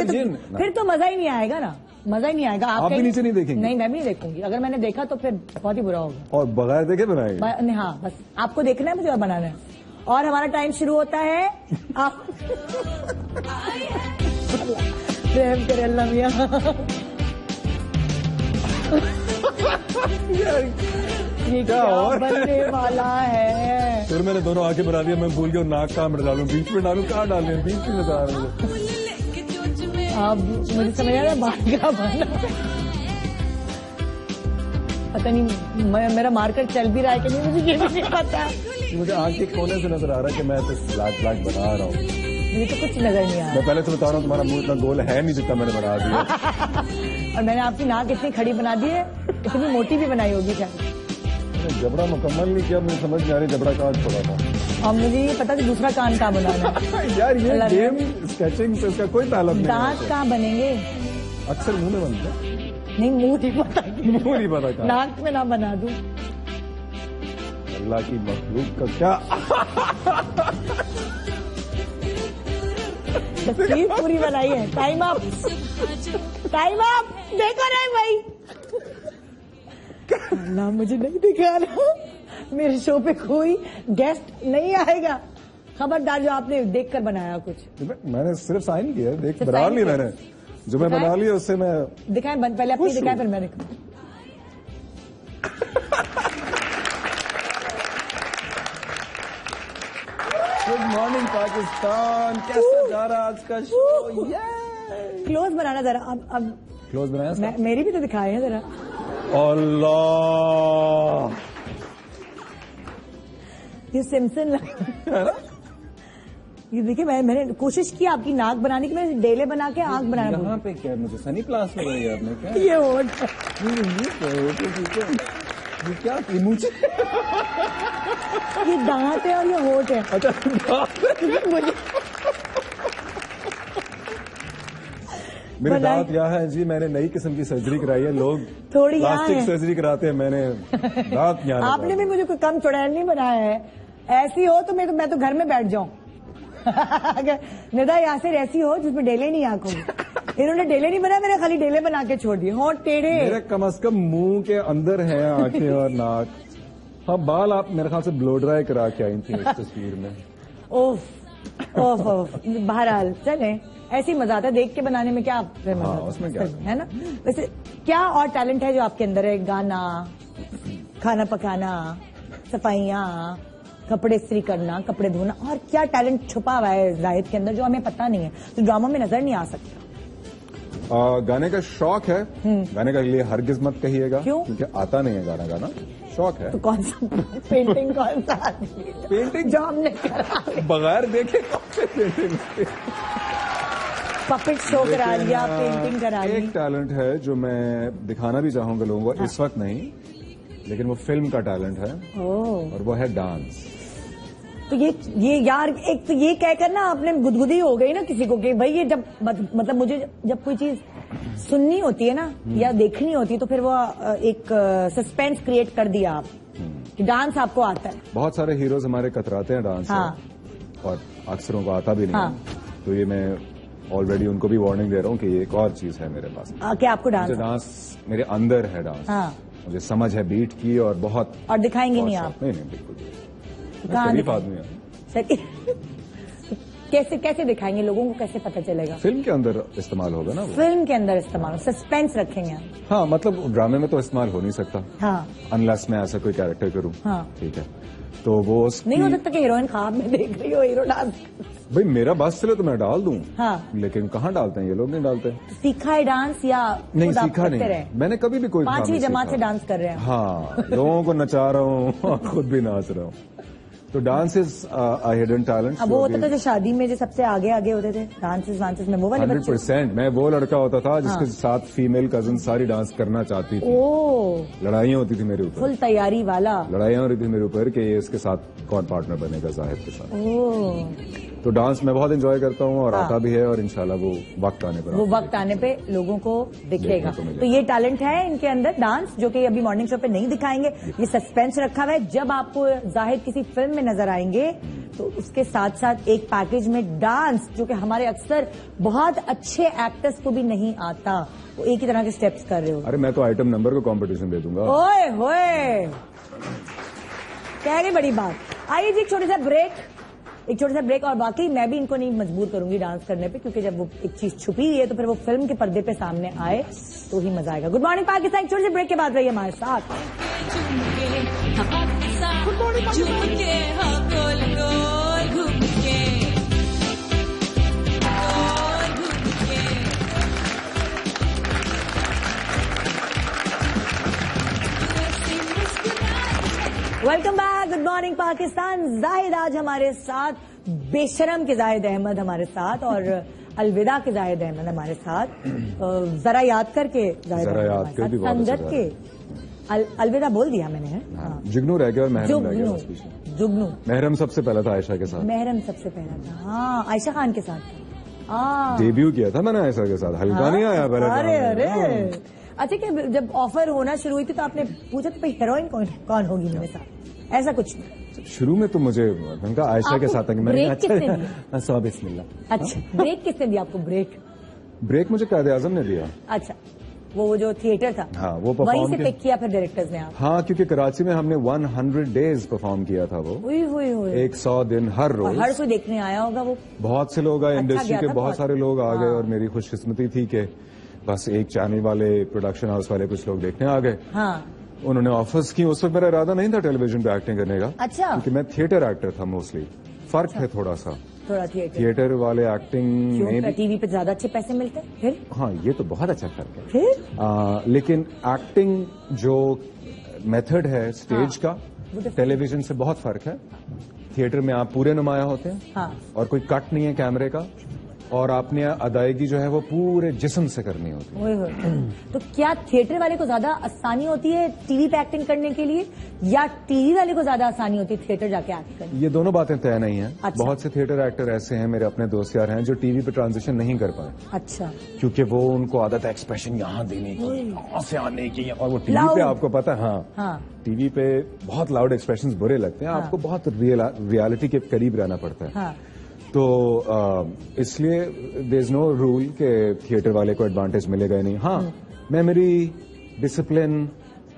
फिर तो मजा ही नहीं आएगा ना। मजा ही नहीं आएगा। आप भी नीचे नहीं देखेंगे? नहीं मैं भी नहीं देखूंगी। अगर मैंने देखा तो फिर बहुत ही बुरा होगा। और बगैर देखे बनाएंगे? हाँ बस आपको देखना है, मुझे और बनाना है। और हमारा टाइम शुरू होता है। प्रेम करे अल्लाह मियां। ये क्या बनने वाला है? फिर मैंने दोनों आके बना दिया। मैं भूल गया नाक कहाँ में डालूं, बीच में डालूं, कहाँ डालूं? बीच में बता रहे हैं। अब मुझे समझ आ रहा है बात क्या बनना। पता नहीं मेरा मार्कर चल भी रहा है कि नहीं, मुझे ये भी नहीं पता। मुझे आँख के कोने से नजर आ रहा है कि मैं तो ब्लैक बना रहा हूँ। मुझे तो कुछ नजर नहीं आ रहा। मैं पहले तो बता रहा हूँ तुम्हारा मुंह इतना गोल है नहीं जितना मैंने बना दिया। और मैंने आपकी नाक इतनी खड़ी बना दी है, इतनी मोटी भी बनाई होगी शायद। जबड़ा मुकम्मल नहीं किया, मुझे समझ नहीं आ रही जबड़ा कहाँ छोड़ा था। और मुझे ये पता कि दूसरा कान कहाँ बनाना है। यार ये गेम स्केचिंग से इसका कोई ताल्लुक नहीं। दांत कहाँ बनेंगे? अक्सर मुंह में बनते। नहीं मुंह नहीं पता। मुंह नहीं पता। नाक में ना बना दूं। अल्लाह की मखलूक का क्या तस्वीर पूरी बनाई है। Time up. देखो नहीं भाई। अल्लाह मुझे नहीं दिखा रहा। मेरे शो पे कोई गेस्ट नहीं आएगा। खबरदार जो आपने देखकर बनाया कुछ। मैंने सिर्फ साइन किया, देख बना नहीं मैंने। जो मैं बना लिया उससे मैं दिखाएं। पहले अपनी दिखाएं फिर मैं दिखाऊं। Good morning Pakistan. कैसा जा रहा आज का शो? क्लोज बनाना जरा। अब क्लोज बनाया? मेरी भी तो दिखाए हैं जरा। अल्लाह ये सिम्पसन ये देखिए मैंने कोशिश की आपकी नाक बनाने की। मैंने डेले बना के आंख बनाना। यहाँ पे क्या मुझे सनी प्लास लगाई है आपने? क्या ये होट ये क्या मुझे ये दांत है और ये होट है। अच्छा मुझे मेरे दांत यहाँ है जी। मैंने नई किस्म की सर्जरी कराई है। लोग थोड़ी प्लास्टिक सर्जरी कराते हैं, मैंने दांत यहाँ। आपने भी मुझे कोई कम चुड़ैल नहीं बनाया है। ऐसी हो तो मैं तो घर में बैठ जाऊं। अगर निदा यासिर ऐसी हो जिसमें डेले नहीं आंख होगी। इन्होंने डेले नहीं बनाया, मैंने खाली डेले बना के छोड़ दिए। होंठ टेढ़े, मेरे कम से कम मुंह के अंदर है आंखें और नाक। हाँ, बाल आप मेरे ख्याल से ब्लो ड्राई करा के आई थी इस तस्वीर में। ओफ ओफ ओफ। बहरहाल चले, ऐसी मजा आता है देख के, बनाने में क्या मजा आता है, उसमें क्या है ना। वैसे क्या और टैलेंट है जो आपके अंदर है? गाना, खाना पकाना, सफाइयाँ, कपड़े इस्त्री करना, कपड़े धोना, और क्या टैलेंट छुपा हुआ है जाहिद के अंदर जो हमें पता नहीं है, तो ड्रामा में नजर नहीं आ सकता? गाने का शौक है, गाने का लिए हरगिज मत कहिएगा। क्यों? क्योंकि आता नहीं है गाना गाना, शौक है। तो कौन सा पेंटिंग, कौन सा पेंटिंग जो हमने करा, बगैर देखे कौन से पेंटिंग? पपेट शो करा लिया, पेंटिंग करा ली। एक टैलेंट है जो मैं दिखाना भी चाहूंगा लोगों को, इस वक्त नहीं, लेकिन वो फिल्म का टैलेंट है, और वो है डांस। तो ये यार, एक तो ये कहकर ना आपने गुदगुदी हो गई ना किसी को कि भाई ये जब मतलब मुझे जब कोई चीज सुननी होती है ना या देखनी होती है तो फिर वो एक सस्पेंस क्रिएट कर दिया आप कि डांस आपको आता है। बहुत सारे हीरोज हमारे कतराते हैं डांस से, और अक्सरों को आता भी नहीं है। तो ये मैं ऑलरेडी उनको भी वार्निंग दे रहा हूँ कि ये एक और चीज है मेरे पास। क्या आपको डांस मेरे अंदर है डांस। मुझे समझ है बीट की, और बहुत। और दिखाएंगे नहीं आप? नहीं बिल्कुल, शरीफ आदमी है। कैसे कैसे दिखाएंगे लोगों को, कैसे पता चलेगा? फिल्म के अंदर इस्तेमाल होगा ना वो। फिल्म के अंदर इस्तेमाल, सस्पेंस रखेंगे। हाँ, मतलब ड्रामे में तो इस्तेमाल हो नहीं सकता। हाँ, अनलेस मैं ऐसा कोई कैरेक्टर करूँ। हाँ, ठीक है, तो वो नहीं हो सकता कि हीरोइन ख्वाब में देख रही हो हीरो डांस। भाई मेरा बस चले तो मैं डाल दूं। हाँ, लेकिन कहाँ डालते हैं ये लोग? नहीं डालते। तो सीखा है डांस या नहीं? सीखा नहीं, मैंने कभी भी कोई 5वीं जमात से डांस कर रहे हैं। हाँ, लोगों को नचा रहा हूँ, खुद भी नाच रहा हूँ। तो dance is a hidden talent. अब वो होता था जो शादी में जो सबसे आगे आगे होते थे डांसेस में, वो वाले 100%। मैं वो लड़का होता था जिसके साथ फीमेल कजिन सारी डांस करना चाहती थी। लड़ाइयाँ होती थी मेरे ऊपर, फुल तैयारी वाला। लड़ाइयाँ हो रही थी मेरे ऊपर कि ये इसके साथ कौन पार्टनर बनेगा जाहिद के साथ। तो डांस मैं बहुत एंजॉय करता हूँ, और आता भी है, और इंशाल्लाह वो वक्त आने पे लोगों को दिखेगा। तो ये टैलेंट है इनके अंदर, डांस, जो कि अभी मॉर्निंग शो पे नहीं दिखाएंगे। ये सस्पेंस रखा हुआ है। जब आपको जाहिद किसी फिल्म में नजर आएंगे तो उसके साथ साथ एक पैकेज में डांस, जो कि हमारे अक्सर बहुत अच्छे एक्टर्स को भी नहीं आता, वो एक ही तरह के स्टेप्स कर रहे हो। अरे मैं तो आइटम नंबर को कंपटीशन दे दूंगा। ओए होए, कह रही बड़ी बात। आइए जी, एक छोटा सा ब्रेक, और बाकी मैं भी इनको नहीं मजबूर करूंगी डांस करने पे, क्योंकि जब वो एक चीज छुपी हुई है तो फिर वो फिल्म के पर्दे पे सामने आए तो ही मजा आएगा। गुड मॉर्निंग पाकिस्तान, छोटे से ब्रेक के बाद रहिए हमारे साथ। Welcome back, good morning Pakistan. Zahid आज हमारे साथ, बेशरम के जाहिद अहमद हमारे साथ, और अलविदा के जाहिद अहमद हमारे साथ। जरा याद करके संगत के अलविदा बोल दिया मैंने, है? हाँ। जुगनू रह गया और महरम रह गया। जुगनू महरम सबसे पहला था आयशा के साथ। महरम सबसे पहला था, हाँ, आयशा खान के साथ डेब्यू किया था मैंने आयशा के साथ। हल्का नहीं आया पहले। अरे अच्छा, कि जब ऑफर होना शुरू हुई थी तो आपने पूछा तो भाई हीरोइन कौन होगी मेरे साथ? ऐसा कुछ नहीं। शुरू में तो मुझे उनका आयशा के साथ ब्रेक किसने दिया? बिस्मिल्लाह। अच्छा, ब्रेक किसने दिया आपको? ब्रेक मुझे कायदे आजम ने दिया। अच्छा, वो जो थिएटर था, हाँ, वो वहीं से पिक किया फिर डायरेक्टर्स ने आप? हाँ, क्योंकि कराची में हमने 100 डेज परफॉर्म किया था। वो 100 दिन हर रोज, हर कोई देखने आया होगा। वो बहुत से लोग आए, इंडस्ट्री के बहुत सारे लोग आ गए, और मेरी खुशकिस्मती थी कि बस एक चैनल वाले, प्रोडक्शन हाउस वाले कुछ लोग देखने आ गए। हाँ, उन्होंने ऑफर्स की। उस वक्त मेरा इरादा नहीं था टेलीविजन पे एक्टिंग करने का। अच्छा, क्योंकि मैं थिएटर एक्टर था मोस्टली। फर्क है थोड़ा थिएटर वाले एक्टिंग में टीवी पे ज्यादा अच्छे पैसे मिलते हैं फिर। हाँ, ये तो बहुत अच्छा फर्क है फिर। लेकिन एक्टिंग जो मेथड है स्टेज का, टेलीविजन से बहुत फर्क है। थिएटर में आप पूरे नुमाया होते हैं, और कोई कट नहीं है कैमरे का, और आपने अदायगी जो है वो पूरे जिस्म से करनी होती है। तो क्या थिएटर वाले को ज्यादा आसानी होती है टीवी पे एक्टिंग करने के लिए, या टीवी वाले को ज्यादा आसानी होती है थिएटर जाके एक्ट करने? ये दोनों बातें तय नहीं है। अच्छा। बहुत से थिएटर एक्टर ऐसे हैं, मेरे अपने दोस्त यार हैं, जो टीवी पे ट्रांजिशन नहीं कर पाए। अच्छा, क्योंकि वो उनको आदत है एक्सप्रेशन यहाँ देने की, यहाँ से आने की, और वो टीवी पे आपको पता है। हाँ, टीवी पे बहुत लाउड एक्सप्रेशन बुरे लगते हैं। आपको बहुत रियलिटी के करीब रहना पड़ता है। तो इसलिए देयर इज नो रूल के थिएटर वाले को एडवांटेज मिलेगा ही नहीं। हाँ, मेमोरी, डिसिप्लिन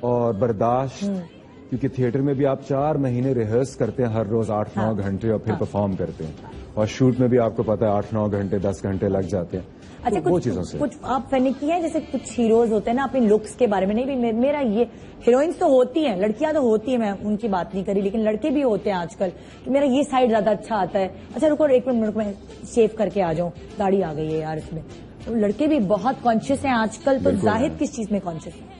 और बर्दाश्त, क्योंकि थिएटर में भी आप 4 महीने रिहर्स करते हैं हर रोज 8-9 घंटे और फिर परफॉर्म करते हैं, और शूट में भी आपको पता है 8-9 घंटे 10 घंटे लग जाते हैं। अच्छा, तो वो चीजों से कुछ आप फनी की है, जैसे कुछ हीरोज होते हैं ना अपनी लुक्स के बारे में, नहीं भी मेरा ये हीरोइंस तो होती हैं, लड़कियां तो होती हैं, मैं उनकी बात नहीं करी, लेकिन लड़के भी होते हैं आजकल कि मेरा ये साइड ज्यादा अच्छा आता है। अच्छा रुको एक मिनट में शेव करके आ जाऊं, दाढ़ी आ गई है यार इसमें। तो लड़के भी बहुत कॉन्शियस हैं आजकल, तो जाहिद किस चीज में कॉन्शियस है?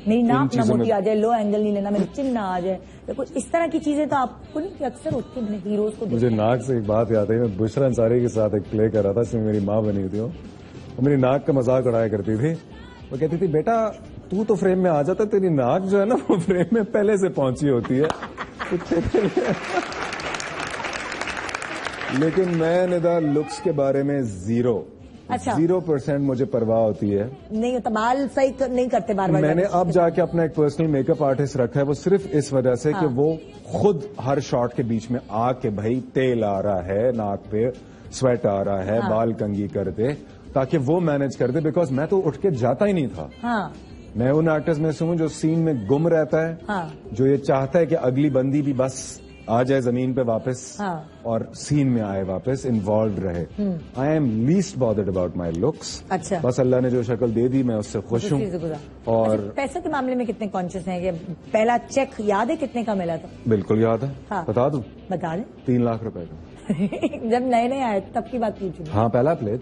मेरी नाक ना मोटी आ जाए, लो एंगल नहीं लेना, मेरी चिन ना आ जाए, तो कुछ इस तरह की चीजें तो आपको नहीं अक्सर होती है हीरोज को। मुझे नाक से एक बात याद है, मैं बुशरा अंसारी के साथ एक प्ले कर रहा था, जिसमें मेरी माँ बनी हुई थी, और मेरी नाक का मजाक उड़ाया करती थी। वो कहती थी, बेटा तू तो फ्रेम में आ जाता, तेरी नाक जो है ना वो फ्रेम में पहले से पहुंची होती है। लेकिन मैं निदा लुक्स के बारे में 0% मुझे परवाह होती है। नहीं होता, बाल सही नहीं करते बार बार। मैंने अब जाके अपना एक पर्सनल मेकअप आर्टिस्ट रखा है, वो सिर्फ इस वजह से कि वो खुद हर शॉट के बीच में आके भाई तेल आ रहा है नाक पे, स्वेट आ रहा है, बाल कंघी कर दे, ताकि वो मैनेज कर दे, बिकॉज मैं तो उठ के जाता ही नहीं था। मैं उन एक्टर्स में से हूं जो सीन में गुम रहता है, जो ये चाहता है कि अगली बंदी भी बस आ जाए जमीन पे वापस और सीन में आए वापस, इन्वॉल्व रहे। I am least bothered about my looks. अच्छा, बस अल्लाह ने जो शक्ल दे दी मैं उससे खुश हूँ। और अच्छा, पैसे के मामले में कितने कॉन्शियस हैं? कि पहला चेक याद है कितने का मिला था? बिल्कुल याद है। बता दूं? बता दें। 3 लाख रुपए का। जब नए नए आए तब की बात पूछू। हाँ, पहला प्ले।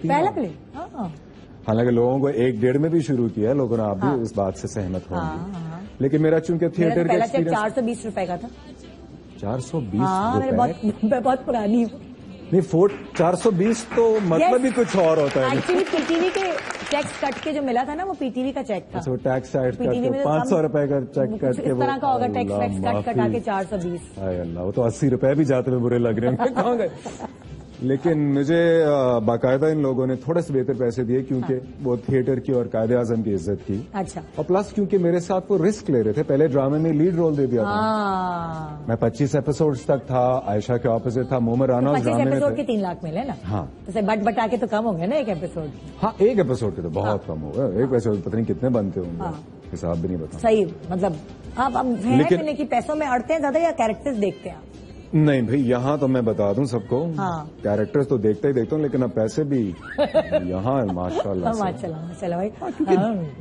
हालांकि लोगों को 1-1.5 में भी शुरू किया है, लोगों ने, आप भी इस बात से सहमत होंगे। लेकिन मेरा चूंकि थिएटर पहला चेक 420 रुपए का था। 420 रुपए? बहुत पुरानी हूँ। नहीं, 420 तो मतलब ही कुछ और होता है। एक्चुअली पीटीवी के टैक्स कट के जो मिला था ना, वो पीटीवी का चेक था। अच्छा, टैक्स कट के 500 रुपए का चेक कट के, इस तरह का होगा, टैक्स कट कटा के 420। हाय अल्लाह, वो तो 80 रुपए भी जाते में बुरे लग रहे हैं। कहाँ गए? लेकिन मुझे बाकायदा इन लोगों ने थोड़े से बेहतर पैसे दिए, क्योंकि वो थिएटर की और कायदे आजम की इज्जत की। अच्छा। और प्लस क्योंकि मेरे साथ वो रिस्क ले रहे थे, पहले ड्रामे में लीड रोल दे दिया था। मैं 25 एपिसोड्स तक था, आयशा के ऑपोजिट था, मोमर राना उस ड्रामे में। 25 एपिसोड के 3 लाख मिले ना? हाँ। तो बटा के तो कम हो गया ना एक एपिसोड? हाँ, एक एपिसोड के तो बहुत कम हो गया। एक एपिसोड पता नहीं कितने बनते होंगे, हिसाब भी नहीं बता। सही, मतलब आप लेकिन कि पैसों में अड़ते हैं ज्यादा या कैरेक्टर्स देखते हैं? नहीं भाई, यहाँ तो मैं बता दूं सबको, कैरेक्टर्स तो देखते ही देखता हूँ, लेकिन अब पैसे भी यहाँ माशाल्लाह भाई। क्योंकि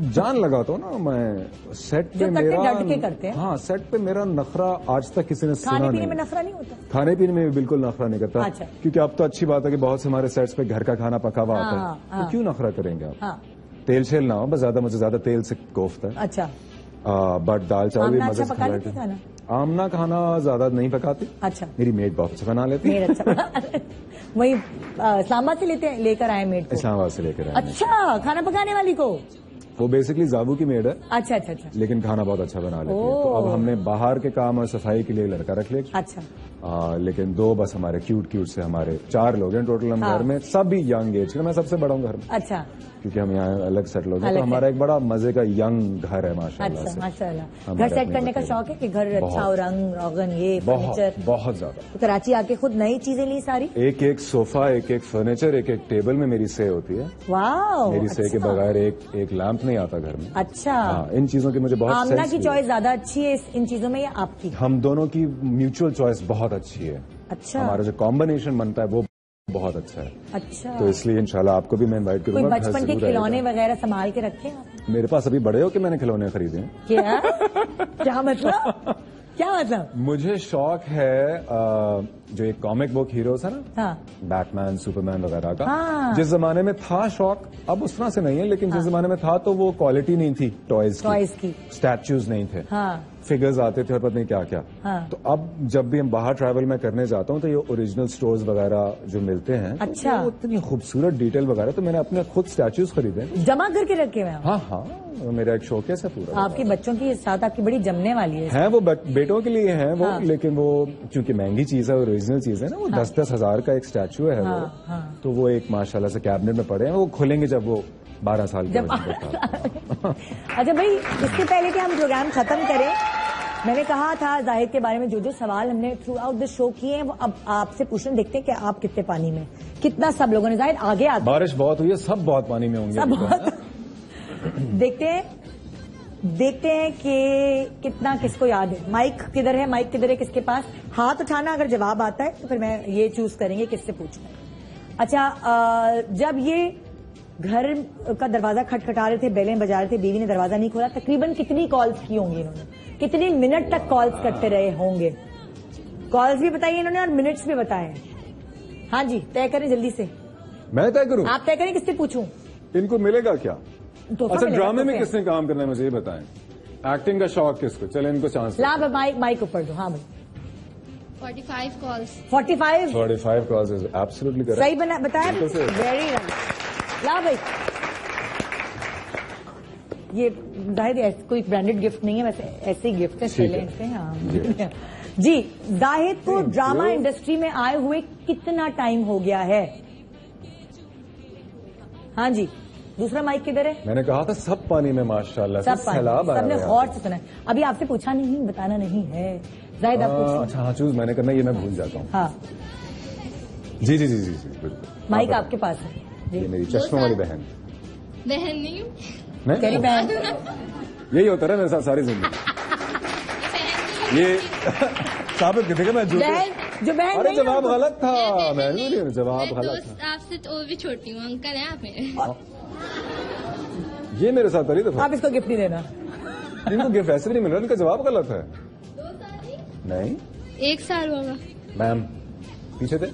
जान लगाता हूँ ना मैं सेट पे, मेरा डट के करते हैं। हाँ, सेट पे मेरा नखरा आज तक किसी ने सुना नहीं। खाने पीने में नखरा नहीं होता? खाने पीने में भी बिल्कुल नखरा नहीं करता। अच्छा। क्योंकि अब तो अच्छी बात है कि बहुत से हमारे सेट्स पे घर का खाना पका हुआ आता है, तो क्यों नखरा करेंगे आप? तेल शेल ना हो, बस ज्यादा तेल से कोफ्ता। अच्छा। बट दाल चावल भी मजे से। आमना खाना ज्यादा नहीं पकाती। अच्छा। मेरी मेड बहुत अच्छा बना लेती है। वही इस्लामाबाद से लेकर आए मेड को? इस्लामाबाद से लेकर आए। अच्छा, खाना पकाने वाली को? वो बेसिकली जाबू की मेड है। अच्छा अच्छा अच्छा। लेकिन खाना बहुत अच्छा बना लेती है। तो अब हमने बाहर के काम और सफाई के लिए लड़का रख लिया। अच्छा। लेकिन 2 बस हमारे क्यूट से, हमारे 4 लोग हैं टोटल हम घर में, सभी यंग एज के। मैं सबसे बड़ा हूँ घर में। अच्छा। क्योंकि हम यहाँ अलग सेटल हो गए, तो हमारा एक बड़ा मजे का यंग घर है माशाल्लाह। अच्छा, माशाल्लाह। घर सेट करने का शौक है कि घर अच्छा हो, रंग रोगन, ये फर्नीचर? बहुत ज्यादा। तो कराची आके खुद नई चीजें ली सारी? एक सोफा, एक फर्नीचर, एक टेबल में मेरी से होती है। वाह। मेरी से के बगैर एक लैंप नहीं आता घर में। अच्छा। इन चीजों की मुझे बहुत। आमना की चॉइस ज्यादा अच्छी है इन चीजों में या आपकी? हम दोनों की म्यूचुअल चॉइस बहुत अच्छी है। अच्छा। हमारा जो कॉम्बिनेशन बनता है वो बहुत अच्छा है। अच्छा। तो इसलिए इंशाल्लाह आपको भी मैं इनवाइट करूंगा। कोई बचपन के खिलौने वगैरह संभाल के रखे हैं? मेरे पास अभी बड़े हो कि मैंने खिलौने खरीदे हैं। क्या? क्या मतलब? क्या मतलब? मुझे शौक है जो एक कॉमिक बुक हीरोज है ना, बैटमैन, सुपरमैन वगैरह का। जिस जमाने में था शौक, अब उस तरह से नहीं है, लेकिन जिस जमाने में था तो वो क्वालिटी नहीं थी टॉयज की, स्टैच्यूज नहीं थे, फिगर्स आते थे और पता नहीं क्या क्या। तो अब जब भी हम बाहर ट्रैवल में करने जाता हूँ तो ये ओरिजिनल स्टोर्स वगैरह जो मिलते हैं, अच्छा, तो इतनी खूबसूरत डिटेल वगैरह, तो मैंने अपने खुद स्टैच्यूज खरीदे, जमा करके रखे हुए। हाँ, मेरा एक शौकेस है पूरा। आपके बच्चों की साथ आपकी बड़ी जमने वाली है। वो बेटों के लिए है वो, लेकिन वो क्योंकि महंगी चीज है, ओरिजिनल चीज है ना, वो 10-10 हजार का एक स्टैचू है वो, तो वो एक माशाल्लाह से कैबिनेट में पड़े हैं, वो खोलेंगे जब वो 12 साल के। अच्छा भाई, इसके पहले कि हम प्रोग्राम खत्म करें, मैंने कहा था जाहिद के बारे में जो सवाल हमने थ्रू आउट द शो किए हैं वो अब आपसे पूछने, देखते हैं कि आप कितने पानी में, कितना सब लोगों ने। जाहिद आगे आते, बारिश बहुत हुई है, सब बहुत पानी में होंगे, सब बहुत। देखते हैं कि कितना किसको याद है। माइक किधर है, माइक किधर है किसके पास? हाथ उठाना, अगर जवाब आता है तो फिर मैं ये चूज करेंगे किससे पूछना। अच्छा, जब ये घर का दरवाजा खटखटा रहे थे, बेलें बजा रहे थे, बीवी ने दरवाजा नहीं खोला, तकरीबन कितनी कॉल्स की होंगी इन्होंने, कितने मिनट तक कॉल्स करते रहे होंगे? कॉल्स भी बताइए इन्होंने और मिनट्स भी बताए। हाँ जी, तय करें जल्दी से। मैं तय करूं? आप तय करें, किससे पूछूं? इनको मिलेगा क्या? अच्छा, ड्रामे में तो किसने काम करना है मुझे ये बताएं। एक्टिंग का शौक किसको? चले इनको चांस। ला माइक ऊपर दो। हाँ भाई, 45 calls. 45 calls is absolutely correct. सही बताया, वेरी नाइस। ला भाई, ये जाहिद कोई ब्रांडेड गिफ्ट नहीं है, वैसे ऐसे ही गिफ्ट है, चले से। हाँ जी, जाहिद को ड्रामा इंडस्ट्री में आए हुए कितना टाइम हो गया है? हाँ जी, दूसरा माइक किधर है? मैंने कहा था सब पानी में माशाल्लाह, सब सैलाब आया। सबने गौर से सुना। अभी आपसे पूछा नहीं, बताना नहीं है। जाहिद आप पूछो। अच्छा हाँ, चूज मैंने करना, ये मैं भूल जाता हूँ। हाँ जी जी जी जी जी, बिल्कुल। माइक आपके पास है। ये मेरी चश्मों वाली बहन नहीं हूँ, तेरी बहन। यही होता रहा मेरे साथ सारी जिंदगी। ये साबित कितने का मैं जो बहन। अरे जवाब गलत था, मैं जवाब गलत था। आपसे तो भी छोटी हूँ, अंकल है आप मेरे। ये मेरे साथ करी तो आप इसको गिफ्ट नहीं देना। इनको गिफ्ट ऐसे भी नहीं मिल रहा, इनका जवाब गलत है। 2 साल नहीं, 1 साल होगा मैम, पीछे थे।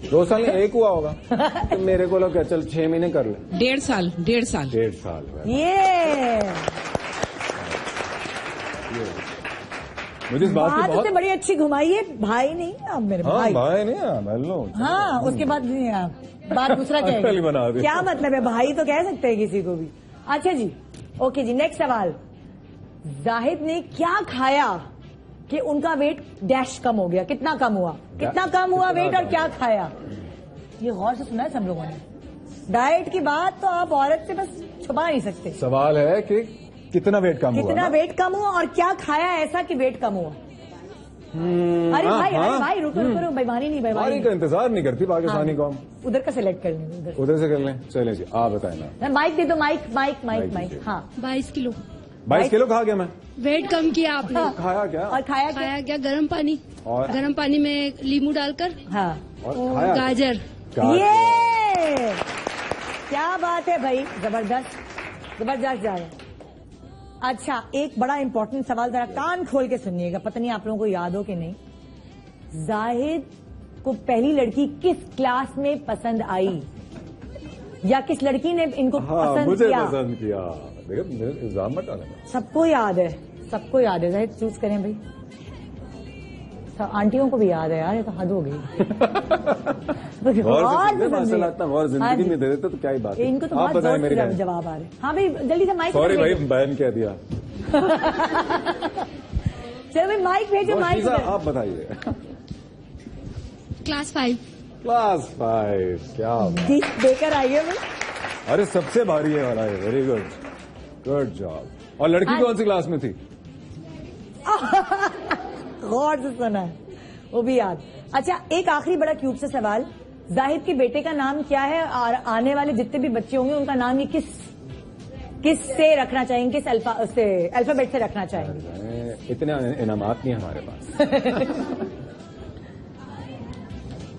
2 साल में 1 हुआ होगा। तो मेरे को लोग चल 6 महीने कर ले। 1.5 साल। 1.5 साल। ये मुझे इस बात की बहुत बड़ी अच्छी घुमाई है। भाई नहीं आप मेरे। हाँ, भाई नहीं मैं लो। हाँ, उसके बाद बात दूसरा क्या क्या मतलब है? भाई तो कह सकते हैं किसी को भी। अच्छा जी, ओके जी, नेक्स्ट सवाल। जाहिद ने क्या खाया कि उनका वेट डैश कम हो गया? कितना कम हुआ? कितना कम हुआ वेट और क्या खाया? ये गौर से सुना है सब लोगों ने। डाइट की बात तो आप औरत से बस छुपा नहीं सकते। सवाल है कि कितना वेट कम हुआ? कितना वेट कम हुआ और क्या खाया ऐसा कि वेट कम हुआ? अरे भाई रुको, बेईमानी नहीं, बेईमानी का इंतजार नहीं करती पाकिस्तानी कौम। उधर का सिलेक्ट कर लें, उधर से कर लें। चले जी, आप बताएं ना। माइक दे दो, माइक। हाँ, 22 किलो। 22 किलो खा गया मैं। वेट कम किया आपने। हाँ। खाया क्या? और खाया क्या? गर्म पानी। और गर्म पानी में नींबू डालकर। हाँ, और खाया गाजर। ये क्या बात है भाई, जबरदस्त जा रहा है। अच्छा, एक बड़ा इंपॉर्टेंट सवाल, जरा कान खोल के सुनिएगा, पता नहीं आप लोगों को याद हो कि नहीं। जाहिद को पहली लड़की किस क्लास में पसंद आई, या किस लड़की ने इनको पसंद मुझे किया? पसंद किया। देखो इल्जाम मत डालना। सबको याद है, सबको याद है। जाहिद चूज करें भाई। आंटियों को भी याद है यार, ये तो हद हो गई। और जिंदगी में दे देते तो क्या ही बात है। इनको तो आप बताएं मेरे जवाब आ रहे। हाँ भाई, जल्दी से माइक। सॉरी भाई, बहन कह दिया। चलो भाई, माइक भेजो, माइक। आप बताइए। क्लास 5। क्या देकर आइए भाई। अरे सबसे भारी है वाला है। Very good job. और लड़की कौन सी क्लास में थी? गौर से सुना है, वो भी याद। अच्छा, एक आखिरी बड़ा क्यूट सा सवाल। जाहिद के बेटे का नाम क्या है और आने वाले जितने भी बच्चे होंगे उनका नाम ये किस से रखना चाहेंगे? किस अल्फाबेट से रखना चाहेंगे? इतने इनामात नहीं हमारे पास।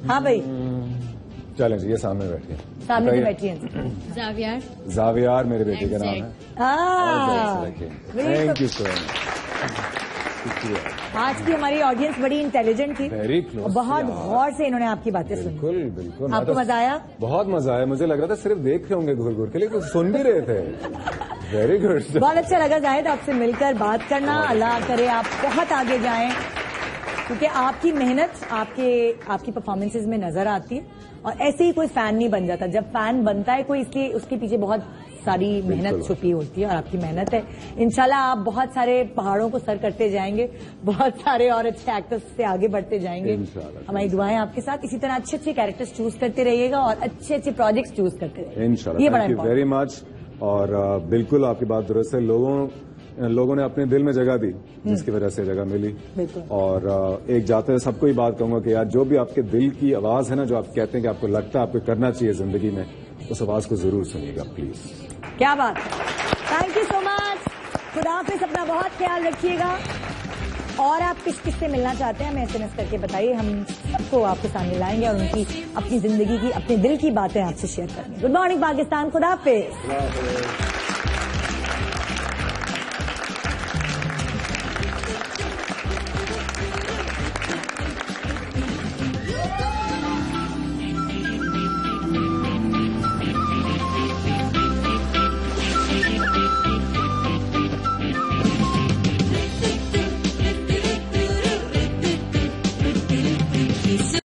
हाँ भाई, चलें जी, ये सामने बैठिए। सामने बैठिए। जावियार मेरे बेटे का नाम है। Thank you so much. आज की हमारी ऑडियंस बड़ी इंटेलिजेंट थी, वेरी क्लोज, बहुत गौर से इन्होंने आपकी बातें सुनी। बिल्कुल। आपको मजा आया? बहुत मजा आया। मुझे लग रहा था सिर्फ देख रहे होंगे घूर घूर के, लेकिन सुन भी रहे थे। Very good. बहुत अच्छा लगा जाहिद आपसे मिलकर बात करना। अल्लाह करे आप बहुत आगे जाएं, क्योंकि आपकी मेहनत आपकी परफॉर्मेंसेज में नजर आती है। और ऐसे ही कोई फैन नहीं बन जाता। जब फैन बनता है कोई, इसलिए उसके पीछे बहुत सारी मेहनत छुपी होती है, और आपकी मेहनत है। इंशाल्लाह आप बहुत सारे पहाड़ों को सर करते जाएंगे, बहुत सारे और अच्छे एक्टर्स से आगे बढ़ते जाएंगे। हमारी दुआएं आपके साथ। इसी तरह अच्छे अच्छे कैरेक्टर्स चूज करते रहिएगा और अच्छे अच्छे प्रोजेक्ट्स चूज करते रहिएगा। इंशाल्लाह। Thank you very much. और बिल्कुल आपकी बात दुरुस्त है। लोगों लोगों ने अपने दिल में जगह दी, जिसकी वजह से जगह मिली। और एक जाते हुए सबको ही बात कहूंगा कि यार जो भी आपके दिल की आवाज है ना, जो आप कहते हैं कि आपको लगता है आपको करना चाहिए जिंदगी में, उस आवाज को जरूर सुनिएगा प्लीज। क्या बात, थैंक यू सो मच। खुदा हाफिज़, अपना बहुत ख्याल रखिएगा। और आप किस किस से मिलना चाहते हैं हमें SMS करके बताइए, हम सबको आपके सामने लाएंगे और उनकी अपनी जिंदगी की, अपने दिल की बातें आपसे शेयर करेंगे। गुड मॉर्निंग पाकिस्तान, खुदा हाफिज़।